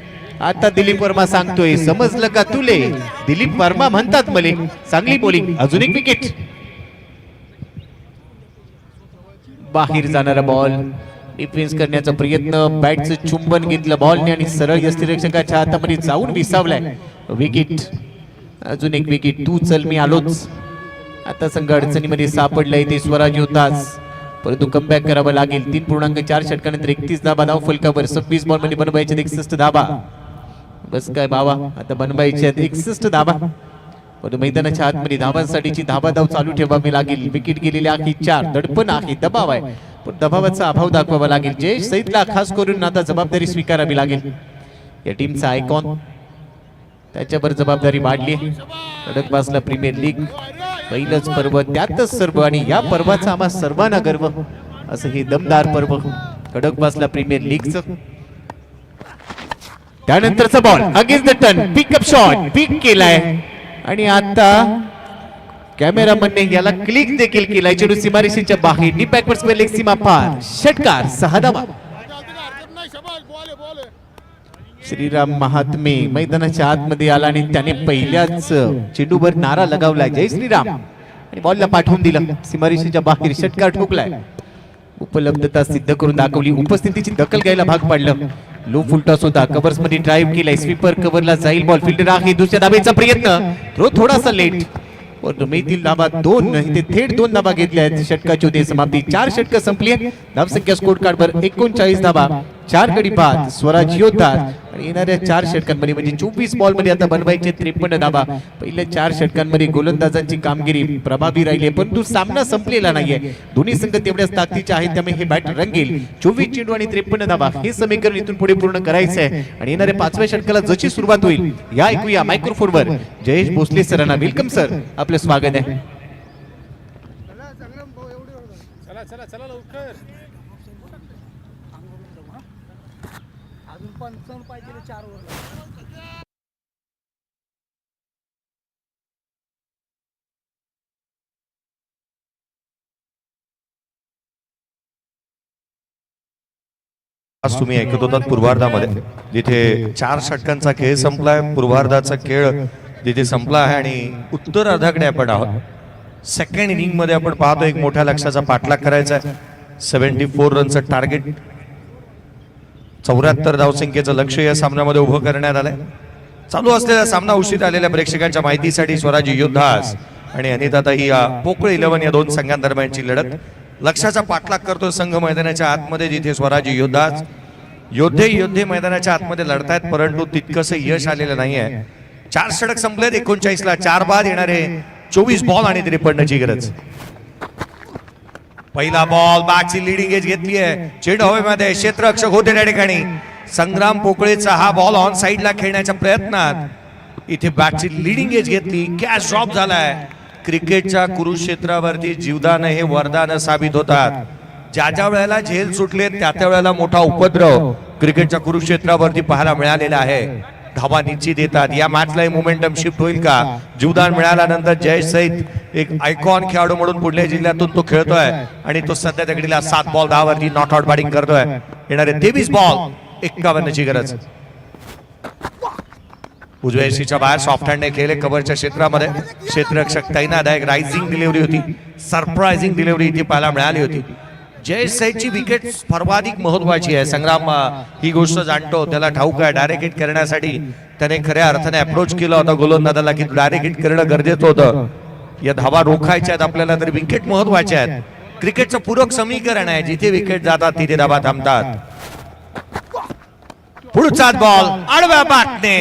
आता दिलीप वर्मा सांगतोय, समजलं का तुले? दिलीप वर्मा म्हणतात मले. चांगली बॉलिंग. अजून एक विकेट. बाहेर जाणारा बॉल. डिफेन्स करण्याचा प्रयत्न. बॅटचं चुंबन घेतलं बॉलने आणि सरळ यष्टिरक्षकाच्या हातामध्ये जाऊन विसावलाय. विकेट. अजून एक विकेट. तू चल मी आलोच. आता संघ अडचणीमध्ये सापडलाय ते स्वराज योद्धाच. परंतु कमबॅक करावं लागेल. 3.4 षटकानंतर 31 धाबा धाव फलकावर. 26 बॉल मध्ये बनवायचे 61 धाबा. बस काय बाबा, आता बनवायचे 61 धाबा. परंतु मैदानाच्या आतमध्ये धावांसाठीची धावा धाव चालू ठेवावी लागेल. विकेट गेलेले आहे 4. दडपण आहे, दबाव आहे, पण दबावाचा अभाव दाखवावा लागेल. जयेश सईदला खास करून आता जबाबदारी स्वीकारावी लागेल. या टीमचा आयकॉन, त्याच्यावर जबाबदारी वाढली. खडकवासला प्रीमियर लीग पहिलंच पर्व, त्यातच सर्व आणि या पर्वाचा आम्हा सर्वांना गर्व असं हे दमदार पर्व खडकवासला प्रीमियर लीगचं. त्यानंतरचा ball against the turn. Pickup shot pick केलाय आणि आता कॅमेरामनने याला क्लिक देखील केलाय. चेंडू सीमारेषेच्या बाहेर. डी बॅकवर्ड स्क्वेअर लेग सीमा पार. षटकार 6 धावा. श्रीराम महात्मे मैदानाच्या आतमध्ये आला आणि त्याने पहिल्याच चेंडूवर नारा लगावलाय. जय श्रीराम. आणि बॉलला पाठवून दिलं सीमारेषेच्या बाहेर. षटकार ठोकलाय. उपलब्धता सिद्ध करून दाखवली. उपस्थितीची दखल घ्यायला भाग पाडलं. लो फुलटॉस होता. कव्हर्स मध्ये ड्राईव्ह केलाय. स्वीपर कव्हरला जाईल बॉल. फिल्डर आहे. दुसऱ्या धाबेचा प्रयत्न. थ्रो थोडासा लेट. मेथील धाबा 2. इथे थेट 2 धाबा घेतल्या आहेत. षटकाची होती समाप्ती. 4 षटकं संपली. धावसंख्या स्कोर कार्डवर 39 धाबा. 4 गडी बाद. स्वराज योद्धा आणि येणाऱ्या 4 षटकांमध्ये म्हणजे 24 बॉल मध्ये आता बनवायचे 53 धाबा. पहिल्या 4 षटकांमध्ये गोलंदाजांची कामगिरी प्रभावी राहिली, परंतु सामना संपलेला नाहीये. दोन्ही संघ तेवढ्याच ताकदीचे आहेत, त्यामुळे हे बॅट रंगेल. 24 चेंडू आणि 53 धाबा हे समीकरण इथून पुढे पूर्ण करायचं आहे. आणि येणाऱ्या 5व्या षटकाला जशी सुरुवात होईल या ऐकूया मायक्रोफोनवर जयेश भोसले सरांना. वेलकम सर, आपलं स्वागत आहे. चला चला चला लवकर. अजून 55 पाहिजे 4 ओव्हर. आज तुम्ही ऐकत होतात पूर्वार्धामध्ये जिथे 4 षटकांचा खेळ संपलाय, पूर्वार्धाचा खेळ जिथे संपला आहे आणि उत्तरार्धाकडे आपण आहोत. सेकंड इनिंग मध्ये आपण पाहतो एक मोठ्या लक्ष्याचा पाठलाग करायचा आहे. 74 रनचं टार्गेट, 74 धावसंख्येचं लक्ष या सामन्यामध्ये उभं करण्यात आलंय. चालू असलेला सामना उशीर आलेल्या प्रेक्षकांच्या माहितीसाठी स्वराजी योद्धास आणि अनिताताई या पोकळ 11 या दोन संघांदरम्यानची लढत. लक्ष्याचा पाठलाग करतो संघ मैदानाच्या आतमध्ये जिथे स्वराजी योद्धास योद्धे मैदानाच्या आतमध्ये लढतायत, परंतु तितकंसं यश आलेलं नाहीये. 4 षटक संपलेत. 39 ला 4 बाद येणारे 24 बॉल आणि 53ची गरज. पहिला बॉल बॅकची लिडिंग एज घेतली आहे. चेंडू हवेमध्ये क्षेत्ररक्षक होते त्या ठिकाणी. संग्राम पोकळेचा हा बॉल ऑन साइडला खेळण्याच्या प्रयत्नात इथे बॅटची लिडिंग एज घेतली. कॅच ड्रॉप झालाय. क्रिकेटच्या कुरुक्षेत्रावरती जीवदान हे वरदान साबित होतात. ज्या ज्या वेळेला झेल सुटले त्या त्या वेळेला मोठा उपद्रव क्रिकेटच्या कुरुक्षेत्रावरती पाहायला मिळालेला आहे. धावा निश्चित येतात. या मॅचला मोमेंटम शिफ्ट होईल का? जीवदान मिळाल्यानंतर जयेश सहित एक आयकॉन खेळाडू म्हणून पुणे जिल्ह्यातून तो खेळतोय आणि तो सध्या तकडीला 7 बॉल 10 वरती नॉट आउट बॅटिंग करतोय. येणारे 23 बॉल 51ची गरज. उजव्या एसीच्या बाहेर सॉफ्ट हँडने खेळले कव्हरच्या क्षेत्रामध्ये. क्षेत्ररक्षक तैनात आहे. एक रायझिंग डिलिव्हरी होती, सरप्राइझिंग डिलिव्हरी इथे पाहायला मिळाली होती. जयेश सैदची विकेट सर्वाधिक महत्वाची आहे. संग्राम ही गोष्ट जाणतो, त्याला ठाऊक आहे. डायरेक्ट हिट करण्यासाठी त्याने खऱ्या अर्थाने अप्रोच केला होता गोलंदाजाला की डायरेक्ट हिट करणं गरजेचं होतं. या धावा रोखायच्या आहेत आपल्याला, तरी विकेट महत्वाच्या आहेत. क्रिकेटचं पूरक समीकरण आहे, जिथे विकेट जातात तिथे धावा थांबतात. पुढचाच बॉल आडव्या बाटने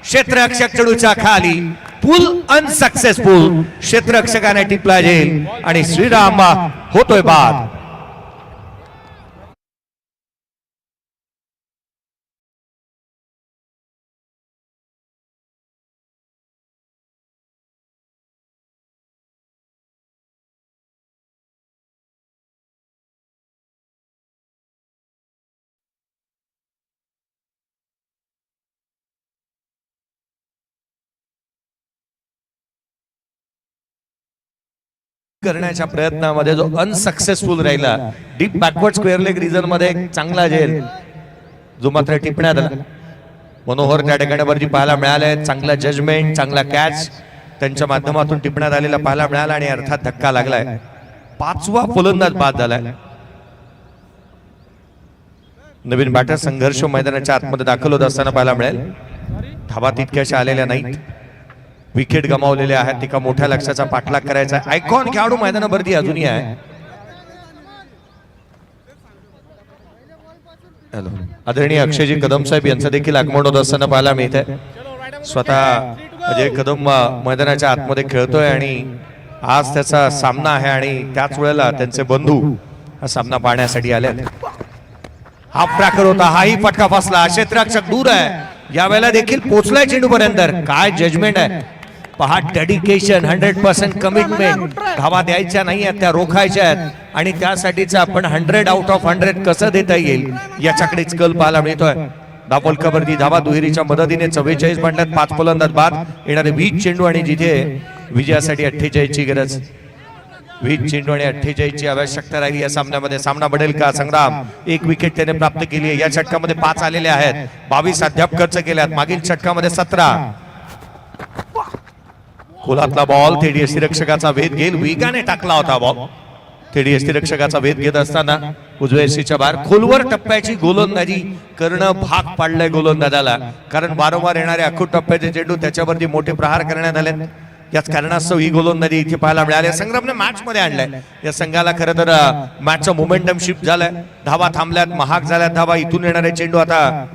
क्षेत्ररक्षक चेंडूच्या खाली. पुल अनसक्सेसफुल. क्षेत्ररक्षकाने टिपला झेल आणि श्रीराम होतोय बाद. करण्याच्या प्रयत्नामध्ये जो अनसक्सेसफुल राहिला. Deep backward square leg region मध्ये एक चांगला झेल जो मात्र टिपण्यात आला. मनोहर त्या ठिकाणी वरती पाहायला मिळाले. चांगला जजमेंट, चांगला कॅच त्यांच्या माध्यमातून टिपण्यात आलेला पाहायला मिळाला आणि अर्थात धक्का लागलाय. 5वा फलंदाज बाद झालाय. नवीन बॅटर संघर्ष मैदानाच्या आतमध्ये दाखल होत असताना पाहायला मिळेल. धावा तितक्याशा आलेल्या नाहीत. विकेट गमावलेले आहेत. एका मोठ्या लक्ष्याचा पाठलाग करायचा. आयकॉन खेळाडू मैदानावरती अजूनही आहे. आदरणीय अक्षयजी कदम साहेब यांचं देखील आगमन होत असताना पाहायला मिळत आहे. स्वतः अजय कदम मैदानाच्या आतमध्ये खेळतोय आणि आज त्याचा सामना आहे आणि त्याच वेळेला त्यांचे बंधू हा सामना पाहण्यासाठी आले. हाफ ट्रॅकर होता, हाही फटका फसला. क्षेत्ररक्षक दूर आहे. यावेळेला देखील पोहोचलाय चेंडू पर्यंत. काय जजमेंट आहे पहा. Dedication, 100% commitment. धावा द्यायच्या नाही आहेत, त्या रोखायच्या आहेत आणि त्यासाठीच आपण 100 आउट ऑफ 100 कसं देता येईल याच्याकडेच कल पाहायला मिळतोय. दापोलकावरती धावा दुहेरीच्या मदतीने 44 बनल्यात. 5 फलंदाज बाद. येणारे 20 चेंडू आणि जिथे विजयासाठी 48ची गरज. 20 चेंडू आणि 48ची आवश्यकता राहिली या सामन्यामध्ये. सामना बनेल का? संग्राम 1 विकेट त्याने प्राप्त केली आहे. या षटकामध्ये 5 आलेले आहेत. 22 अद्याप खर्च केल्यात. मागील षटकामध्ये 17. खोलातला बॉल थेट यष्टिरक्षकाचा वेध घेईल. वेगाने टाकला होता बॉल. थेट यष्टिरक्षकाचा वेध घेत असताना उजव्या यष्टीच्या बाहेर खोलवर टप्प्याची गोलंदाजी करणं भाग पाडलंय गोलंदाजाला. कारण वारंवार येणारे आखूट टप्प्याचे चेंडू त्याच्यावरती मोठे प्रहार करण्यात आले. याच कारणास्तव ही गोलंदाजी इथे पाहायला मिळाली. संग्रामने मॅच मध्ये आणलाय. या संघाला खरं तर मॅचचा मोमेंटम शिफ्ट झालाय. धावा थांबल्यात, महाग झाल्यात धावा. इथून येणारे चेंडू आता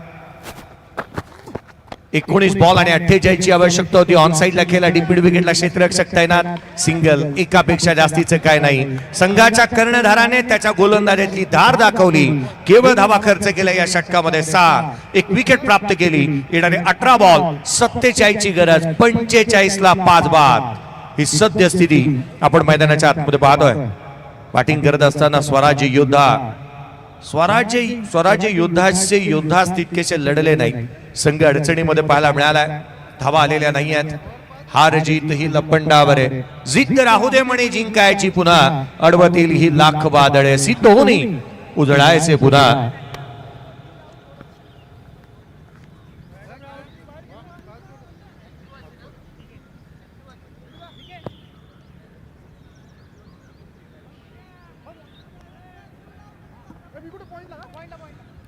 19 बॉल आणि 48ची आवश्यकता होती. ऑन साइडला खेळला. डीप मिड विकेटला क्षेत्ररक्षक तैनात. सिंगल, एकापेक्षा जास्तीचं काय नाही. संघाच्या कर्णधाराने त्याच्या गोलंदाजीतली धार दाखवली. केवळ धावा खर्च केला या षटकामध्ये. 6. 1 विकेट प्राप्त केली. येणारे 18 बॉल 47ची गरज. 45 ला 5 बाद. ही सद्यस्थिती आपण मैदानाच्या आतमध्ये पाहतोय. बॅटिंग करत असताना स्वराज्य योद्धा स्वराज्य योद्धाचे योद्धाच तितकेसे लढले नाही. संघ अडचणीमध्ये पाहायला मिळालाय. धावा आलेल्या नाही आहेत. हार जीत ही लपंडावर आहे. जिद्द राहू दे म्हणे जिंकायची पुन्हा, अडवतील ही लाख वादळे. सिद्ध होणे उजळायचे पुन्हा.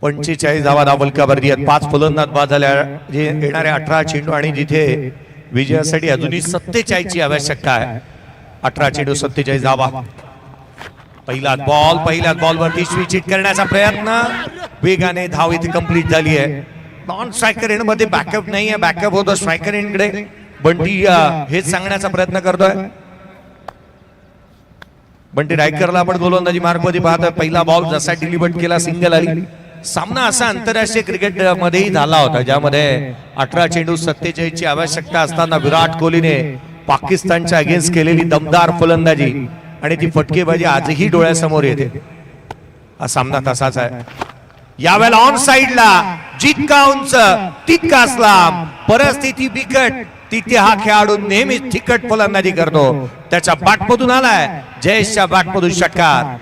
पंचेचाळीस धावा धावलकावरती आहेत. 5 फलंदाज बाद झाल्या. जे येणारे 18 चेंडू आणि जिथे विजयासाठी अजूनही 47 ची आवश्यकता आहे. 18 चेंडू 47 धावा. पहिल्याच बॉलवरती स्विच हिट करण्याचा प्रयत्न. वेगाने धाव इथे कंप्लीट झाली आहे. नॉन स्ट्रायकर एंड मध्ये बॅकअप नाही आहे. बॅकअप होतं स्ट्रायकर एंडकडे. बंटी हेच सांगण्याचा प्रयत्न करतोय. बंटी रायकरला आपण गोलंदाजी मार्ग मध्ये पाहतोय. पहिला बॉल जसा डिलिव्हर केला सिंगल आली. सामना असा आंतरराष्ट्रीय क्रिकेट मध्येही झाला होता ज्यामध्ये 18 चेंडू 47 ची आवश्यकता असताना विराट कोहलीने पाकिस्तानच्या अगेन्स्ट केलेली दमदार फलंदाजी आणि ती फटकेबाजी आजही डोळ्यासमोर येते. हा सामना तसाच आहे. यावेळेला ऑन साइडला जितका उंच तितकाच लांब. परिस्थिती बिकट तिथे हा खेळाडू नेहमीच तिकट फलंदाजी करतो. त्याच्या बॅटमधून आलाय जयेशच्या बॅटमधून षटकार.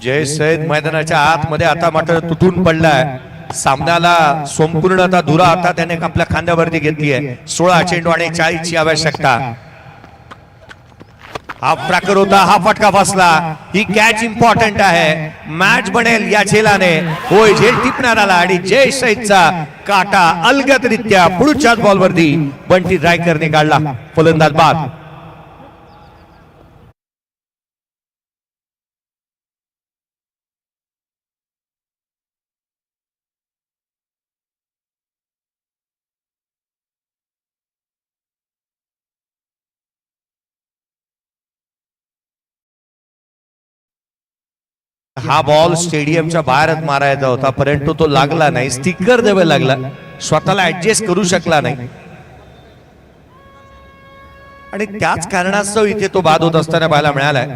जयेश सैद मैदानाच्या आतमध्ये आता मात्र तुटून पडलाय. सामन्याला संपूर्णता धुरा आता त्याने आपल्या खांद्यावरती घेतली आहे. 16 चेंडू आणि 40 ची आवश्यकता. हा फ्रॅकर होता. हा फटका फसला. ही कॅच इम्पॉर्टंट आहे. मॅच बनेल या झेलाने. होय झेल टिपणार आला आणि जयेश सैदचा काटा अलगदरित्या पुढच्याच बॉलवरती बंटी रायकरने काढला. फलंदाज बाद. हा बॉल स्टेडियमच्या बाहेरच मारायचा होता परंतु तो लागला नाही. स्टिकर द्यावा लागला. स्वतःला ऍडजस्ट करू शकला नाही आणि त्याच कारणास्तव इथे तो बाद होत असताना पाहायला मिळालाय.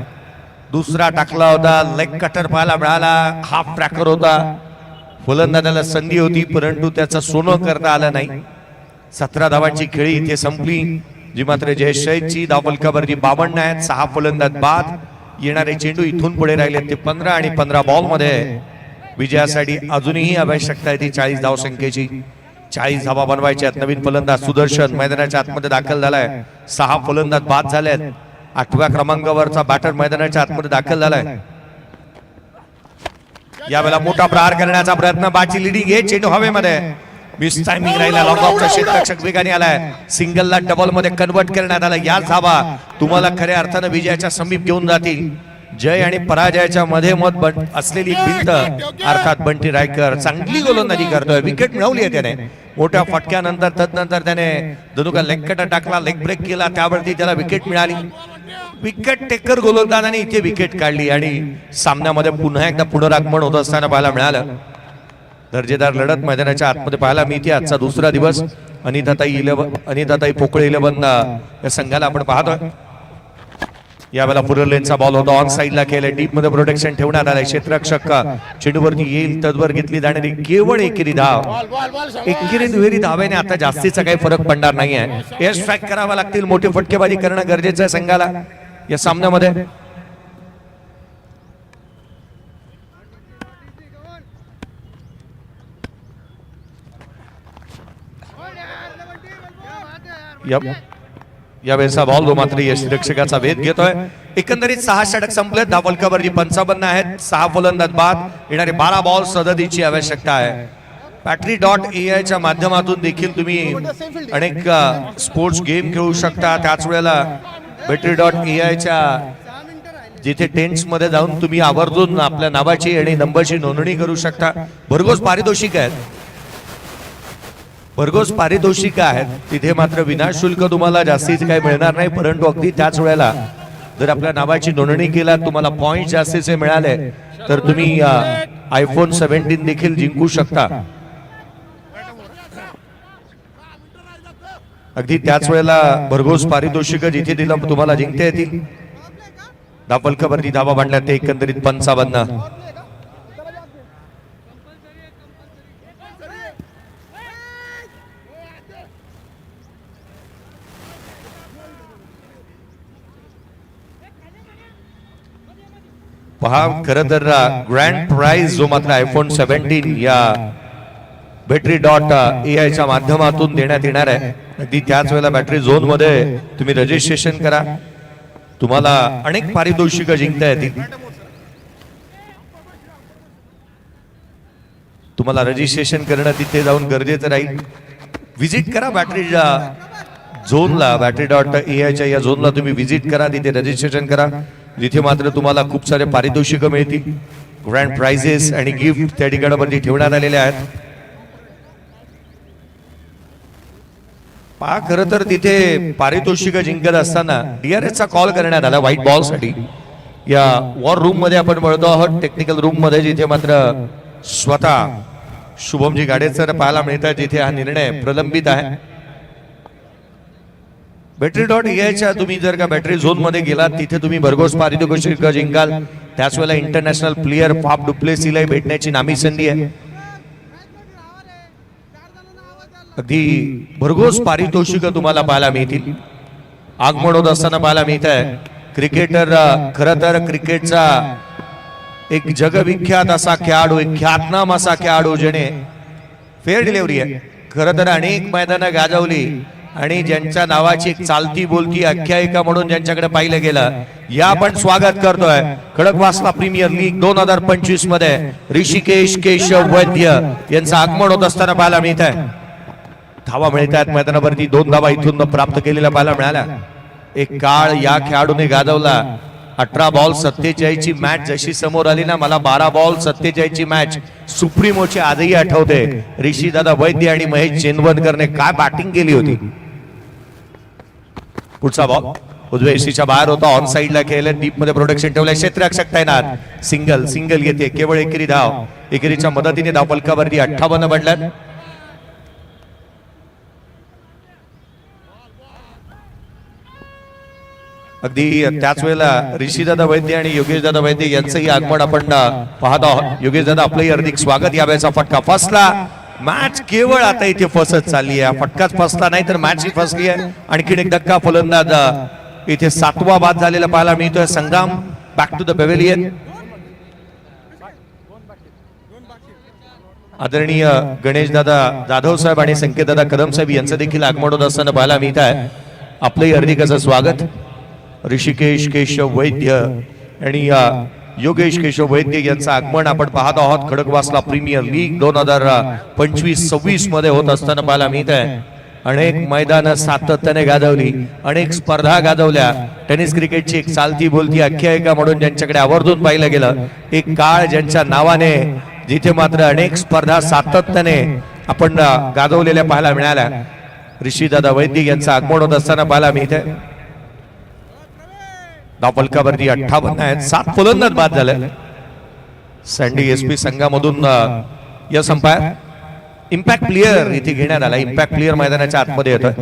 दुसरा टाकला होता. लेग कटर पाहायला मिळाला. हाफ ट्रॅकर होता. फलंदाजाला संधी होती परंतु त्याचं सोनं करता आलं नाही. 17 धावांची खेळी इथे संपली जी मात्र जयेश सैदची धावफलकावरती 52 आहेत. 6 फलंदाज बाद. येणारे चेंडू इथून पुढे राहिले ते 15 आणि 15 बॉल मध्ये विजयासाठी अजूनही आवश्यकता आहे ती 40 धाव संख्येची. 40 धावा बनवायच्या. नवीन फलंदाज सुदर्शन मैदानाच्या आतमध्ये दाखल झालाय. 6 फलंदाज बाद झालेत. 8व्या क्रमांकावरचा बॅटर मैदानाच्या आतमध्ये दाखल झालाय. यावेळेला मोठा प्रहार करण्याचा प्रयत्न. बाची लिडिंग हे चेंडू हवेमध्ये. मिस टायमिंग राहिला. लॉंग ऑफचा क्षेत्ररक्षक वेगाने आलाय. सिंगलला डबल मध्ये कन्वर्ट करण्यात आला. या धावा तुम्हाला खऱ्या अर्थानं विजयाच्या समीप घेऊन जातील. जय आणि पराजयाच्या मध्ये मत असलेली भिंत अर्थात बंटी रायकर चांगली गोलंदाजी करतोय. विकेट मिळवली आहे त्याने मोठ्या फटक्यानंतर. तदनंतर त्याने धनुका लेग कटर टाकला. लेग ब्रेक केला. त्यावरती त्याला विकेट मिळाली. विकेट टेकर गोलंदाजाने इथे विकेट काढली आणि सामन्यामध्ये पुन्हा एकदा पुनरागमन होत असताना पाहायला मिळालं. दर्जेदार लढत मैदानाच्या आतमध्ये पाहायला मिळते. आजचा दुसरा दिवस. अनिताताई पोकळे 11 या संघाला आपण पाहतोय. यावेळेला पुरलेनचा बॉल होता. ऑन साइडला केलं. डीप मध्ये प्रोटेक्शन ठेवण्यात आलंय. क्षेत्ररक्षक चेंडूवरती येईल तदवर घेतली जाणारी केवळ एकेरी धाव. एकेरी दुहेरी धावेने आता जास्तीचा काही फरक पडणार नाहीये. एअर स्ट्राईक करावा लागतील. मोठी फटकेबाजी करणं गरजेचं आहे संघाला या सामन्यामध्ये. यावेळेचा बॉल मात्र यष्टिरक्षकाचा वेध घेतोय. एकंदरीत 6 षटक संपले. धावफलकावरती 55 आहेत. 6 फलंदाज बाद. येणारे 12 बॉल सदतीची आवश्यकता आहे. Patri.ai च्या माध्यमातून देखील तुम्ही अनेक स्पोर्ट्स गेम खेळू शकता. त्याच वेळेला Patri.ai च्या जिथे टेंट्स मध्ये जाऊन तुम्ही आवर्जून आपल्या नावाची आणि नंबरची नोंदणी करू शकता. भरघोस पारितोषिक आहेत. भरघोस पारितोषिक आहेत. तिथे मात्र विनाशुल्क तुम्हाला जास्तीचे काही मिळणार नाही परंतु अगदी त्याच वेळेला जर आपल्या नावाची नोंदणी केला तुम्हाला पॉइंट जास्तीचे मिळाले तर तुम्ही iPhone 17 देखील जिंकू शकता. अगदी त्याच वेळेला भरघोस पारितोषिक जिथे दिलं तुम्हाला जिंकता येतील. धापलकावरती धावा बांधल्या ते एकंदरीत 55. पहा खरं तर ग्रँड प्राइज जो मात्र आयफोन 17 या battery.ai च्या माध्यमातून देण्यात येणार आहे. अगदी त्याच वेळेला बॅटरी झोन मध्ये तुम्ही रजिस्ट्रेशन करा, तुम्हाला अनेक पारितोषिक जिंकता येतील. तुम्हाला रजिस्ट्रेशन करणं तिथे जाऊन गरजेचं राहील. विजिट करा बॅटरीच्या झोनला, battery.ai च्या या झोनला तुम्ही विजिट करा, तिथे रजिस्ट्रेशन करा, जिथे मात्र तुम्हाला खूप सारे पारितोषिक मिळतील. ग्रँड प्राइजेस आणि गिफ्ट त्या ठिकाणावरती ठेवण्यात आलेले आहेत. पहा खरं तर तिथे पारितोषिक जिंकत असताना DRS चा कॉल करण्यात आला व्हाईट बॉल साठी. या वॉर रूम मध्ये आपण बोलतो आहोत, टेक्निकल रूम मध्ये, जिथे मात्र स्वतः शुभमजी गाडेसर पाहायला मिळतात, जिथे हा निर्णय प्रलंबित आहे. battery.ai च्या तुम्ही जर का बॅटरी झोन मध्ये गेलात तिथे तुम्ही भरघोस पारितोषिक जिंकाल. त्याच वेळेला इंटरनॅशनल प्लेयर फाफ डुप्लेसीला भेटण्याची नामी संधी आहे. अगदी भरघोस पारितोषिक तुम्हाला पाहायला मिळतील. आगमन होत असताना पाहायला मिळत आहे क्रिकेटर, खरं तर क्रिकेटचा एक जगविख्यात असा खेळाडू, एक ख्यातनाम असा खेळाडू ज्याने फेअर डिलिव्हरी आहे खरं तर अनेक मैदानं गाजवली आणि ज्यांच्या नावाची एक चालती बोलती आख्यायिका म्हणून ज्यांच्याकडे पाहिलं गेलं, या आपण स्वागत करतोय खडकवासला प्रीमियर लीग 2025 मध्ये ऋषिकेश केशव वैद्य यांचं आगमन होत असताना पाहायला मिळत आहे. धावा मिळत आहेत मैदानावरती, 2 धावा इथून प्राप्त केलेल्या पाहायला मिळाल्या. एक काळ या खेळाडूने गाजवला. 18 बॉल 47 ची मॅच जशी समोर आली ना, मला 12 बॉल 47 ची मॅच सुप्रीमोची आजही आठवते. ऋषीदादा वैद्य आणि महेश चेनवनकरने काय बॅटिंग केली होती. पुढचा बॉल उजव्या एसीच्या बाहेर होता, ऑन साइडला खेळले, डीप मध्ये प्रोटेक्शन ठेवलंय, क्षेत्ररक्षक तैनात. सिंगल येते, केवळ एकेरी धाव. एकेरीच्या मदतीने धावफलकावरती 58 बनल्यात. अगदी त्याच वेळेला ऋषीदादा वैद्य आणि योगेशदादा वैद्य यांचंही आगमन आपण पाहत आहोत. योगेशदादा आपलंही हार्दिक स्वागत. यावेळेचा फटका फसला. मॅच केवळ आता इथे फसत चालली आहे. फटकाच फसला नाही तर मॅच ही फसली आहे. आणखीन एक धक्का फलंदाज इथे 7वा बाद झालेला पाहायला मिळतोय. संग्राम बॅक टू द पॅव्हेलियन. आदरणीय गणेशदादा जाधव साहेब आणि संकेतदादा कदम साहेब यांचं देखील आगमन होत असताना पाहायला मिळत आहे. आपलंही हार्दिक असं स्वागत. ऋषिकेश केशव वैद्य आणि योगेश केशव वैद्य यांचं आगमन आपण पाहत आहोत. खडकवासला प्रीमियर लीग 2025-26 मध्ये होत असताना पाहायला मिळत आहे. अनेक मैदानं सातत्याने गाजवली, अनेक स्पर्धा गाजवल्या. टेनिस क्रिकेटची एक चालती बोलती आख्यायिका म्हणून ज्यांच्याकडे आवर्जून पाहिलं गेलं, एक काळ ज्यांच्या नावाने जिथे मात्र अनेक स्पर्धा सातत्याने आपण गाजवलेल्या पाहायला मिळाल्या. ऋषीदादा वैद्य यांचं आगमन होत असताना पाहायला मिळते. धावफलकावरती 58 आहेत. 7 फलंदाज बाद झाले. सँडी एसपी संघामधून यश अंपायर. इम्पॅक्ट प्लेयर इथे घेण्यात आला. इम्पॅक्ट प्लेयर मैदानाच्या आतमध्ये येतोय.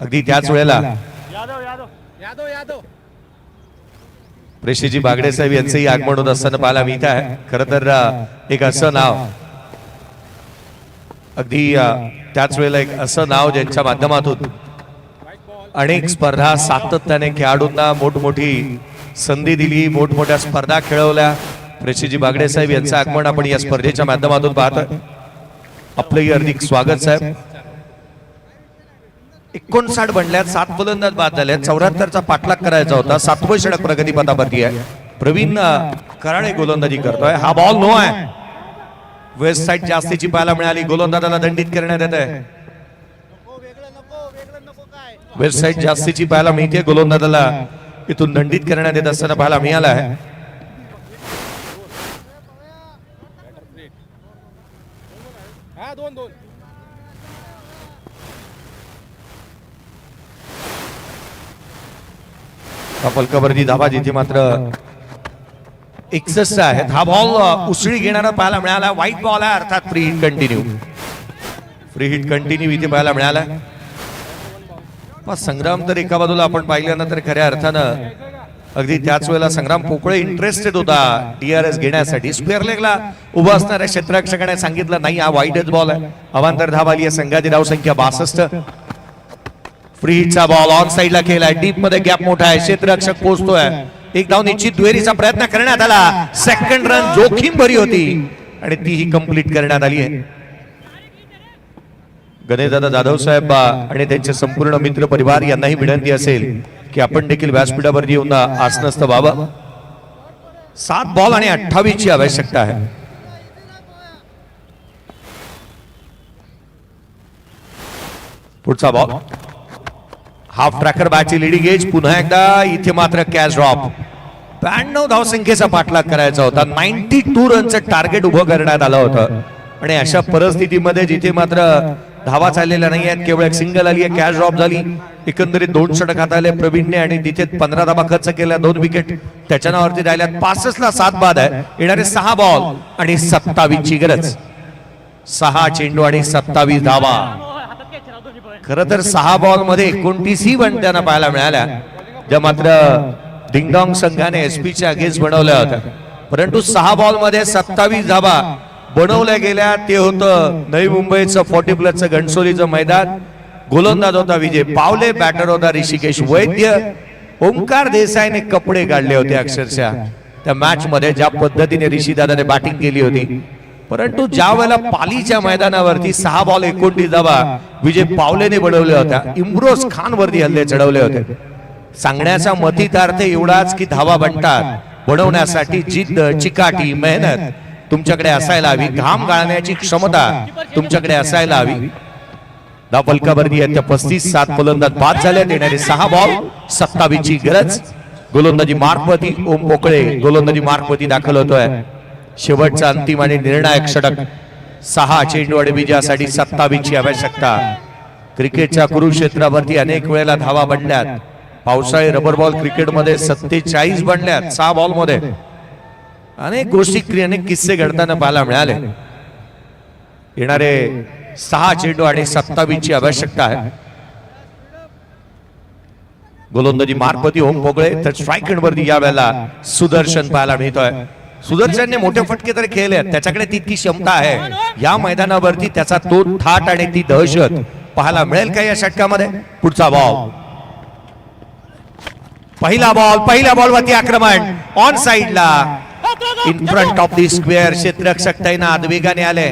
अगदी त्याच वेळेला प्रेषीजी बागडे साहेब यांचंही आगमन होत असताना पाहायला मिळत आहे. खरं तर एक असं नाव, अगदी त्याच वेळेला एक असं नाव ज्यांच्या माध्यमातून अनेक स्पर्धा सातत्याने खेळाडूंना मोठमोठी संधी दिली, मोठमोठ्या स्पर्धा खेळवल्या. प्रेषीजी बागडे साहेब यांचं आगमन आपण या स्पर्धेच्या माध्यमातून पाहतोय. आपलंही हार्दिक स्वागत साहेब. 59 बनल्यात, 7 फलंदाज बाद झाले. 74चा पाठलाग करायचा होता. 7वं षटक प्रगतीपथावरती आहे. प्रवीण कराळे गोलंदाजी करतोय. हा बॉल नो आहे. वेस्ट साइड जास्तीची पाहायला मिळाली. गोलंदाजाला दंडित करण्यात येत आहे. वेस्ट साइड जास्तीची पाहायला मिळते. गोलंदाजाला इथून दंडित करण्यात येत असताना पाहायला मिळाला आहे. फलकावरती धावा जिथे मात्र 61 आहेत. हा बॉल उसळी घेणारा पाहायला मिळाला. व्हाईट बॉल आहे, अर्थात free hit continue. Free hit continue इथे पाहायला मिळाला. संग्राम तर एका बाजूला आपण पाहिल्यानंतर खऱ्या अर्थानं अगदी त्याच वेळेला संग्राम पोकळे इंटरेस्टेड होता DRS घेण्यासाठी. स्क्वेअर लेगला उभा असणाऱ्या क्षेत्ररक्षकाने सांगितलं नाही हा वाईडच बॉल आहे. अवांतर धाव आली आहे. संघाची धावसंख्या 62. फ्री हिटचा बॉल ऑन साइडला केलाय. डीप मध्ये गॅप मोठा आहे. क्षेत्ररक्षक पोहोचतोय. एक धाव निश्चित दुहेरीचा प्रयत्न करण्यात आला. सेकंड रन जोखीम भरी होती आणि तीही कंप्लीट करण्यात आली आहे. गणेशदादा जाधव साहेब आणि त्यांचे संपूर्ण मित्र परिवार यांनाही विनंती असेल की आपण देखील व्यासपीठावर येऊन आसनस्थ व्हावं. 7 बॉल आणि 28 ची आवश्यकता आहे. पुढचा बॉल हाफ ट्रॅकर बॅटची लिडिंग एज. पुन्हा एकदा इथे मात्र कॅच ड्रॉप. 92 धावसंख्येचा पाठलाग करायचा होता. 92 रनचं टार्गेट उभं करण्यात आलं होतं आणि अशा परिस्थितीमध्ये जिथे मात्र धावा चाललेल्या नाही आहेत, केवळ एक सिंगल आली आहे, कॅच ड्रॉप झाली. एकंदरीत 2 षटक हाताळले प्रवीणने आणि तिथे 15 धावा खर्च केल्या. 2 विकेट त्याच्या नावावरती राहिल्यात. 65 ला 7 बाद आहे. येणारे 6 बॉल आणि 27 ची गरज. 6 चेंडू आणि 27 धावा. खरं तर 6 बॉल मध्ये 29 बन त्यांना पाहायला मिळाल्या, ज्या मात्र डिंगडॉंग संघाने SP च्या अगेन्स्ट बनवल्या होत्या. परंतु 6 बॉल मध्ये 27 धावा बनवल्या गेल्या. ते होतं नवी मुंबईचं 40 प्लसचं घणसोलीचं मैदान. गोलंदाज होता विजय पावले, बॅटर होता ऋषिकेश वैद्य. ओंकार देसाईने कपडे काढले होते अक्षरशः त्या मॅच मध्ये, ज्या पद्धतीने ऋषीदादाने बॅटिंग केली होती. परंतु ज्या वेळेला पालीच्या मैदानावरती 6 बॉल 29 धावा विजय पावलेने बनवल्या होत्या, इम्रोज खान वरती हल्ले चढवले होते. सांगण्याचा मतितार्थ एवढाच की धावा बनवण्यासाठी जिद्द, चिकाटी, मेहनत तुमच्याकडे असायला हवी. घाम गाळण्याची क्षमता तुमच्याकडे असायला हवी. धाव फलकावरती आहेत त्या 35. 7 फलंदाज बाद झाले. येणारे 6 बॉल 27 ची गरज. गोलंदाजी मार्कवरती ओम पोकळे गोलंदाजी मार्कवरती दाखल होतोय. शेवटचा अंतिम आणि निर्णायक षटक. 6 चेंडू आणि विजयासाठी 27 ची आवश्यकता. क्रिकेटच्या कुरुक्षेत्रावरती अनेक वेळेला धावा बनल्यात. पावसाळी रबर बॉल क्रिकेटमध्ये 47 बनल्यात 6 बॉल मध्ये. अनेक गोष्टी अनेक किस्से घडताना पाहायला मिळाले. येणारे 6 चेंडू आणि 27 ची आवश्यकता आहे. गोलंदाजी मार्कवरती ओम पोकळे तर स्ट्राईक वरती या वेळेला सुदर्शन पाहायला मिळतोय. सुदर्शनने मोठे फटके तर खेळले, त्याच्याकडे तितकी क्षमता आहे. या मैदानावरती त्याचा तो थाट आणि ती दहशत पाहायला मिळेल का या षटकामध्ये. पुढचा बॉल. पहिला बॉल वरती आक्रमण ऑन साइडला in front of the square. क्षेत्ररक्षक तैनात वेगाने आले.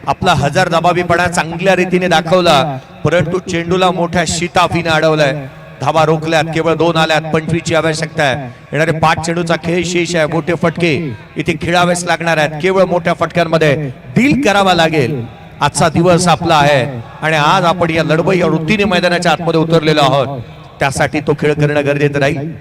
आपला हजरजबाबीपणा चांगल्या रीतीने दाखवला, परंतु चेंडूला मोठ्या शिताफीने अडवलंय. धावा रोखल्यात. केवळ 2 आल्यात. 25 ची आवश्यकता आहे. येणारे 5 चेंडूचा खेळ शेष आहे. मोठे फटके इथे खेळावेच लागणार आहेत. केवळ मोठ्या फटक्यांमध्ये डील करावा लागेल. आजचा दिवस आपला आहे आणि आज आपण या लढवई या वृत्तीने मैदानाच्या आतमध्ये उतरलेलो आहोत. त्यासाठी तो खेळ करणं गरजेचं राहील.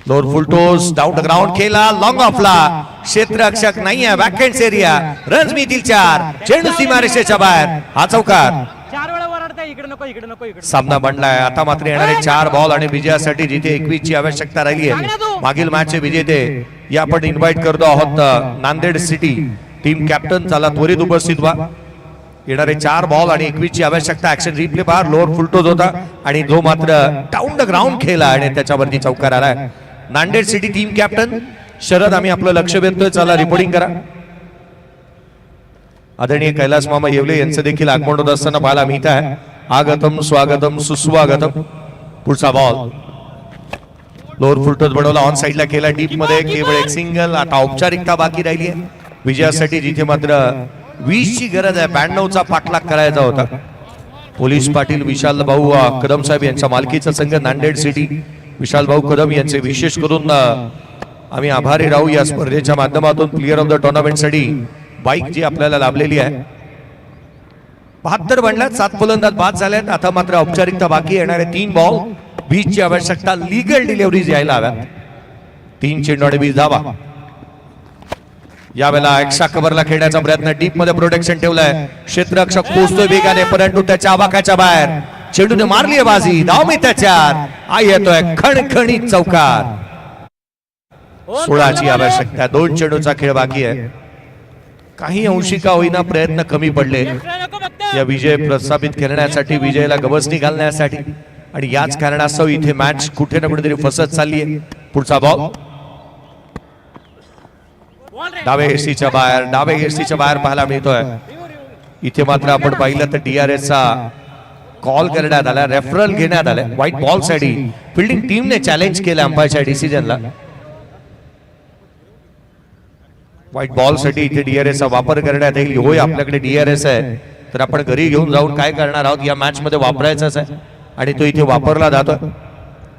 Lower full toss down the ground केला. लॉंग ऑफला क्षेत्ररक्षक नाही आहे. वॅकेंट्स एरिया. रन्स मिळतील 4. चेंडू सीमारेषेच्या बाहेर. हा चौकार. 4 वेळा वरडताय. इकडे नको, इकडे नको, इकडे. सामना बनलाय. आता मात्र येणारे 4 बॉल आणि विजयासाठी जिथे 21 ची आवश्यकता राहिली आहे. मागील मॅचचे विजेते या आपण इन्व्हाइट करतो आहोत नांदेड सिटी टीम कॅप्टन. चला त्वरित उपस्थित व्हा. येणारे 4 बॉल आणि 21 ची आवश्यकता. ऍक्शन रिप्ले बार लोअर फुलटोज होता आणि जो मात्र डाऊन द ग्राउंड खेळला आणि त्याच्यावरती चौकार आलाय. Nanded city team captain Sharad, आम्ही आपलं लक्ष वेधतोय. चला रिपोर्टिंग करा. आदरणीय कैलास मामा येवले यांचं देखील आगमन होत असताना पाहायला मिळत आहे. आगतम स्वागतम सुस्वागतम. पुढचा बॉल लोअर फुलटोज बनवला. ऑन साइडला केला. डीप मध्ये केवळ एक सिंगल. आता औपचारिकता बाकी राहिली आहे विजयासाठी, जिथे मात्र 20 ची गरज आहे. 92 चा पाठलाग करायचा होता. पोलीस पाटील विशाल भाऊ कदम साहेब यांच्या मालकीचा संघ नांदेड सिटी. विशाल भाऊ कदम यांचे विशेष करून आम्ही आभारी राहू. या स्पर्धेच्या माध्यमातून प्लेअर ऑफ द टुर्नामेंट साठी बाईक जी आपल्याला लाभलेली आहे. 72 बनल्यात. 7 फलंदाज बाद झाल्यात. आता मात्र औपचारिकता बाकी. येणारे 3 बॉल 20 ची आवश्यकता. लीगल डिलिव्हरीज यायला हव्यात. 3 चेंडू आणि 20 धावा. यावेळेला एक्स्ट्रा कव्हरला खेळण्याचा प्रयत्न. डीप मध्ये प्रोटेक्शन ठेवलंय. क्षेत्ररक्षक पोहोचतोय वेगाने, परंतु त्याच्या आवाकाच्या बाहेर. चेंडूने मारली आहे बाजी. धाव मी त्याच्यात. आई येतोय खणखणीत चौकार. 16 ची आवश्यकता. 2 चेंडूचा खेळ बाकी आहे. काही अंशी का होईना प्रयत्न कमी पडले नको फक्त या विजय प्रस्थापित करण्यासाठी, विजयाला गवसणी घालण्यासाठी, आणि याच कारणास्तव इथे मॅच कुठे ना कुठेतरी फसत चालली आहे. पुढचा बॉल डावे एसटीच्या बाहेर पाहायला मिळतोय. इथे मात्र आपण पाहिलं तर DRS चा कॉल करण्यात आला, रेफरल घेण्यात आला व्हाईट बॉल साठी. फिल्डिंग टीमने चॅलेंज केलं अंपायरच्या डिसिजनला. व्हाईट बॉल साठी इथे DRS चा वापर करण्यात येईल. होय, आपल्याकडे DRS आहे तर आपण घरी घेऊन जाऊन काय करणार आहोत, या मॅच मध्ये वापरायचाच आहे आणि तो इथे वापरला जातो.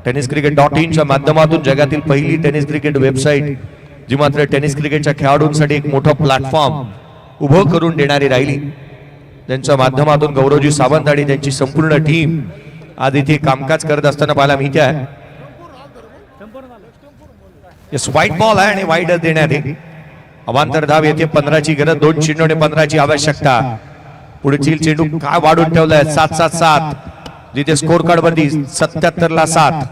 tenniscricket.in च्या माध्यमातून जगातील पहिली टेनिस क्रिकेट वेबसाईट, जी मात्र टेनिस क्रिकेटच्या खेळाडूंसाठी एक मोठं प्लॅटफॉर्म उभं करून देणारी राहिली. त्यांच्या माध्यमातून गौरवजी सावंत आणि त्यांची संपूर्ण टीम आज इथे कामकाज करत असताना पाहायला मिळते आहे. व्हाईट बॉल आहे आणि वाईड देण्यात येईल. अवांतर धाव येथे 15ची गरज, 2 चेंडूने 15ची आवश्यकता. पुढील चेंडू काय वाढून ठेवलाय, 7-7-7, जिथे स्कोर कार्ड वरती 77ला 7.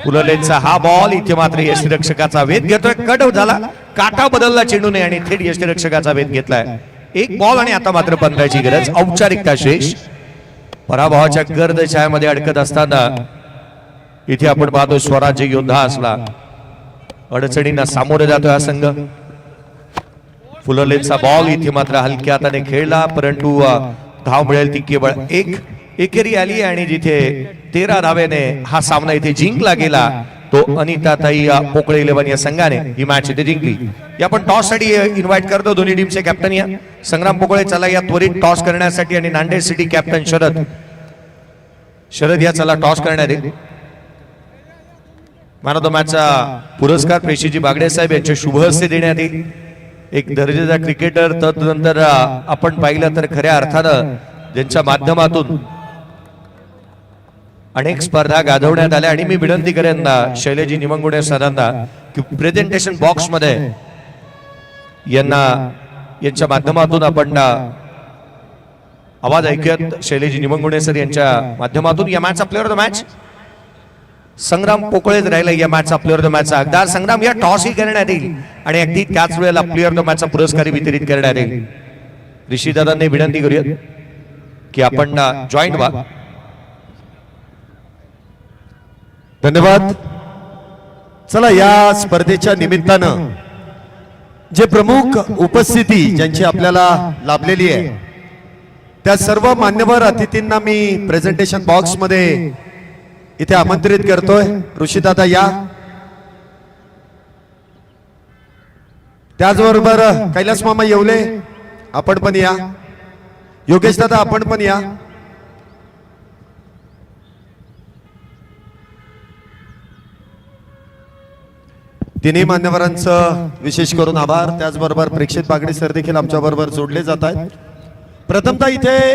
पुललेनचा हा बॉल इथे मात्र यष्टीरक्षकाचा वेध घेतोय. कट झाला, काटा बदलला चेंडूने आणि थेट यष्टीरक्षकाचा वेध घेतलाय. एक बॉल आणि आता मात्र 15ची गरज. औपचारिकता शेष. पराभवाच्या गर्द छायामध्ये अडकत असताना इथे आपण पाहतो स्वराज्य योद्धा असला अडचणींना सामोरे जातो हा संघ. फुलरलेनचा बॉल इथे मात्र हलक्या हाताने खेळला, परंतु धाव मिळेल ती केवळ एकेरी आली आणि जिथे 13 धावेने हा सामना इथे जिंकला गेला तो अनिताताई पोकळे 11 या संघाने ही मॅच इथे जिंकली. या आपण टॉस साठी इन्व्हाइट करतो दोन्ही टीमचे कॅप्टन या. संग्राम पोकळे चला या त्वरित टॉस करण्यासाठी आणि नांदेड सिटी कॅप्टन शरद या चला टॉस करण्यात येईल. मॅन ऑफ द मॅचचा पुरस्कार पेशीजी बागडे साहेब यांच्या शुभ हस्ते देण्यात येईल. एक दर्जेचा क्रिकेटर, तदनंतर आपण पाहिलं तर खऱ्या अर्थानं ज्यांच्या माध्यमातून अनेक स्पर्धा गाजवण्यात आल्या. आणि मी विनंती करेन शैलेजी निमंगुणे सरांना की प्रेझेंटेशन बॉक्स मध्ये यांच्या माध्यमातून आपण आवाज ऐकूयात. शैलेजी निमंगुणे सर यांच्या माध्यमातून या मॅचचा प्लेअर ऑफ द मॅच संग्राम पोकळेच राहिला. या मॅचचा प्लेअर ऑफ द मॅचचा हकदार संग्राम. या टॉसही करण्यात येईल आणि अगदी त्याच वेळेला प्लेअर ऑफ द मॅचचा पुरस्कार वितरित करण्यात येईल. ऋषीदादांनी विनंती करूयात की आपण जॉईंट व्हा. धन्यवाद. चला, या स्पर्धेच्या निमित्तानं जे प्रमुख उपस्थिती ज्यांची आपल्याला लाभलेली आहे त्या सर्व मान्यवर अतिथींना मी प्रेझेंटेशन बॉक्स मध्ये इथे आमंत्रित करतोय. ऋषीदादा या. त्याचबरोबर कैलास मामा येवले आपण पण या. योगेश दादा आपण पण या. तिन्ही मान्यवरांचं विशेष करून आभार. त्याचबरोबर प्रेक्षित बागडे सर देखील आमच्या बरोबर जोडले जात आहेत. प्रथमतः इथे